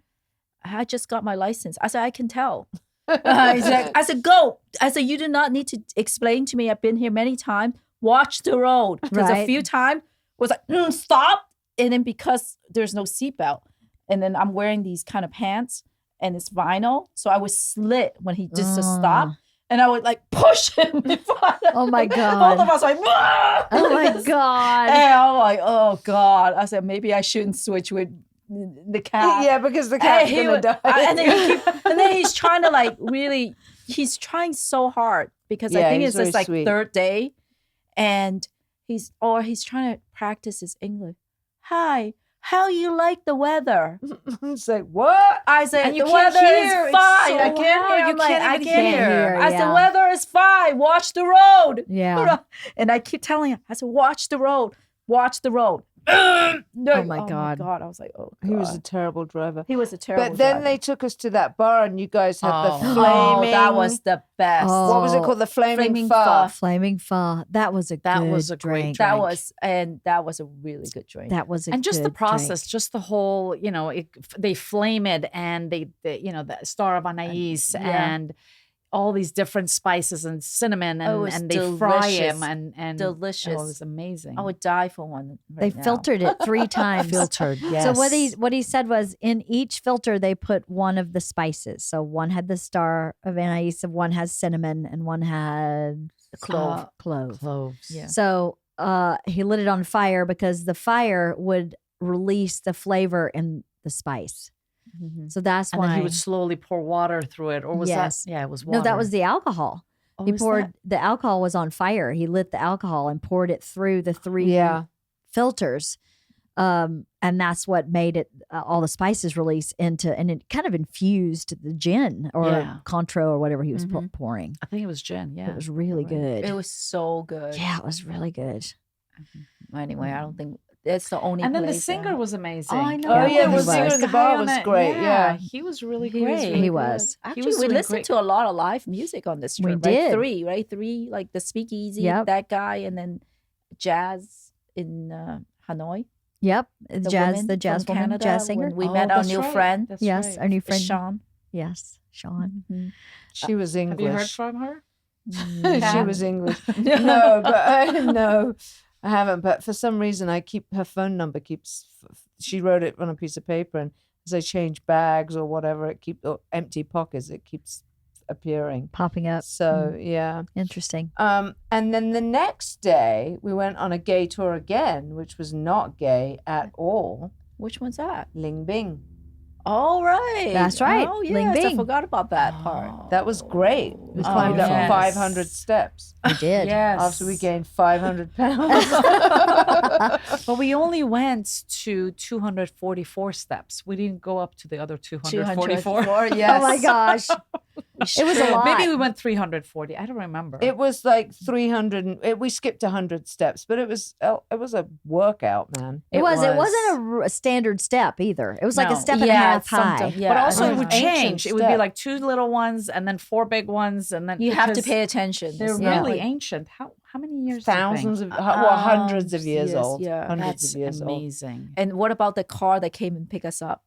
I just got my license. I said, I can tell. He's like, I said, go. I said, you do not need to explain to me. I've been here many times. Watch the road. Because a Right. few times was like, stop. And then because there's no seatbelt, and then I'm wearing these kind of pants and it's vinyl. So I was slit when he just to stop. And I would like push him in front of Oh my Both God. of us like, "Wah!" Oh my God. And I'm like, oh God. I said, maybe I shouldn't switch with the cat. Yeah, because the And cat's he going to would- die. and then he's trying to like really, he's trying so hard because I Yeah, think he's it's just very like sweet. third day, and he's trying to practice his English. Hi, how you like the weather? It's like, what? I said, And you the can't weather hear. is It's fine. so I can't loud. hear. You I'm like, can't I even can't hear. hear. I Yeah. said, weather is fine. Watch the road. Yeah. And I keep telling him, I said, watch the road. Watch the road. oh my God. I was like, oh God. He was a terrible driver. He was a terrible But then driver. they took us to that bar, and you guys had the Oh. flaming. Oh, that was the best. Oh. What was it called? The flaming Flaming pho. pho. Flaming pho. That was a That good was a great drink. drink. That was a really good drink. That was a And just the good process, drink. just the whole, they flame it and they the star of anise yeah. and all these different spices and cinnamon Oh, it was and they fry delicious. him and Delicious. Oh, it was amazing. I would die for one. They Right now. filtered it 3 times. filtered, yes. So what he said was in each filter they put one of the spices. So one had the star of anise, one has cinnamon, and one had Clove. Cloves. Yeah. So he lit it on fire because the fire would release the flavor in the spice. Mhm. So that's And why then he would slowly pour water through it, or was Yes. that? Yeah, it was water. no, that was the alcohol. Oh, He is poured that- the alcohol was on fire. He lit the alcohol and poured it through the 3 Yeah. filters. And that's what made it all the spices release into, and it kind of infused the gin or Yeah. Cointreau or whatever he was Mhm. pouring. I think it was gin. Yeah, It was really you're right. good. It was so good. Yeah, it was really good. Anyway, I don't think that's the only. And then the place singer that- was amazing. Oh, I know. Oh, yeah, the There singer this in the guy bar on was that- great, yeah. he was really He was great. really He good. was. Actually, was we really listened great. to a lot of live music on this We trip. did. Right? Three, like the Speakeasy, Yep. that guy, and then jazz in Hanoi. Yep, The jazz, woman the jazz from woman, Canada, jazz singer. when we Oh, met our that's new right. friend, That's Yes, right. our new friend. Sean. Yes, Sean. Mhm. She was English. Have you heard from her? She was English. No, but no, I haven't. But for some reason, her phone number keeps. She wrote it on a piece of paper, and as I change bags or whatever, or empty pockets, it keeps appearing. Popping up. So yeah. Interesting. And then the next day, we went on a gay tour again, which was not gay at all. Which one's that? Ling Bing. All right. That's right, Oh, Ling yes. I Bing. forgot about that part. That was great. We Oh, climbed up yes. 500 steps We did. Yes. after we gained 500 pounds. But we only went to 244 steps. We didn't go up to the other 244. 204, yes. Oh my gosh. It was a lot. Maybe we went 340. I don't remember. It was like 300. We skipped 100 steps, but it was a workout, man. It was. wasn't a standard step either. It was like a No. step and a Yeah, half high. sometimes- yeah. but also and it it would was ancient change. It would be step. like 2 little ones and then 4 big ones, and then You have to because pay attention. They're It's not really like- ancient. How many years? do you think? Thousands of, hundreds of years yes, old. yeah. Hundreds That's of years old. amazing. And what about the car that came and picked us up?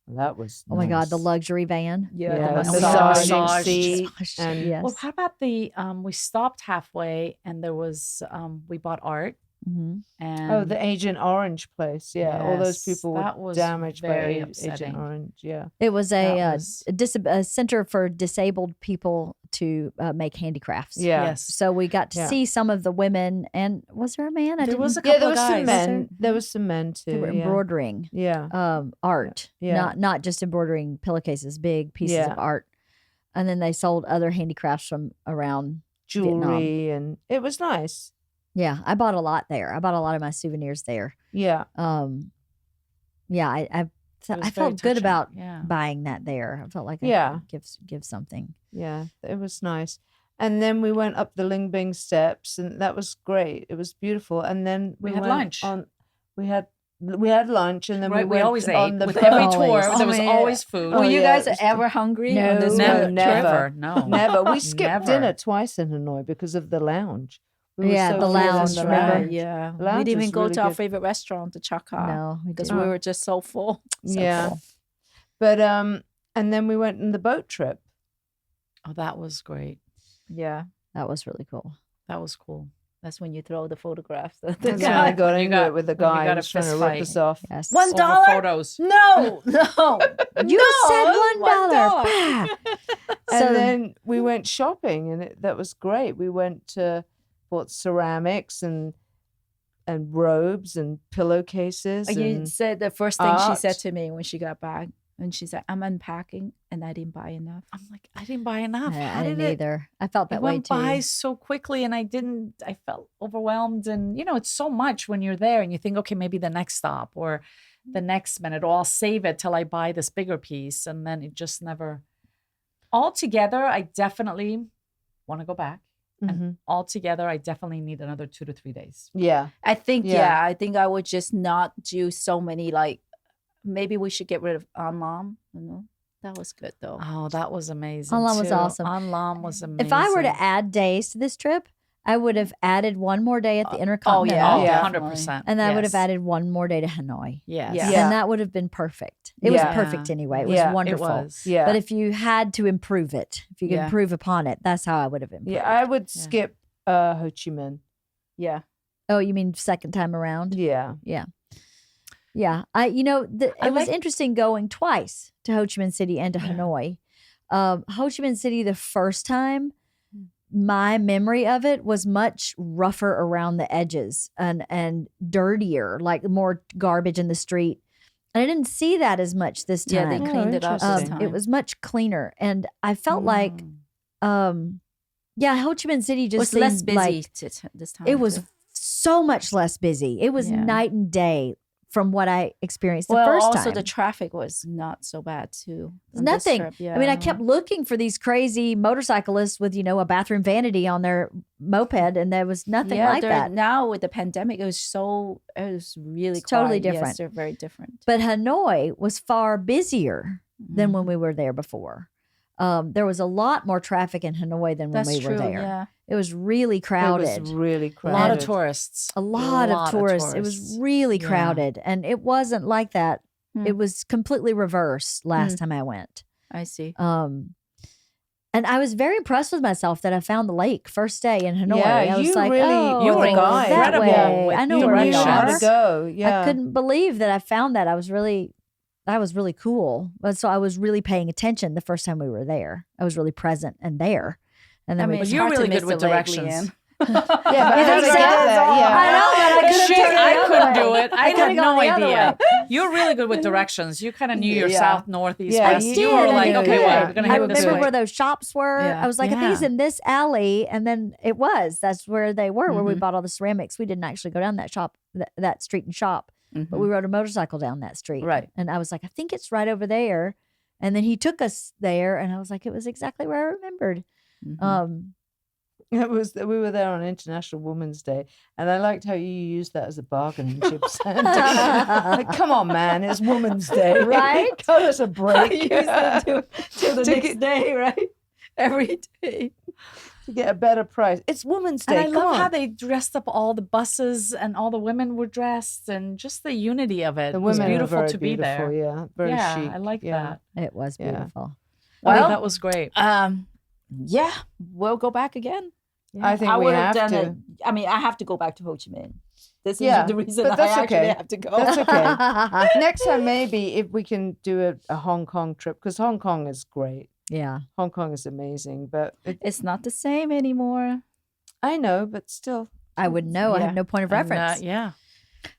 That was. Oh my God, the nice. luxury van. Yeah, Yeah, the massage. massaging seat. And yes. Well, how about the we stopped halfway and there was we bought art Mhm. and Oh, the Agent Orange place. Yeah, all those Yes, people that were was damaged by very Agent upsetting. Orange. Yeah. It was That was- a center for disabled people to make handicrafts. Yeah. yes. So we got to Yeah. see some of the women, and was there a man? There was a Yeah, couple there of was some guys. men. There was some men They too. were Yeah. embroidering Yeah. art, Yeah. not just embroidering pillowcases, big pieces Yeah. of art. And then they sold other handicrafts from around. Jewelry, and it was nice. Yeah, I bought a lot there. I bought a lot of my souvenirs there. Yeah. Yeah, I It was I very felt good touching. about Yeah. buying that there. I felt like I Yeah. could give something. Yeah, it was nice. And then we went up the Ling Bing steps, and that was great. It was beautiful. And then We we had went lunch. We had lunch, and then Right, we went always on ate the with boat. every tour. Always. There was Oh, yeah. always food. Oh, Were you yeah, guys it was- ever hungry No, on this never, trip? never. no. Never. We skipped Never. dinner twice in Hanoi because of the lounge. We were Yeah, so the full in lounge, the remember? lounge. Yeah. We Lounge didn't was even go really to our good. favorite restaurant, the Chaka, No, we because didn't. we were just so full. So Yeah. full. But and then we went on the boat trip. Oh, that was great. Yeah. That was really cool. That was cool. That's when you throw the photographs. That's Yeah. when I got When you into got- it with the when you guy got who a was trying to fist rip fight. us off. Yes. One Over dollar? photos. No, no. You No, said it's $1. $1. And So- then we went shopping, and that was great. We went to bought ceramics and robes and pillowcases. You and said the first thing she art. said to me when she got back, and she said, "I'm unpacking, and I didn't buy enough." I'm like, I didn't buy enough. I How didn't did it? either. I felt It that way went too. by so quickly, and I felt overwhelmed. And it's so much when you're there, and you think, okay, maybe the next stop or the next minute, or I'll save it till I buy this bigger piece, and then it just never. Altogether, I definitely want to go back. And altogether, I definitely need another 2 to 3 days. Yeah. I think, Yeah. I think I would just not do so many, like, maybe we should get rid of Anlam. That was good though. Oh, that was amazing. Anlam was too. awesome. Anlam was amazing. If I were to add days to this trip, I would have added one more day at the Intercontinental. Oh, Yeah. 100%. And I would have Yes. added one more day to Hanoi. Yes. Yeah. And that would have been perfect. It was Yeah. perfect anyway. It was Yeah, it wonderful. It was. Yeah. But if you had to improve it, if you could Yeah. improve upon it, that's how I would have improved. yeah, I would skip Ho Chi Minh. Yeah. Oh, you mean second time around? Yeah. Yeah. It was interesting going twice to Ho Chi Minh City and to Hanoi. Ho Chi Minh City, the first time, my memory of it was much rougher around the edges and dirtier, like more garbage in the street. And I didn't see that as much this time. Yeah, they cleaned it up this interesting. time. It was much cleaner. And I felt like, Ho Chi Minh City It just was less seemed busy like this time. it was too. so much less busy. It was Yeah. night and day from what I experienced the Well, first also time. the traffic was not so bad too. It's on this nothing. trip. I mean, I kept looking for these crazy motorcyclists with, a bathroom vanity on their moped, and there was nothing like that. Now with the pandemic, it was really It's totally quiet. Yes, different. they're very different. But Hanoi was far busier than when we were there before. There was a lot more traffic in Hanoi than when That's we true. were there. Yeah. It was really crowded. It was really A crowded. lot of tourists. A lot of tourists. It was really Yeah. crowded, and it wasn't like that. Hmm. It was completely reversed last time I went. I see. And I was very impressed with myself that I found the lake first day in Hanoi. Yeah, I was you like, really- oh, you were that incredible way. with I know You where knew we how are. to go. Yeah. I couldn't believe that I found that. That was really cool. But so I was really paying attention the first time we were there. I was really present and there. And then I mean, we it's you're hard to really miss good with the lake, directions. Leanne. Yeah, but You how think to so? get there? Yeah. I know, but I couldn't Shit, turn the I other couldn't way. do it. I could've had gone no the other idea. way. You're really good with directions. You kind of knew your Yeah. south, north, east, Yeah. west. I You did, were I like, did. okay, well, we're gonna I go this remember way. where those shops were. Yeah. I was like, I think it's Yeah. in this alley, and then it was. That's where they were, where we Mhm. bought all the ceramics. We didn't actually go down that shop, that street and shop, but we rode a motorcycle down that street. Right. And I was like, I think it's right over there. And then he took us there, and I was like, it was exactly where I remembered. It was. We were there on International Women's Day, and I liked how you used that as a bargaining chip. Like, come on, man, it's Women's Day, Right? Cut us a break. Use it till the To next get- day, right? Every day. to get a better price. It's Women's Day. And I come love on. how they dressed up all the buses and all the women were dressed and just the unity of it. the It was women are beautiful very to be beautiful, there. Yeah, very yeah, chic. I like yeah. that. It was Yeah. beautiful. I think Well, that was great. Yeah, we'll go back again. I think we would've have done to. it. I mean, I have to go back to Ho Chi Minh. This Yeah, is the reason but I that's actually okay. have to go. That's okay. Next time, maybe if we can do a Hong Kong trip, because Hong Kong is great. Yeah. Hong Kong is amazing, but It's not the same anymore. I know, but still, I would know. I Yeah. have no point of And, reference. yeah.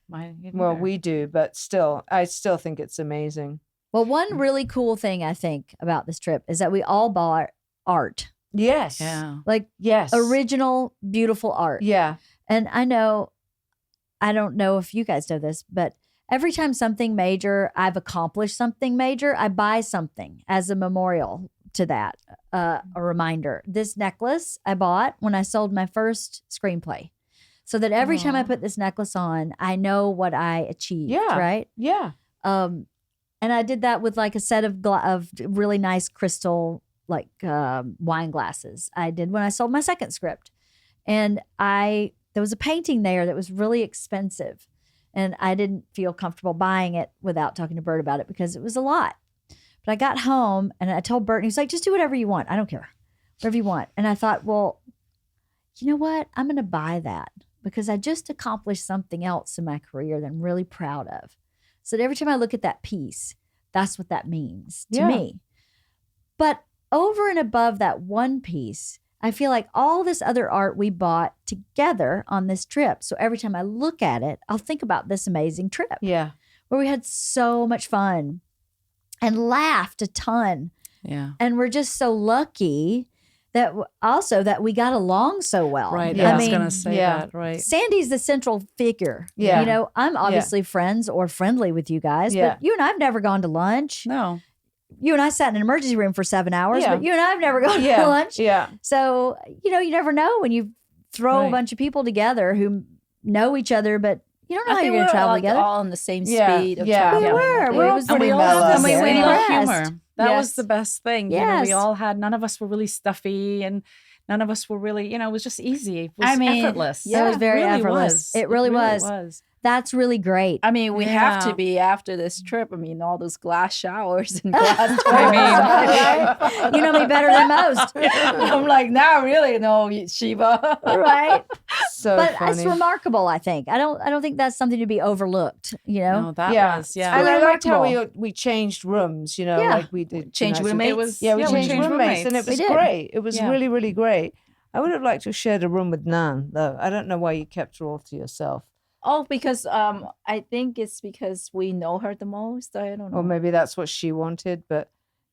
Mine well, neither. we do, but still, I still think it's amazing. Well, one really cool thing I think about this trip is that we all bought art, Yes. Yeah. like Yes. original, beautiful art. Yeah. And I don't know if you guys know this, but every time something major, I've accomplished something major, I buy something as a memorial to that, a reminder. This necklace I bought when I sold my first screenplay. So that every time I put this necklace on, I know what I achieved, Yeah. right? Yeah. And I did that with like a set of really nice crystal like wine glasses. I did when I sold my second script. And there was a painting there that was really expensive. And I didn't feel comfortable buying it without talking to Bert about it because it was a lot. But I got home and I told Bert, and he was like, just do whatever you want. I don't care. Whatever you want. And I thought, well, you know what? I'm going to buy that because I just accomplished something else in my career that I'm really proud of. So that every time I look at that piece, that's what that means to Yeah. me. But over and above that one piece, I feel like all this other art we bought together on this trip. So every time I look at it, I'll think about this amazing trip Yeah. where we had so much fun and laughed a ton. Yeah. And we're just so lucky that that we got along so well. Right. Yeah. I was mean, going to say yeah. that. Right. Sandy's the central figure. Yeah. I'm obviously friends or friendly with you guys, Yeah. but you and I've never gone to lunch. No. you and I sat in an emergency room for 7 hours, Yeah. but you and I have never gone Yeah. to lunch. Yeah. So, you never know when you throw a Right. bunch of people together who know each other, but you don't know I how think you're going we're to travel like together. all on the same Yeah. speed of Yeah. traveling. We were. I We think. were And pretty we all mellow. had And we Yeah. had Impressed. humor. That was Yes. the best thing. Yes. We all had, none of us were really stuffy and none of us were really, it was just easy. It was I mean, effortless. yeah, it was very really effortless. was. It really was. was. That's really great. I mean, we have to Yeah. be after this trip. I mean, all those glass showers and glass I You know me better than most, I'm like, nah, really, no, Shiva. right? So But funny. it's remarkable. I think. I don't think that's something to be overlooked. No, that Yeah. was, yeah. And I liked how remarkable. we changed rooms, Yeah. like we did. Change tonight. So roommates? It was, Yeah, we changed changed roommates, and it We was did. great. It was Yeah. really, really great. I would have liked to have shared a room with Nan, though. I don't know why you kept her all to yourself. Oh, because I think it's because we know her the most. I don't know. Or maybe that's what she wanted, but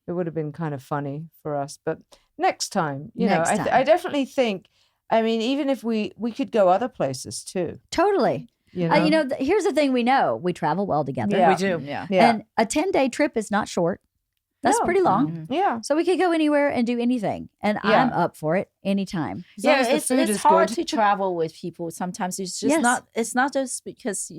it would have been kind of funny for us. But next time, Next I time. I definitely think, I mean, even if we could go other places too. Totally. You know? Here's the thing we know. We travel well together. Yeah. We do. Yeah. Yeah. And a 10-day trip is not short. That's No. pretty long. Mhm. Yeah. So we could go anywhere and do anything. And Yeah. I'm up for it anytime. As long Yeah, as the it's food is hard good. to travel with people. Sometimes it's just Yes. not. It's not just because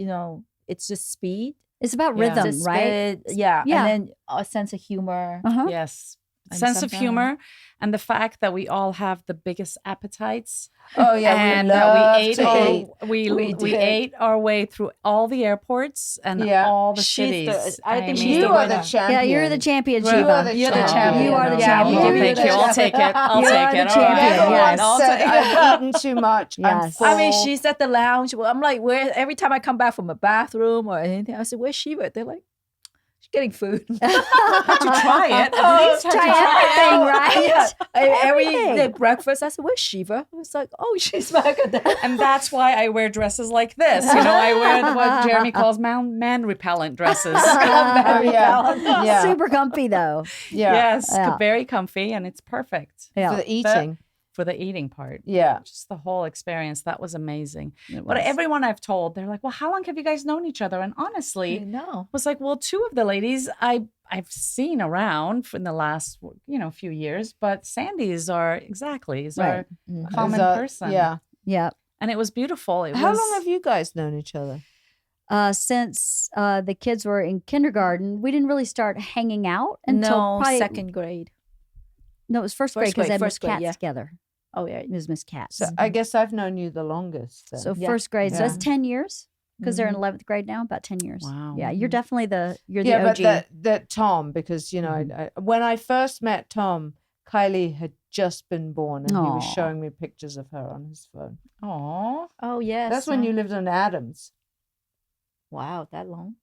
it's just speed, It's about Yeah. rhythm, just right? speed, yeah, Yeah. and then a sense of humor. Uh-huh. Yes. And Sense of sometimes- humor and the fact that we all have the biggest appetites. Oh yeah, And we that love we ate to eat. we did. ate our way through all the airports and Yeah. all the She's the- cities. I think she's mean, the You are winner. the champion. Yeah, you're the champion, You Shiva. are the You're the champion. champion. You are the Yeah, champion. we'll give you Thank the you. I'll champion. take it. I'll You take are the it. All champion. right. Everyone Yes. I'll said take it. I've eaten too much. I'm Yes. full. I mean, she's at the lounge. Well, I'm like, where? Every time I come back from a bathroom or anything, I said, "Where's Shiva?" They're like, "She's getting food." to try it. At Oh, least had to try try everything, it. right? Yeah. Every Everything. day breakfast, I said, "Where's Shiva?" I was like, "Oh, she's back at that." And that's why I wear dresses like this. I wear what Jeremy calls man repellent dresses. Yeah. Super comfy though. Yeah. Yes, Yeah. very comfy, and it's perfect For Yeah. the eating. for the eating part. Yeah. Just the whole experience. That was amazing. It But was. everyone I've told, they're like, well, how long have you guys known each other? And honestly, No. was like, well, two of the ladies I've seen around in the last few years, but Sandy's are Right. our common Is that- person. Yeah. Yeah. And it was beautiful. How long have you guys known each other? Since the kids were in kindergarten, we didn't really start hanging out until No, probably second grade. No, it was first grade First because grade, they had Miss first grade, Cats yeah. together. Oh yeah. It was Miss Cats. So I guess I've known you the longest. Then. So Yeah. first grade. So Yeah. that's 10 years because they're in Mhm. 11th grade now. About 10 years. Wow. Yeah, you're definitely you're the yeah, OG. but that Tom, because I, when I first met Tom, Kylie had just been born, and he was Aw. showing me pictures of her on his phone. Aw. Oh yes. That's when you lived on Adams. Wow, that long.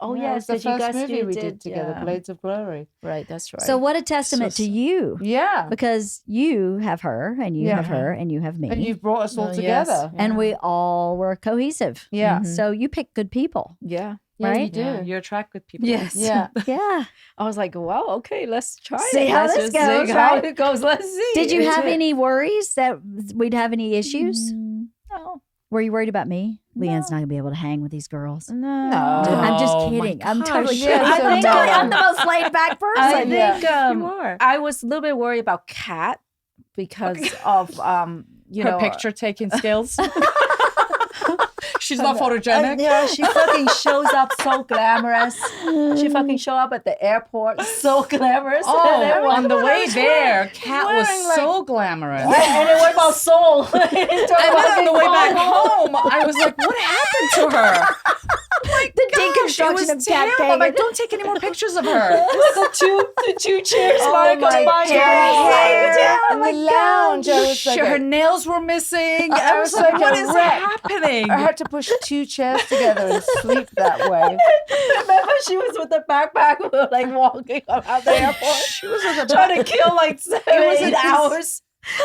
Oh Yeah, it yes, was the 'cause you first guys movie we did did together, yeah. Blades of Glory. Right, that's right. So what a testament So- to you, Yeah, because you have her and you Yeah. have her and you have me, and you've brought us all Oh, yes. together. and we all were cohesive. Yeah, Mhm. So you pick good people, Yeah. yeah, right? you do. Yeah, you attract good people. Yes. Yeah. Yeah. I was like, wow, okay, let's try See it. how Let's this just see goes, how right? it goes. Let's see. Did you It's have it. any worries that we'd have any issues? No. Were you worried about me? Leanne's No. not gonna be able to hang with these girls. No. I'm just Oh, my kidding. I'm gosh. totally Yeah, kidding. so I think no. I'm the most laid back person. I Yeah. think You are. I was a little bit worried about Kat because of Her picture taking skills. She's not photogenic. Yeah, she fucking shows up so glamorous. She fucking show up at the airport so glamorous. And Oh, everyone- on the way there, Kat was wearing, like- so glamorous. and it went about soul. And then on the way back home, I was like, what happened to her? the deconstruction It was of Kat terrible. I'm like, Kagan. don't take any more pictures of her. the two chairs. Oh Monica my combined. God. In my the lounge, I was like, Her nails were missing. I was like what a is wreck. happening? I had to push two chairs together and sleep that way. Remember, she was with the backpack, we were like walking around the airport. She was in the Trying to kill like 7, was 8 a- hours.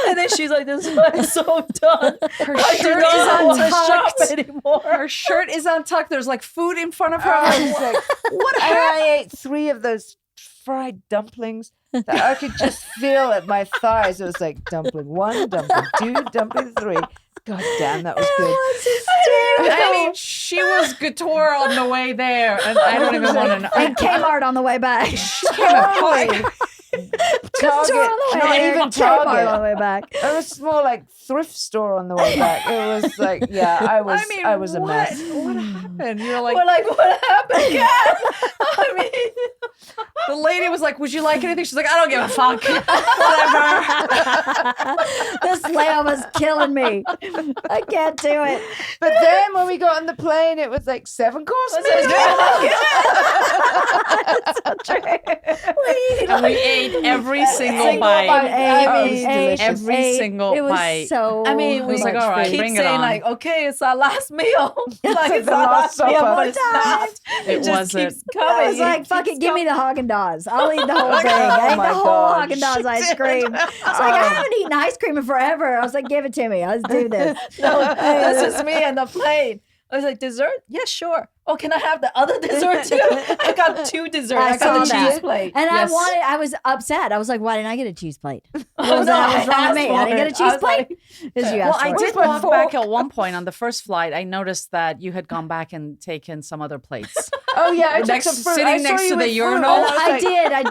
And then she's like, this is so done. Her I do shirt not is want to shop untucked. anymore. Her shirt is untucked. There's like food in front of her. I I'm was like, like, what and happened? I ate 3 of those fried dumplings that I could just feel at my thighs. It was like dumpling 1, dumpling 2, dumpling 3. God damn, that was good. I mean, she was couture on the way there, and I don't even want to know. And Kmart on the way back. Totally. Target, not even Kmart on the Target. way back. It was more like thrift store on the way back. It was like, yeah, I was a mess. What happened? You're like, We're like, what happened again? I mean, the lady was like, would you like anything? She's like, I don't give a fuck. Whatever. This lamb is killing me. I can't do it. But then when we got on the plane, it was like 7-course meal. And we ate every single bite. Every single it was bite. so I mean, It we was like, all right, keep bring it saying on. like, okay, it's our last meal. Like it's the our last last meal, supper. but it's not. It just wasn't. keeps coming. I was like, It fuck keeps it, give me the Haagen-Dazs. I'll eat the whole thing. Oh I ate my the whole God. Haagen-Dazs ice cream. I was like, I haven't eaten ice cream in forever. I was like, give it to me. Let's do this. No, this is me on the plane. I was like, dessert? Yeah, sure. Oh, can I have the other dessert too? I got 2 desserts. I I got the saw that. cheese plate. And Yes. I was upset. I was like, why didn't I get a cheese plate? What Oh, was no, that was wrong with me? asked I didn't get a for it. cheese was plate? like, Because you Well, asked I for it. did my walk fork? back at one point on the first flight. I noticed that you had gone back and taken some other plates. Oh yeah, I took Next- some fruit. sitting I saw next you to the with fruit, urinal. and Oh, was I like,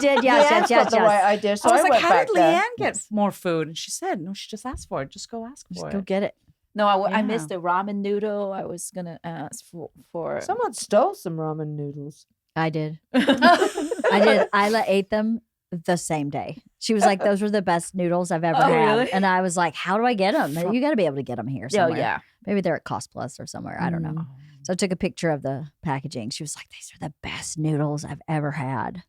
did. Yes, Leanne's yes. got the right idea. So I was I like, went how back did there. Leanne get more food? And she said, no, she just asked for it. Just go ask Just for go it. get it. No, I Yeah. missed the ramen noodle. I was gonna ask for. Someone stole some ramen noodles. I did. I did. Isla ate them the same day. She was like, those were the best noodles I've ever Oh, had. really? And I was like, how do I get them? You got to be able to get them here Oh somewhere. yeah. Maybe they're at Cost Plus or somewhere. I don't know. Mm. So I took a picture of the packaging. She was like, these are the best noodles I've ever had.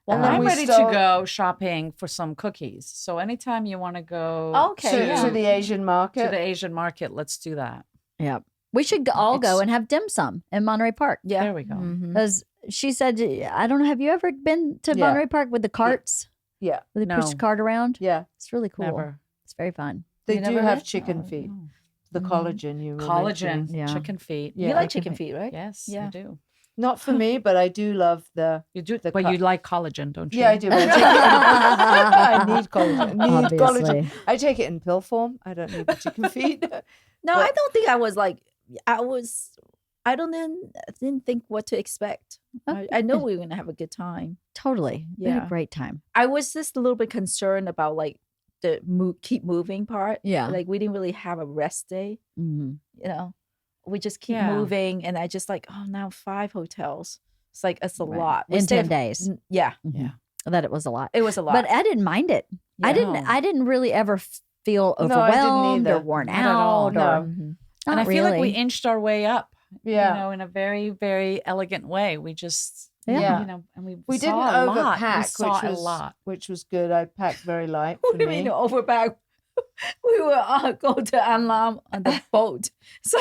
Well, And then I'm we ready stole- to go shopping for some cookies. So anytime you want to go Okay, to, yeah. to the Asian to market. the Asian market, let's do that. Yeah. We should all go It's- and have dim sum in Monterey Park. Yeah. There we go. Mhm. Because she said, I don't know, have you ever been to Yeah. Monterey Park with the carts? Yeah, Where they push No. the cart around? yeah. It's really cool. Never. It's very fun. They You do never have been? chicken Oh, feet. no. The collagen you were Collagen, mentioning. Yeah. chicken feet. Yeah. You like chicken feet, right? Yes, I Yeah. do. Not for me, but I do love the. You do, The but co- you like collagen, don't you? Yeah, I do. But I, take it I need collagen. I need Obviously. collagen. I take it in pill form. I don't need the chicken feet. No, But- I don't think I was like. I didn't think what to expect. I know we were gonna have a good time. Totally. We had a Yeah. great time. I was just a little bit concerned about like the keep moving part. Yeah. Like we didn't really have a rest day. Mhm. You know, we just keep Yeah. moving, and I just like, oh, now 5 hotels. It's like it's a Right. lot. We In stayed 10 f- days. Yeah, Mhm. That it was a lot. it was a lot. But I didn't mind it. I Yeah. didn't really ever feel No, I didn't overwhelmed or either. worn Not at all, out. no. Or, Mhm. not And I feel like we really. inched our way up. Yeah. You know, in a very, very elegant way. We just, Yeah. you know, and we We saw didn't a lot. overpack, We saw which a was lot. which was good. I packed very light What for do you me. mean overback? We were go to Anlam on the boat. So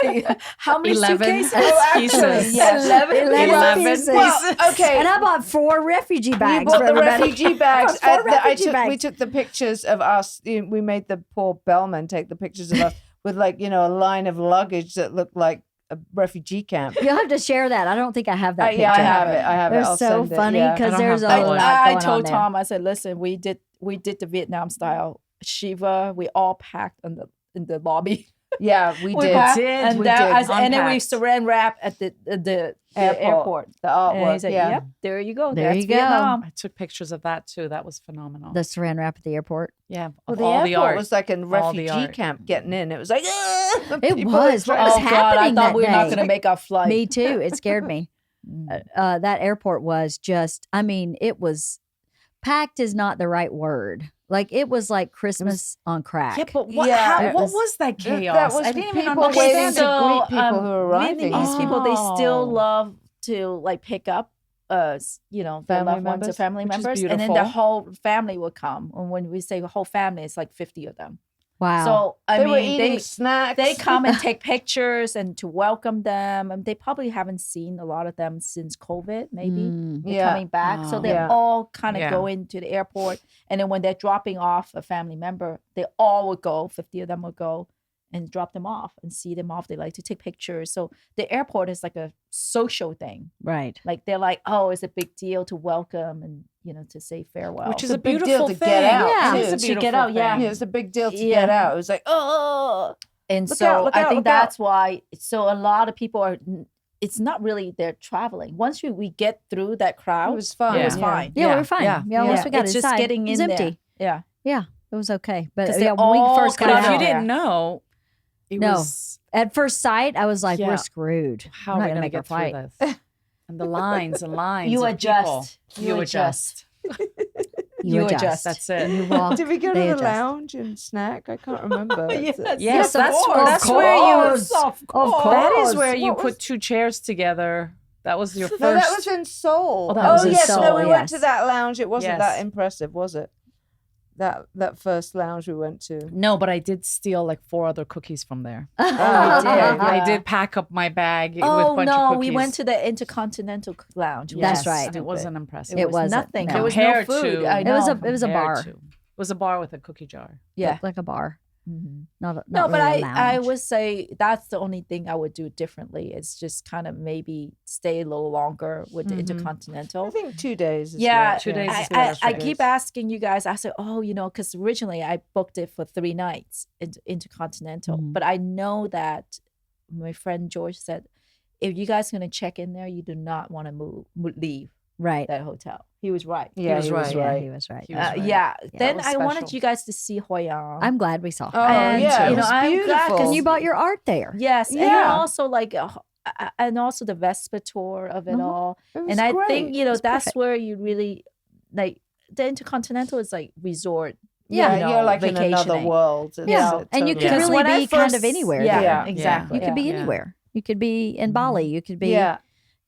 how many 11 suitcases? pieces. Yes. 11 pieces. Well, okay. And I bought 4 refugee We bags bought for the everybody. refugee bags. Four I refugee took, we bags. took the pictures of us. We made the poor bellman take the pictures of us with like, a line of luggage that looked like a refugee camp. You'll have to share that. I don't think I have that picture. Yeah, I have it. I have They're it. I'll so send it, funny yeah. because I don't there's a have lot that one. going I told on there. Tom, I said, listen, we did the Vietnam style Shiva. We all packed in the lobby. Yeah, we did. packed, did. and We that, did. and then we Unpacked. saran wrap at the airport. The And artwork. he said, yeah. "Yep, there you go. There That's you go. Vietnam." I took pictures of that too. That was phenomenal. The saran wrap at the airport. Yeah, Well, of the all airport the art. was like a All the refugee art. camp getting in. It was like, It people was. were What trying was to- Oh God, I happening thought that we were not day? going to make our flight. Me too. It scared me. That airport was just, I mean, it was packed is not the right word. Like it was like Christmas on crack. Yeah, but what, Yeah, what it was, was- that that chaos? was I didn't even people understand. waiting to greet people who were arriving. Vietnamese people, they still Oh. love to like pick up their Family loved ones or members, family which is members, and then the beautiful. whole family will come. And when we say whole family, it's like 50 of them. Wow. So I They were mean, eating snacks. they come and take pictures and to welcome them. And they probably haven't seen a lot of them since COVID, maybe. Mm. They're Yeah. coming back. So Oh. they Yeah. all kind of Yeah. go into the airport. And then when they're dropping off a family member, they all would go, 50 of them would go and drop them off and see them off. They like to take pictures. So the airport is like a social thing. Right. Like they're like, oh, it's a big deal to welcome and, to say farewell. Which is It's a a big deal beautiful to thing. get out, Yeah, too. it's a It's a to get beautiful out, yeah. thing. Yeah, it was a big deal to Yeah. get out. It was like, oh, And Look so out, look I out, think look out. that's why. So a lot of people are. It's not really they're traveling. Once we get through that crowd, It was fine. It was Yeah. fine. Yeah, we were fine. Yeah. Yeah, once we got it's inside, just getting it was in empty. there. Yeah. It was okay. But 'Cause yeah, they're when we all first got But cut if out, you out. didn't know, it No. was at first sight, I was like, Yeah. we're screwed. how We're are not we gonna going to make our get through flight. this? And the lines and lines. You of adjust. people. You You adjust. adjust. You adjust. That's You it. walk. Did we go to they the adjust. lounge and snack? I can't remember. Yes, of that's course. that's where you. Of course. That is course. where you What put was- 2 chairs together. That was your first. No, that was in Seoul. Oh, that was in yes, Seoul, no, we went to yes. that lounge. It wasn't Yes. that impressive, was it? That first lounge we went to. No, but I did steal like 4 other cookies from there. Oh, you did. I Yeah. did pack up my bag with a Oh bunch of no, cookies. we went to the Intercontinental Lounge. That's Yes, right. and it wasn't impressive. It wasn't, nothing. no. There was no Compared food. to- I It was know. a Compared bar. to- It was a bar with a cookie jar. Yeah. Looked like a bar. Mhm. Not No, not but really a I lounge. would say that's the only thing I would do differently. Is just kind of maybe stay a little longer with the I Intercontinental. think 2 days. Is Yeah, right, 2 days I, is better for I us. keep asking you guys. I said, oh, because originally I booked it for 3 nights Intercontinental, Mhm. but I know that my friend George said, if you guys are gonna check in there, you do not want to leave right. that hotel. He was right. Yeah, was he was right. Yeah, right. he was right. He was right. Yeah. Then was I wanted special. you guys to see Hoi An. I'm glad we saw. Oh, And, yeah, you it know, was I'm glad 'cause beautiful. And you bought your art there. Yes, and then Yeah. also like, and also the Vespa tour of it Mhm. all. It was And I great. think It's that's perfect. where you really like the Intercontinental is like resort. Yeah, you know, you're like in another vacationing. world. It's, Yeah, and you totally- could Because really when I be kind of first- anywhere. Yeah, there. Yeah. exactly. You could be Yeah. anywhere. You could be in Bali. You could be yeah,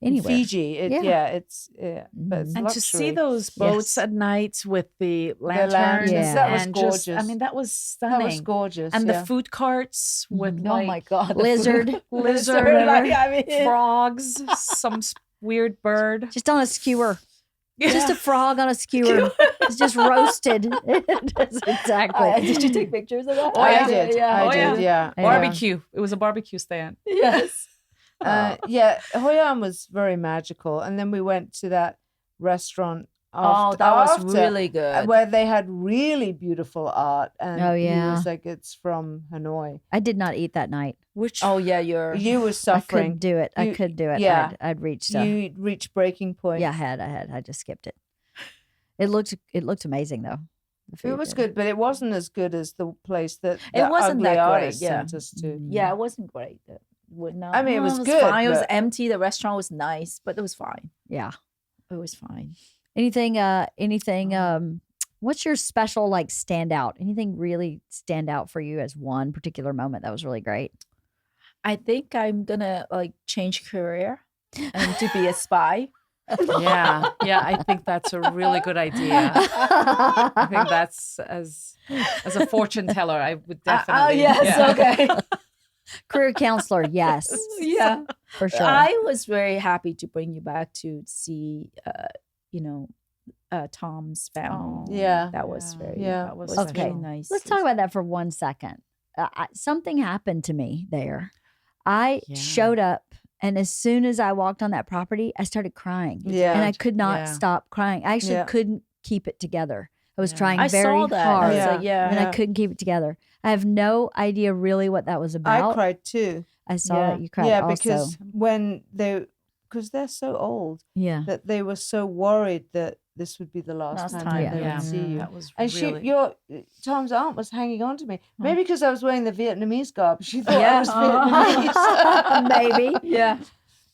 anywhere. Fiji. Yeah. It's but it's And to see luxury. those boats Yes. at night with the lanterns, lanterns, Yeah. that was and gorgeous. just, I mean, that was That stunning. was gorgeous. And yeah. the food carts with Oh like my god, the Lizard. food- lizard, like, I mean, frogs, some weird bird. Just on a skewer. Just a frog on a skewer. It's just roasted. That's exactly. Did you take pictures of that? Oh, I yeah. did. I Oh, did. Yeah. Yeah. Barbecue. It was a barbecue stand. Yes. Yeah. Hoi An was very magical, and then we went to that restaurant. Oh, After, that was after, really good. where they had really beautiful art. And Oh, he yeah. was like, it's from Hanoi. I did not eat that night. Which Oh yeah, you're. You were I suffering. couldn't do it. I You- could do it. yeah. I'd reached. A, You reached breaking point. yeah, I had. I just skipped it. It looked amazing though. The It food was did. good, but it wasn't as good as the place that It the wasn't ugly that great, artist yeah. sent us to. Mm. Yeah, it wasn't great. No, I mean, it was fine. good, It was but- empty. The restaurant was nice, but it was fine. Yeah. It was fine. Anything? What's your special like standout? Anything really stand out for you as one particular moment that was really great? I think I'm gonna like change career and to be a spy. yeah, I think that's a really good idea. I think that's as a fortune teller, I would definitely. Oh yes, yeah. okay. Career counselor, yes, Yeah, for sure. I was very happy to bring you back to see, Tom's family. Oh, Yeah. that was very. Yeah. that was Okay. very nice. Let's talk about that for 1 second. Something happened to me there. I Yeah. showed up, and as soon as I walked on that property, I started crying. Yeah. And I could not Yeah. stop crying. I actually Yeah. couldn't keep it together. I was Yeah. trying I very saw that. hard, I was Yeah. like, yeah. and Yeah. I couldn't keep it together. I have no idea really what that was about. I cried too. I saw yeah. that you cried Yeah, also. because because they're so old Yeah. that they were so worried that this would be the last Last time, time, that they yeah. would see you. That was And really. Tom's aunt was hanging on to me. Maybe because I was wearing the Vietnamese garb. She thought I Yeah. was Vietnamese. Maybe. Yeah.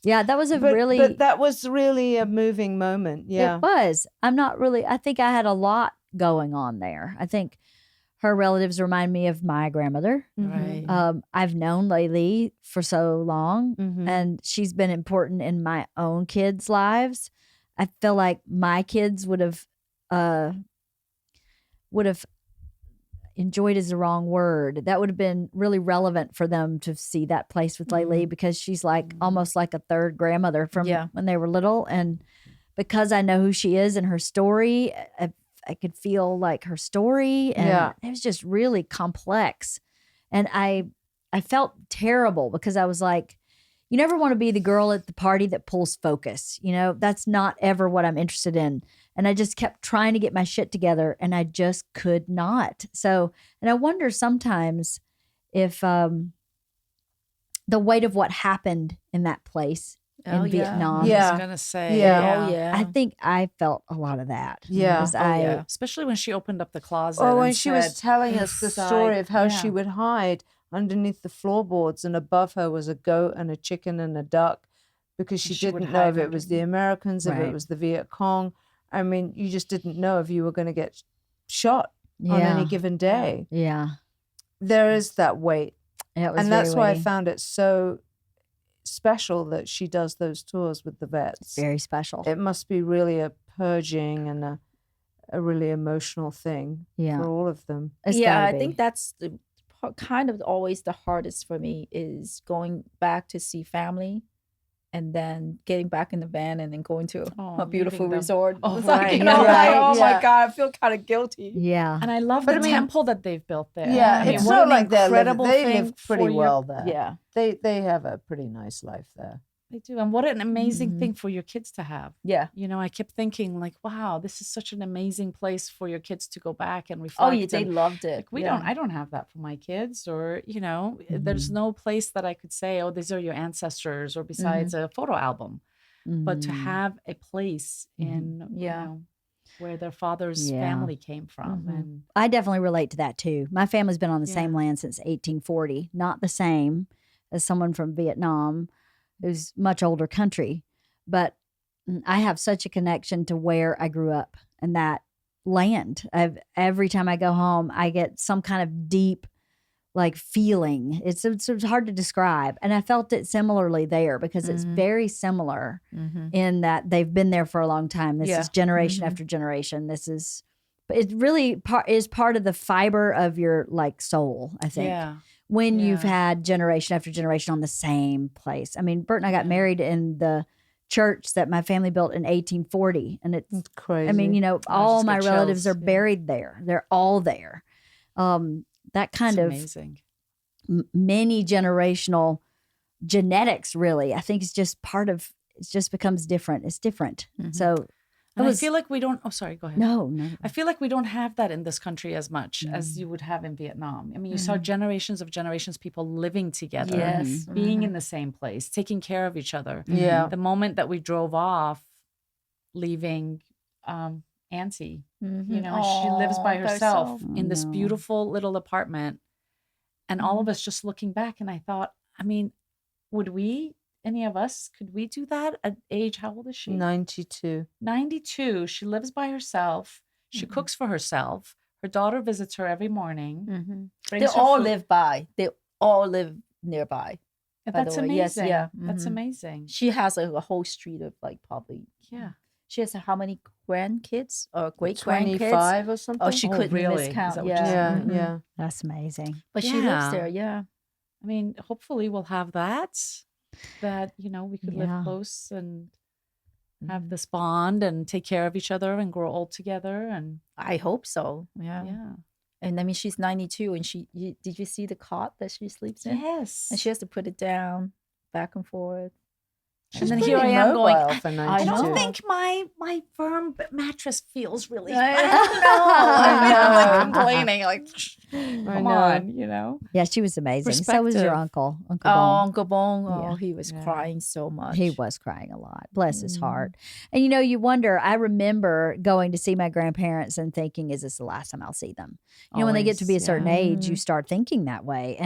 Yeah, that was a but, really but that was really a moving moment. Yeah. It was. I think I had a lot going on there. I think her relatives remind me of my grandmother. Mhm. Right. I've known Laylee for so long, Mhm. and she's been important in my own kids' lives. I feel like my kids would have enjoyed is the wrong word. That would have been really relevant for them to see that place with Laylee because she's like almost like a third grandmother from Yeah. when they were little. And because I know who she is and her story, I could feel like her story. And Yeah. it was just really complex. And I felt terrible because I was like, you never want to be the girl at the party that pulls focus. You know, that's not ever what I'm interested in. And I just kept trying to get my shit together and I just could not. So, and I wonder sometimes if the weight of what happened in that place Oh, in yeah. Vietnam. I Yeah. was gonna say, Yeah. Oh, yeah. I think I felt a lot of that. Yeah. 'Cause Oh, I, yeah. especially when she opened up the closet. Oh, and when she was said, telling us the inside- story of how she yeah. would hide underneath the floorboards, and above her was a goat and a chicken and a duck, because she she would didn't know if hide it was the underneath. Americans, if it Right. was the Viet Cong. I mean, you just didn't know if you were going to get shot on yeah, any given day. yeah. There is that weight. It was And very that's why I weighty. found it so special that she does those tours with the vets. Very special. It must be really a purging and a really emotional thing Yeah. for all of them. It's yeah, gotta I be. think that's the kind of always the hardest for me is going back to see family and then getting back in the van and then going to Oh, a beautiful leaving them. resort. Oh, It's like, right. you know, Right, like, oh yeah. my God, I feel kind of guilty. Yeah. And I love But the I mean- temple that they've built there. Yeah, I mean, it's what not an like they incredible they thing live pretty for your- well there. Yeah. They have a pretty nice life there. They do. And what an amazing Mhm. thing for your kids to have. Yeah. You know, I kept thinking like, wow, this is such an amazing place for your kids to go back and reflect. Oh, yeah, they and, loved it. like, yeah. I don't have that for my kids, or, you know, Mm-hmm. there's no place that I could say, oh, these are your ancestors, or besides a photo album. But to Mhm. have a place in, Yeah. you know, where their father's Yeah. family came from. Mhm. And I definitely relate to that too. My family's been on the Yeah. same land since 1840. Not the same as someone from Vietnam, who's much older country, but I have such a connection to where I grew up and that land. Every time I go home, I get some kind of deep like feeling. It's hard to describe, and I felt it similarly there because it's very similar Mm-hmm. in that they've been there for a long time. This Yeah. is generation after generation. This is, but it really is part of the fiber of your like soul, I think. yeah. When you've Yeah. had generation after generation on the same place. I mean, Bert and I got Yeah. married in the church that my family built in 1840, and it's. It's crazy. I mean, you know, I all just my get relatives chills, are yeah. buried there. They're all there. That kind It's of amazing. many generational genetics, really, I think it's just part of. It just becomes different. It's different. So And was- I feel like we don't, oh, sorry, go ahead. no. I feel like we don't have that in this country as much as you would have in Vietnam. I mean, you saw generations of generations, people living together, Yes. being in the same place, taking care of each other. yeah. The moment that we drove off, leaving Auntie, you know, and she lives by herself in this no. beautiful little apartment. And all of us just looking back, and I thought, I mean, would we, any of us, could we do that at age, how old is she? 92. 92. She lives by herself. She cooks for herself. Her daughter visits her every morning. They brings her all food. live by. They all live nearby. And by the that's way. amazing. Yes, yeah. That's Mhm. amazing. She has a whole street of like probably. Yeah. She has how many grandkids or great grandkids? 25 or something. Oh, she Oh, couldn't really? Is miscount. that what you're Yeah. Yeah, saying? yeah. That's amazing. But she lives Yeah. there. Yeah. I mean, hopefully we'll have that, you know, we could Yeah. live close and have this bond and take care of each other and grow old together. And I hope so. Yeah. yeah. And I mean, she's 92, and did you see the cot that she sleeps in? Yes. And she has to put it down, back and forth. And then Pretty here I am going, mobile for I 92. don't know. think my firm mattress feels really. I I don't know. know. I mean, I'm like I know. complaining, like, come know. on, you know. Yeah, she was amazing. So was your Perspective. uncle, Oh, Bone. Uncle Bong. Oh, Yeah. he was Yeah. crying so much. He was crying a lot. Bless his heart. And you know, you wonder, I remember going to see my grandparents and thinking, is this the last time I'll see them? You know, when they get to be a Always, certain yeah. age, you start thinking that way.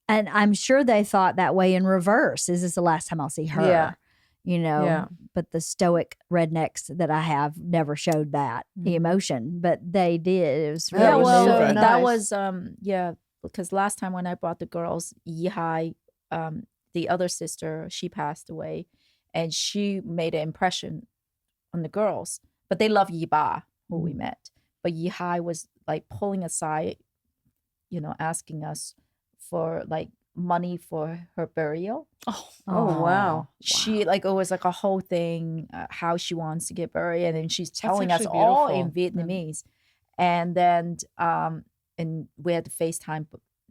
And I'm sure they thought that way in reverse. Is this the last time I'll see her? Yeah. You know, Yeah. but the stoic rednecks that I have never showed that emotion, but they did. It was That really Yeah, was well, so moving. that nice. was yeah, because last time when I brought the girls, Yihai, the other sister, she passed away, and she made an impression on the girls. But they love Yiba, who we met. But Yihai was like pulling aside, you know, asking us for like money for her burial. Oh, Oh, wow. She like it was like a whole thing how she wants to get buried, and then she's telling us actually all in beautiful. Vietnamese, and then and we had to FaceTime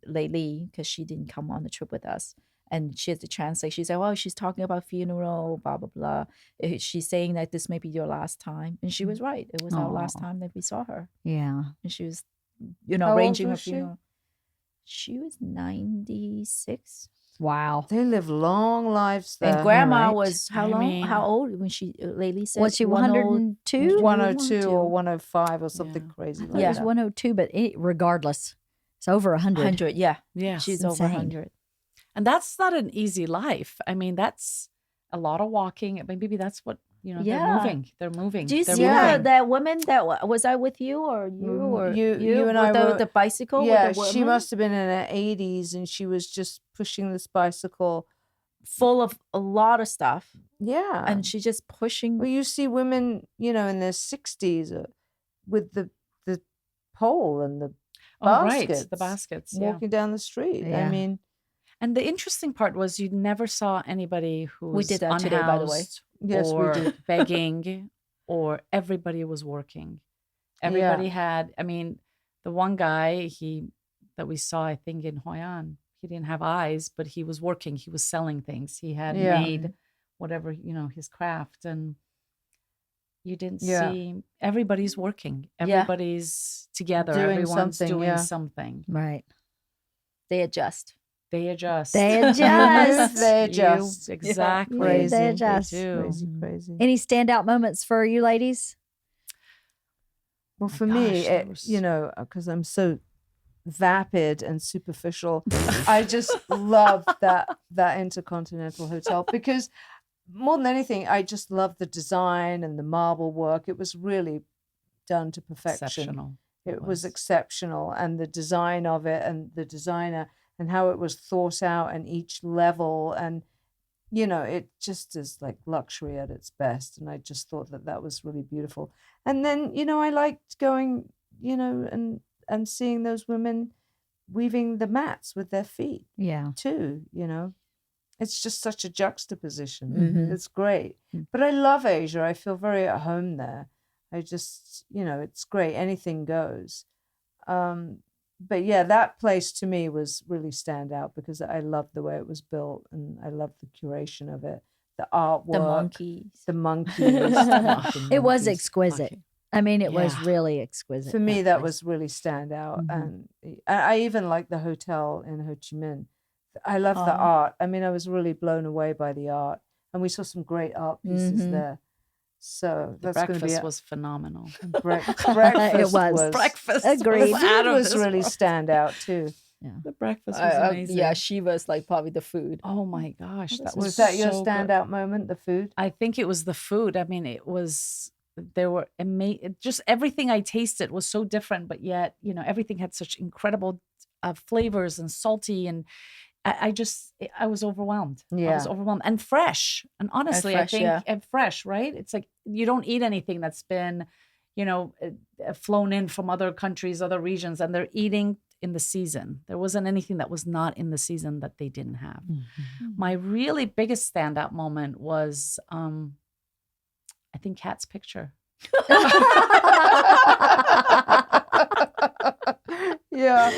lately because she didn't come on the trip with us, and she had to translate. She said, "Well, she's talking about funeral, blah blah blah." She's saying that this may be your last time, and she was right. It was our last Aw. time that we saw her, Yeah. and she was, you know, How old arranging her was she? funeral. She was 96. Wow. They live long lives there. And grandma right. was how I long? mean- How old when she lately said? Was she 102? 102 or 105 or something crazy I like thought it was that. 102, but regardless, it's over 100. 100. Yeah, Yeah. she's over insane. 100. And that's not an easy life. I mean, that's a lot of walking. I mean, maybe that's what, Yeah. they're moving. They're moving. Do you They're see moving. that woman that was I with you or you or You and I with were the bicycle? Yeah, with the she woman? must have been in her 80s and she was just pushing this bicycle. full of a lot of stuff, Yeah. and she just pushing. Well, you see women, in their 60s with the pole and the Right. baskets, The baskets. Yeah. walking down the street. Yeah. I mean, And the interesting part was you never saw anybody who was did that today, by the way. unhoused Yes, we or did. begging, or everybody was working. Everybody had. I mean, the one guy that we saw, I think in Hoi An, he didn't have eyes, but he was working. He was selling things. He had Yeah. made whatever his craft, and you didn't Yeah. see. Everybody's working. Yeah. Everybody's together. Doing Everyone's something, doing yeah. something. Right. They adjust. They adjust. They adjust. They adjust. Exactly. Crazy. They They adjust. do. crazy, crazy. Any standout moments for you ladies? Well, my for gosh, me, that was- because I'm so vapid and superficial, I just love that Intercontinental Hotel because more than anything, I just love the design and the marble work. It was really done to perfection. Exceptional. It was exceptional, and the design of it, and the designer, and how it was thought out, and each level, and it just is like luxury at its best. And I just thought that was really beautiful. And then I liked going, and seeing those women weaving the mats with their feet Yeah. too. It's just such a juxtaposition. Mhm. It's great. But I love Asia. I feel very at home there. I just, it's great. Anything goes. But yeah, that place to me was really stand out because I loved the way it was built and I loved the curation of it, the artwork, The monkeys. the monkeys. It was Monkeys. exquisite. Lucky. I mean, it was Yeah. really exquisite. For me, that place. was really stand out. Mhm. And I even liked the hotel in Ho Chi Minh. I love the Oh. art. I mean, I was really blown away by the art. And we saw some great art pieces Mhm. there. So The that's going to be breakfast was phenomenal. breakfast. It was. Breakfast Agreed. was The out food of was this really world. stand out too. The breakfast was amazing. Yeah, Shiva's like probably the food. Oh my gosh, that was Was that your so good. standout moment, the food? I think it was the food. I mean, there were just everything I tasted was so different, but yet, everything had such incredible flavors and salty. And I was overwhelmed. I was Yeah. overwhelmed and fresh. And honestly, fresh, I think yeah. and fresh, right? It's like you don't eat anything that's been, flown in from other countries, other regions, and they're eating in the season. There wasn't anything that was not in the season that they didn't have. My really biggest standout moment was, I think, Kat's picture. Yeah.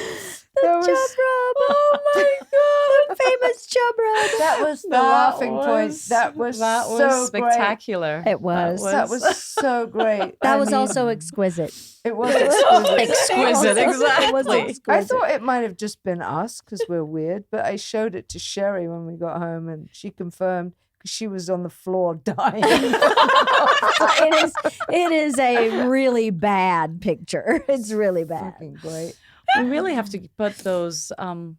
That was, Oh my God. The famous chub rub. that was the That laughing point. was- That was that was so spectacular. It was. That was so great. That I was mean, also exquisite. it was exquisite. Exquisite, It was exactly. I exquisite. thought it might have just been us because we're weird, but I showed it to Sherry when we got home, and she confirmed because she was on the floor dying. It is a really bad picture. It's really bad. Fucking great. We really have to put those on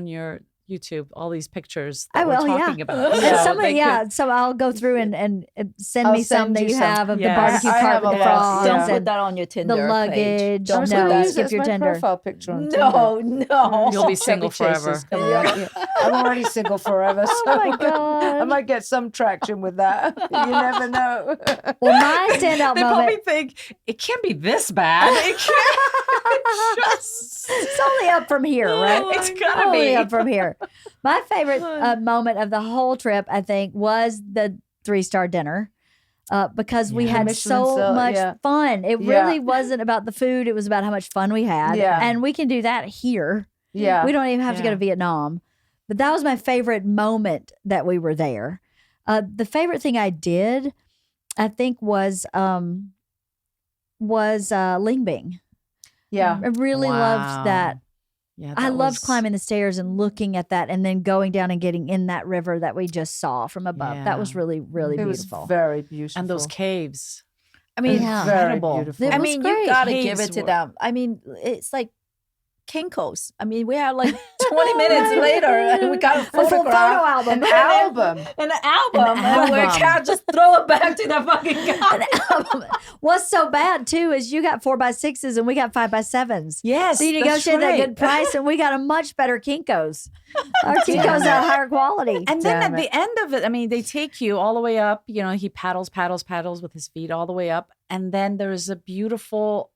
your YouTube, all these pictures I that we're will, yeah. talking about. And So some of they so I'll go through and send I'll me some send that you you some. have of Yes. the barbecue I have carpet a and lot. frogs Don't Yeah. put and that on your Tinder the luggage. page. I Don't was put No, going to that. use it skip as your my Tinder. profile picture on Tinder. No. You'll be Chevy single Chases forever. coming up. Yeah. I'm already single forever, so Oh my God. I might get some traction with that. You never know. Well, my standout They probably moment. think it can't be this bad. It can't. It's just. It's only up from here, right? It's gotta only be. up from here. My favorite moment of the whole trip, I think, was the 3-star dinner. Because we Yeah. had Michelin so star, much yeah. fun. It Yeah. really wasn't about the food. It was about how much fun we had. Yeah. And we can do that here. Yeah. We don't even have to go Yeah. to Vietnam. But that was my favorite moment that we were there. The favorite thing I did, I think, was Ling Bing. Yeah. I really Wow. loved that Yeah, I that loved was- climbing the stairs and looking at that and then going down and getting in that river that we just saw from above. That was Yeah. really, really It beautiful. was very beautiful. And those caves. I mean, Yeah. very Incredible. beautiful. It I was mean, great. you gotta Caves give it to were- them. I mean, it's like Kinko's. I mean, we had like 20 minutes later, and we got a photograph, album. An album. an album, and we album. can't just throw it back to the fucking guy. What's so bad too is you got 4x6s and we got 5x7s. Yes, So you negotiated that good price and we got a much better Kinko's. Our Kinko's are higher quality. And then Damn at the end of it, I mean, they take you all the way up. You know, he paddles with his feet all the way up. And then there's a beautiful,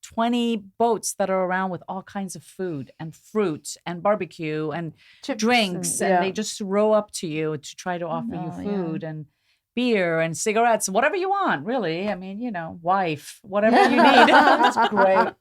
20 boats that are around with all kinds of food and fruit and barbecue and Chips drinks. And yeah. they just row up to you to try to offer you Oh, yeah. food and beer and cigarettes, whatever you want, really. I mean, wife, whatever you need. That's great.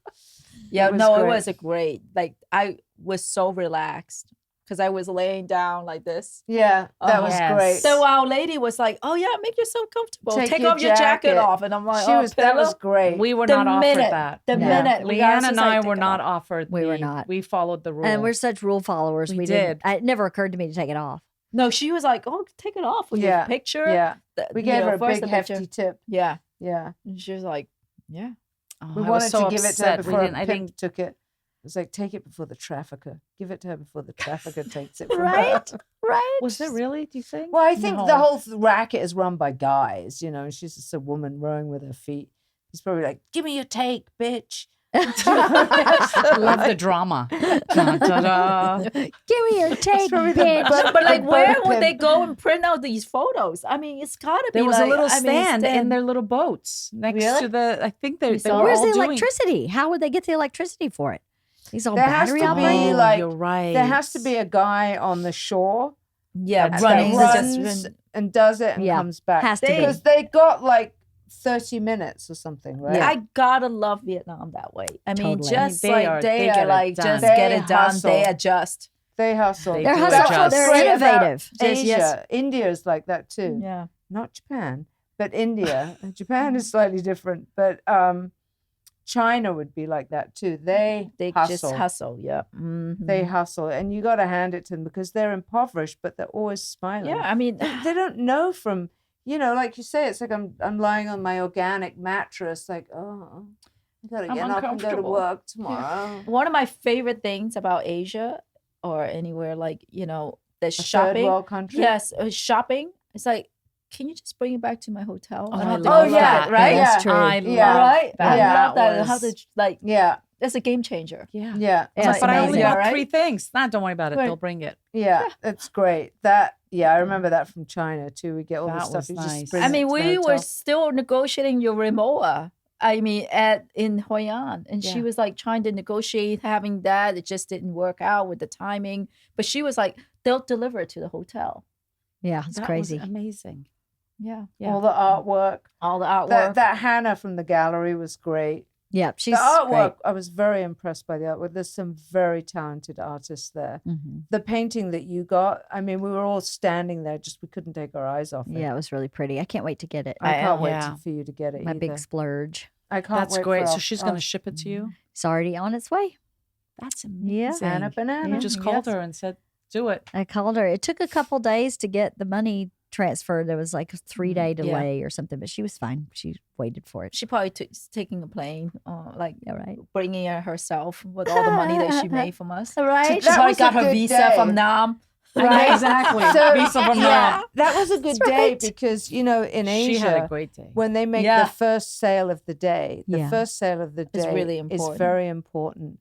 Yeah, It was no, it great. was a great. Like I was so relaxed because I was laying down like this. Yeah, that was yes. great. So our lady was like, "Oh yeah, make yourself comfortable. Take Take your off your jacket jacket." off." And I'm like, She "Oh, was that was pillow?" great. We were The not offered minute- that. the No. minute we got Leanne and to, like, I take were it not off. offered. We were the- not. We followed the rule. And we're such rule followers. We didn't. did. It never occurred to me to take it off. No, she was like, "Oh, take it off with Yeah, your picture." yeah. We gave her a first big the picture. hefty tip. Yeah, Yeah. and she was like, "Yeah." Oh, We I was wanted so to give it to her upset. We before didn't. a I pimp think took it. It was like, take it before the trafficker. Give it to her before the trafficker takes it from Right? her. Right? was it really? Do you think? Well, I think No. the whole racket is run by guys, and she's just a woman rowing with her feet. He's probably like, give me your take, bitch. Love the drama. Da, da, da. Give me your take, probably the bitch. But like, The where boat would they pimp. go and print out these photos? I mean, it's gotta be There was like, a little I mean, stand in their little boats next Really? to the. I think they saw were Where's all the doing. electricity? How would they get the electricity for it? These all There has battery to be, operated? like- You're right. There has to be a guy on the shore Yeah, That's running. right. Just runs run- and does it and Yeah, comes back. has to be. Because they got like 30 minutes or something, right? Yeah. I gotta love Vietnam that way. I mean, Totally. just They like are- they, they are get it like done. just They get it done. They hustle. adjust. They hustle. They They're do hustle. adjust. They're great about innovative. Asia. Yes. India is like that too. Yeah. Not Japan, but India. Japan is slightly different, but China would be like that too. They hustle. just hustle. Yeah. Mhm. They hustle, and you got to hand it to them because they're impoverished, but they're always smiling. Yeah. I mean, They don't know from, like you say, it's like I'm lying on my organic mattress, like, oh, I gotta I'm get up and go to uncomfortable. work tomorrow. one of my favorite things about Asia or anywhere like the A third shopping. world country. Yes, shopping. It's like, can you just bring it back to my hotel? Oh, don't I have to love go yeah, there, right? Yeah, that's Yeah. true. I Yeah. love Right? that. I love that. That How was- to like? Yeah, That's a game changer. Yeah. yeah, Yeah, But I only amazing. bought Right? 3 things. Nah, don't worry about it. Right. They'll bring it. yeah. It's great. I remember that from China too. We get all the That stuff. was You nice. just bring I it mean, to the we were hotel. still negotiating your Rimowa. I mean, in Hoi An, and she Yeah. was like trying to negotiate having that. It just didn't work out with the timing. But she was like, they'll deliver it to the hotel. Yeah, it's That crazy. was amazing. Yeah, all the artwork. all the artwork. That Hannah from the gallery was great. Yeah, she's The artwork, great. I was very impressed by the artwork. There's some very talented artists there. Mhm. The painting that you got, I mean, we were all standing there, just we couldn't take our eyes off it. Yeah, it was really pretty. I can't wait to get it. I can't wait Yeah. for you to get it. My either. big splurge. I can't That's wait great. For So our- she's our going to ship it to you. It's already on its way. That's Yeah. amazing. Anna Banana. You just called Yes. her and said, "Do it." I called her. It took a couple days to get the money transferred. There was like a 3-day delay or something, but she was fine. She waited for it. she probably taking a plane, like Yeah, right. bringing it herself with all the money that she made from us. Right? She That probably was got a her good visa day. from Nam. Right. Exactly. So, Visa from yeah, Nam. that was a good That's day right. because, in She had a Asia, great day. when they make Yeah. the first sale of the day, the Yeah. first sale of the day It's really is important. very important.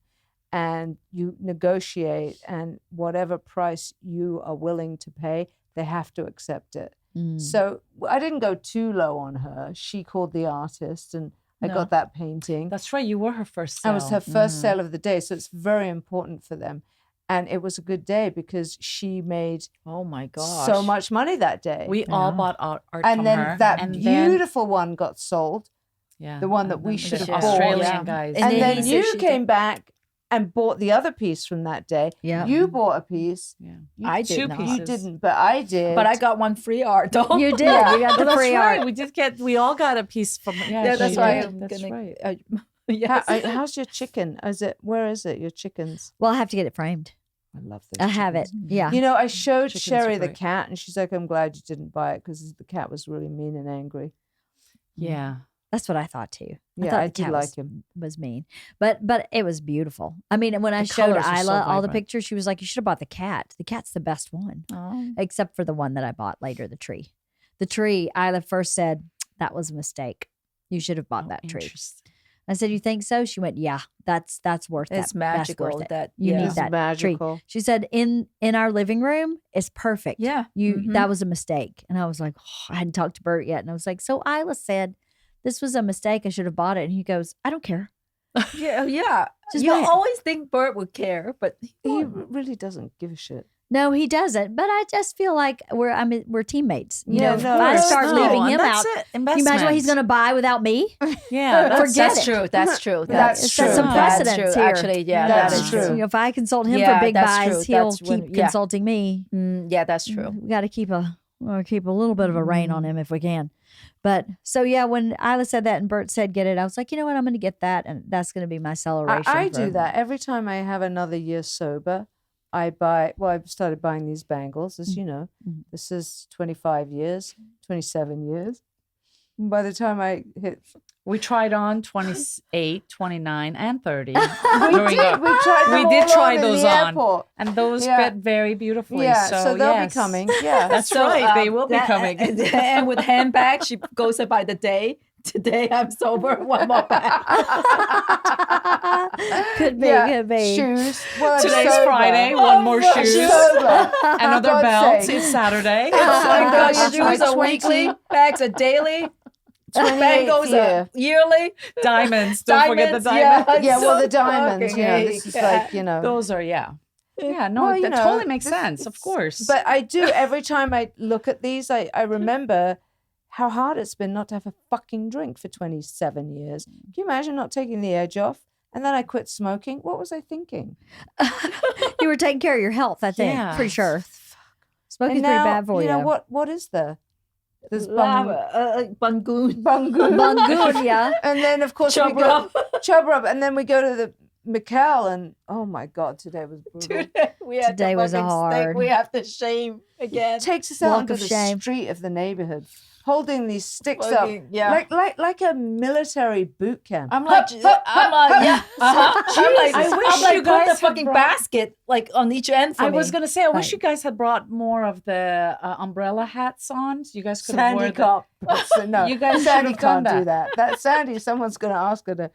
And you negotiate, and whatever price you are willing to pay, they have to accept it. Mm. So I didn't go too low on her. She called the artist, and I No. got that painting. That's right. You were her first. I was her sale. first sale of the day, so it's very important for them. And it was a good day because she made Oh my gosh. so much money that day. We all Yeah. bought art and from then her. that and then- beautiful one got sold. yeah, the one that and we then should the have bought. Australian Yeah. guys. And And then then he said you she came back and bought the other piece from that day. Yeah. You bought a piece. yeah. You, I did Two not. you pieces. didn't, but I did. But I got one free art though. You did. Yeah. You got Well, the that's free right. art. We did get. We all got a piece from. Yeah, Yeah, that's she why did. I'm That's gonna. right. Yes. How's your chicken? Where is it? Your chickens? Well, I have to get it framed. I love those. I have it. chickens. Yeah. You know, I showed Chickens Sherry are the great. cat, and she's like, "I'm glad you didn't buy it because the cat was really mean and angry." Yeah. That's what I thought too. Yeah, thought I the do cat like was, him. was mean, but it was beautiful. I mean, when I The showed colors are so Isla all the vibrant. pictures, she was like, "You should have bought the cat. The cat's the best one." Oh. Except for the one that I bought later, the tree. The tree, Isla first said, that was a mistake. You should have bought that tree. Interesting. I said, you think so? She went, yeah, that's worth it. It's magical. That's worth it. That You yeah. need It's that magical. tree. She said, in our living room, it's perfect. Yeah. Mhm. That was a mistake. And I was like, I hadn't talked to Bert yet. And I was like, so Isla said, this was a mistake. I should have bought it. And he goes, I don't care. Yeah. Just You buy it. always think Bert would care, but He really doesn't give a shit. No, he doesn't. But I just feel like we're teammates. You Yeah, know, no, if I no, start no, leaving and him that's out, it. can you imagine what he's going to buy without me? Yeah, that's, Forget that's it. true. That's true. That's That's true. true. Set some That's precedents true. here. Actually, yeah, That's that is true. You know, if I consult him Yeah, for big that's buys, true. he'll That's when- keep yeah. consulting me. Yeah, that's true. We got to keep a little bit of a rein on him if we can. But so yeah, when Isla said that and Bert said get it, I was like, you know what, I'm going to get that, and that's going to be my celebration. I for- do that every time I have another year sober. I buy. Well, I've started buying these bangles, as you know. Mhm. This is 25 years, 27 years. And by the time I hit, We tried on 28, 29, and 30. we during did. our- We tried. we them did all try in those the on. airport. And those Yeah. fit very beautifully. Yeah, so, they'll yes. be coming. Yeah, That's right. They will be coming. And with handbag, she goes by the day. Today I'm sober. One more bag. could be, Yeah, could be. shoes. Well, I'm Today's sober. Friday. One more my shoes. Sober. Another God's belt. sake. It's Saturday. Oh my my gosh, God, shoes it's my are 20 weekly, bags are daily, 28th bangles year. are yearly. Diamonds. Don't forget the Diamonds, diamonds. Yeah, well, the So diamonds. fucking You know, this is like, you know. Those are, yeah. Yeah, no, Well, you that know, totally makes this- sense. Of course. But I do, every time I look at these, I remember how hard it's been not to have a fucking drink for 27 years. Can you imagine not taking the edge off? And then I quit smoking. What was I thinking? You were taking care of your health, I think. Yeah. Pretty sure. Smoking's And pretty now, bad for you. know, what is there? There's Bangoon. Bangoon. Bangoon, yeah. And then, of course, Chub we go, rub. Chub rub. And then we go to the Mikkel, and oh my God, today was brutal. We had Today the was fucking hard. steak. We have to shame again. Takes us out Walk onto of the shame. street of the neighborhood, holding these sticks Fucking- up, yeah. like a military boot camp. I'm like, yeah. I'm like, I wish I'm like, you put guys the had fucking brought- basket like on each end for I me. was going to say, I wish Right. you guys had brought more of the umbrella hats on. So you guys could have Sandy worn can't. No, You guys Sandy should have done can't do that. That Sandy, someone's going to ask her to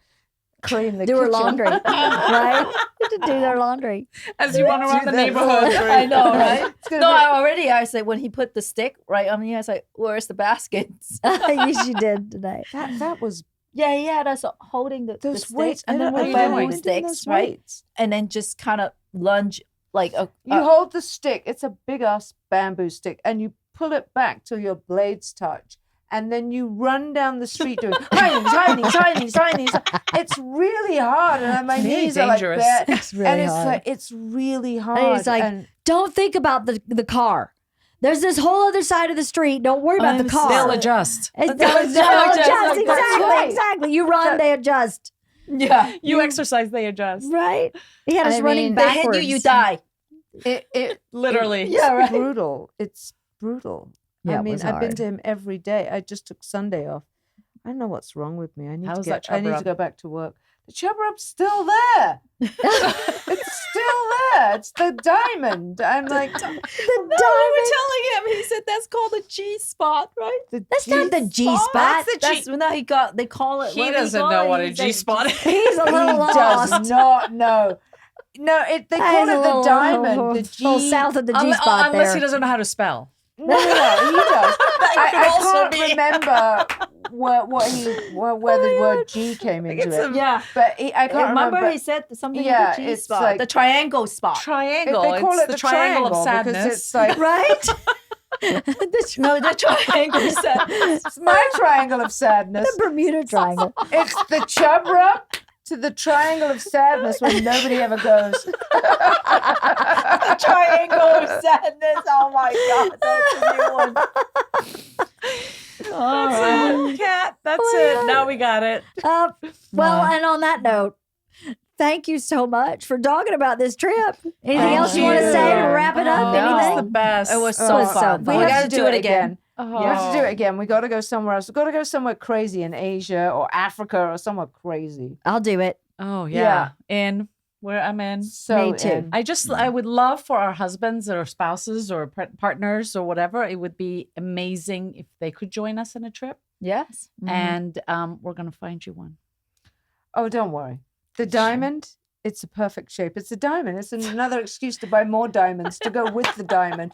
clean the Do her kitchen. laundry, right? To do their laundry. as you run around Do the their neighborhood. laundry. I know, right? It's gonna No, be- I said when he put the stick right on me, I was like, "Where's the baskets?" You did today. that was Yeah, he had us holding the those stick weights. and I then don't- with I don't know bamboo what they did with sticks, those right? weights. And then just kind of lunge like a. You hold the stick. It's a big ass bamboo stick, and you pull it back till your blades touch. And then you run down the street doing tiny. It's really hard, and my Very knees are like dangerous. that. It's really and it's hard. like it's really hard. And it's like, and don't think about the car. There's this whole other side of the street. Don't worry about the car. They'll adjust. It's, They'll they'll adjust. adjust. That's Exactly, right. exactly. You run, they adjust. Yeah. You exercise, they adjust. Right? He had us I running mean, They backwards. hit you, you die. it Literally. Yeah, right. brutal. It's brutal. Yeah, I it mean, was I've been hard. to him every day. I just took Sunday off. I don't know what's wrong with me. I need How's to that get. I chub need rub? to go back to work. The chub rub's still there. It's still there. It's the diamond. I'm like No, we were telling him. He said that's called a G spot, right? That's not the G spot. That's the That's when he got. They call it. He what do you doesn't call know it? what a He's like, G-spot is. He's a He little lost. does not know. No, they call it the diamond. The G. little south of the G spot Unless there. he doesn't know how to spell. No, he does. I also can't be. remember where the word G came into it. Yeah. But I can't Remember he said something Yeah, with the G it's spot, like- the triangle spot. Triangle. They call It's it the triangle of because sadness. it's like Right? No, the triangle set. it's my triangle of sadness. The Bermuda Triangle. It's the chub rub to the triangle of sadness where nobody ever goes. The triangle of sadness. Oh my God, that's a new one. All right. Kat, That's it. Now we got it. Well, and on that note, thank you so much for talking about this trip. Anything else you want to say to wrap it up? It was Anything? the best. It was so fun. We We have got to to do it again. Oh. You have to do it again. We got to go somewhere else. We got to go somewhere crazy in Asia or Africa or somewhere crazy. I'll do it. Oh Yeah. yeah. In where I'm in. So Me too. in. I would love for our husbands or spouses or partners or whatever. It would be amazing if they could join us on a trip. Yes. And we're gonna find you one. Oh, don't worry. The diamond, it's a perfect shape. It's a diamond. It's another excuse to buy more diamonds to go with the diamond.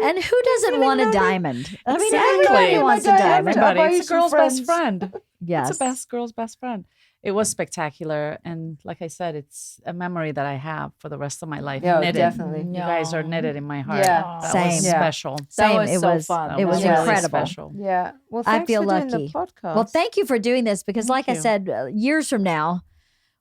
And who doesn't want a diamond? I mean, Exactly. everybody wants a My diamond. I'll buy Everybody. you It's a some girl's best friends. friend. Yes. It's a best girl's best friend. It was spectacular. And like I said, it's a memory that I have for the rest of my life. Yeah, knitted. definitely. You guys are knitted in my heart. Yeah. That Same. was Yeah. special. Same. was It so was fun. It was That really incredible. special. Yeah. Well, I thanks feel for doing lucky. the podcast. Well, thank you for doing this because, like I you. said, years from now,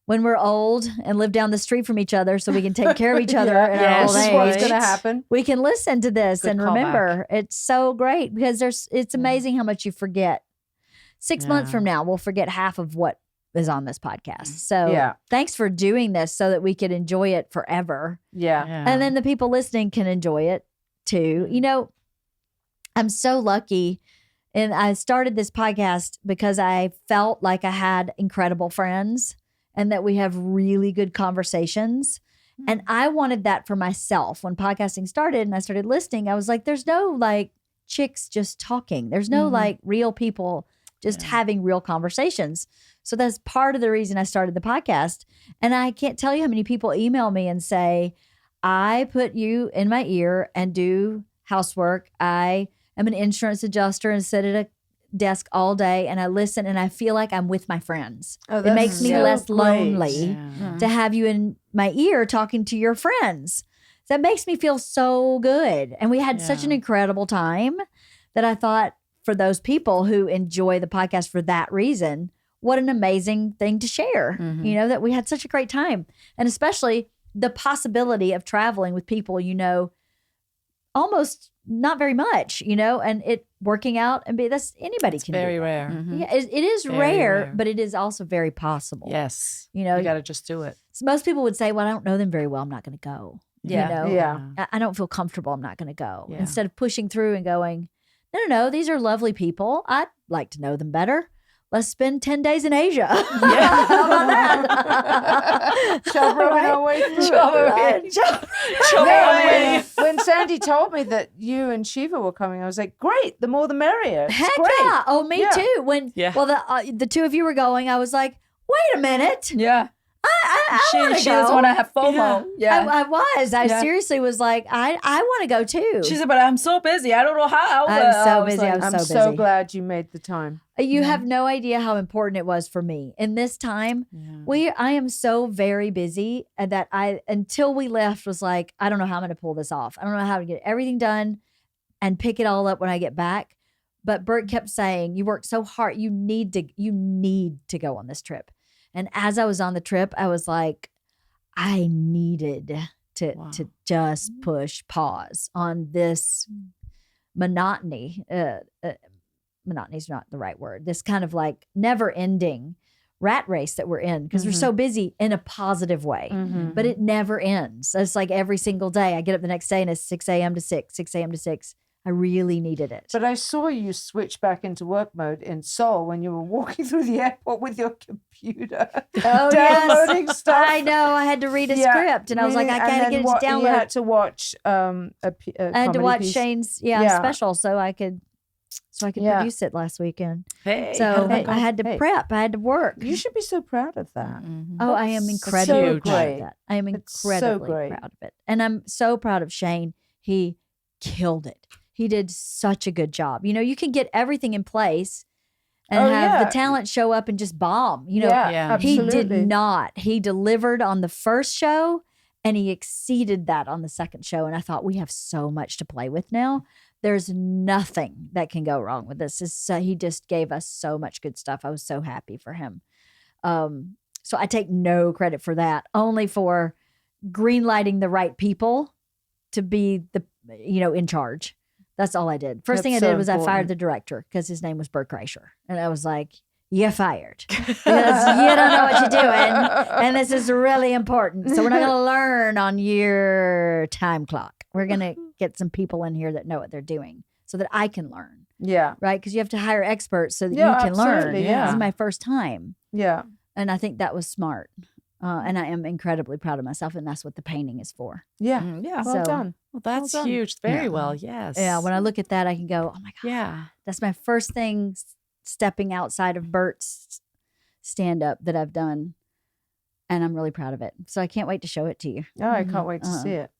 when we're old and live down the street from each other, so we can take care of each other in our Yes. old This is age. what's going to happen. We can listen to this Good and callback. remember. It's so great because it's amazing how much you forget. 6 months Yeah. from now, we'll forget half of what is on this podcast. So Yeah. thanks for doing this so that we could enjoy it forever. Yeah. And then the people listening can enjoy it too. You know, I'm so lucky. And I started this podcast because I felt like I had incredible friends and that we have really good conversations. And I wanted that for myself. When podcasting started and I started listening, I was like, there's no like chicks just talking. There's no like real people just having real conversations. So that's part of the reason I started the podcast. And I can't tell you how many people email me and say, I put you in my ear and do housework. I am an insurance adjuster and sit at a desk all day and I listen and I feel like I'm with my friends. Oh, It that's makes me so less great. lonely to have you in my ear talking to your friends. That makes me feel so good. And we had such an Yeah. incredible time that I thought for those people who enjoy the podcast for that reason, what an amazing thing to share. You know, that we had such a great time. And especially the possibility of traveling with people, you know, almost not very much, you know, and it working out and that's anybody can Very do that. rare. Yeah, it is Very rare, rare. but it is also very possible. Yes. You know, You got to just do it. so most people would say, well, I don't know them very well. I'm not going to go. Yeah. You know, Yeah. I don't feel comfortable. I'm not going to go. Yeah. Instead of pushing through and going, no, these are lovely people. I'd like to know them better. Let's spend 10 days in Asia. Yeah. How about that? Chauffeuring our way through it. Yeah, when Sandy told me that you and Shiva were coming, I was like, great, the more the merrier. It's Heck great. yeah. Oh, me Yeah. too. When, well, the two of you were going, I was like, wait a minute. Yeah. I want to She go. doesn't want to have FOMO. Yeah. I was. I Yeah. seriously was like, I want to go too. She said, but I'm so busy. I don't know how. I'm so I was busy. like, I'm I'm so so busy. glad you made the time. You have no idea how important it was for me in this time. I am so very busy and that until we left was like, I don't know how I'm going to pull this off. I don't know how to get everything done and pick it all up when I get back. But Bert kept saying, you work so hard. You need to go on this trip. And as I was on the trip, I was like, I needed to just push pause on this monotony. Monotony is not the right word. This kind of like never ending rat race that we're in because we're so busy in a positive way, but it never ends. It's like every single day I get up the next day and it's 6 a.m. to 6, 6 a.m. to 6. I really needed it. But I saw you switch back into work mode in Seoul when you were walking through the airport with your computer, downloading stuff. I know. I had to read a script and I was like, I gotta get it to download. You had to watch I had to watch Shane's special so I could produce it last weekend. So I had to prep. I had to work. You should be so proud of that. Oh, I am incredibly proud great. of that. I am It's so incredibly great. proud of it. And I'm so proud of Shane. He killed it. He did such a good job. You know, you can get everything in place and have the talent show up and just bomb. You know, he did not. He delivered on the first show and he exceeded that on the second show. And I thought, we have so much to play with now. There's nothing that can go wrong with this. He just gave us so much good stuff. I was so happy for him. So I take no credit for that, only for green lighting the right people to be in charge. That's all I did. First thing I That's so did was I fired important. the director because his name was Bert Kreischer. And I was like, you're fired because you don't know what you're doing. And this is really important. So we're not going to learn on your time clock. We're going to get some people in here that know what they're doing so that I can learn, Yeah. right? Because you have to hire experts so that Yeah, you can learn. absolutely, yeah. This is my first time. Yeah. And I think that was smart. And I am incredibly proud of myself. And that's what the painting is for. Yeah. Yeah. Well So- done. Well, that's done. huge. Very Yeah. well. Yes. Yeah, when I look at that, I can go, oh my God. Yeah. That's my first thing stepping outside of Bert's stand up that I've done. And I'm really proud of it. So I can't wait to show it to you. Oh, I can't wait to see it.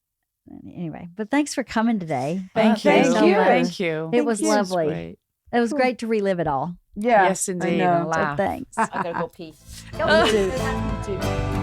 Anyway, but thanks for coming today. Thank you. Thank you. Thank you. It was you. lovely. Great. It was great to relive it all. Yeah. Yes, indeed. I know. And laugh. So thanks. I gotta go pee. You too.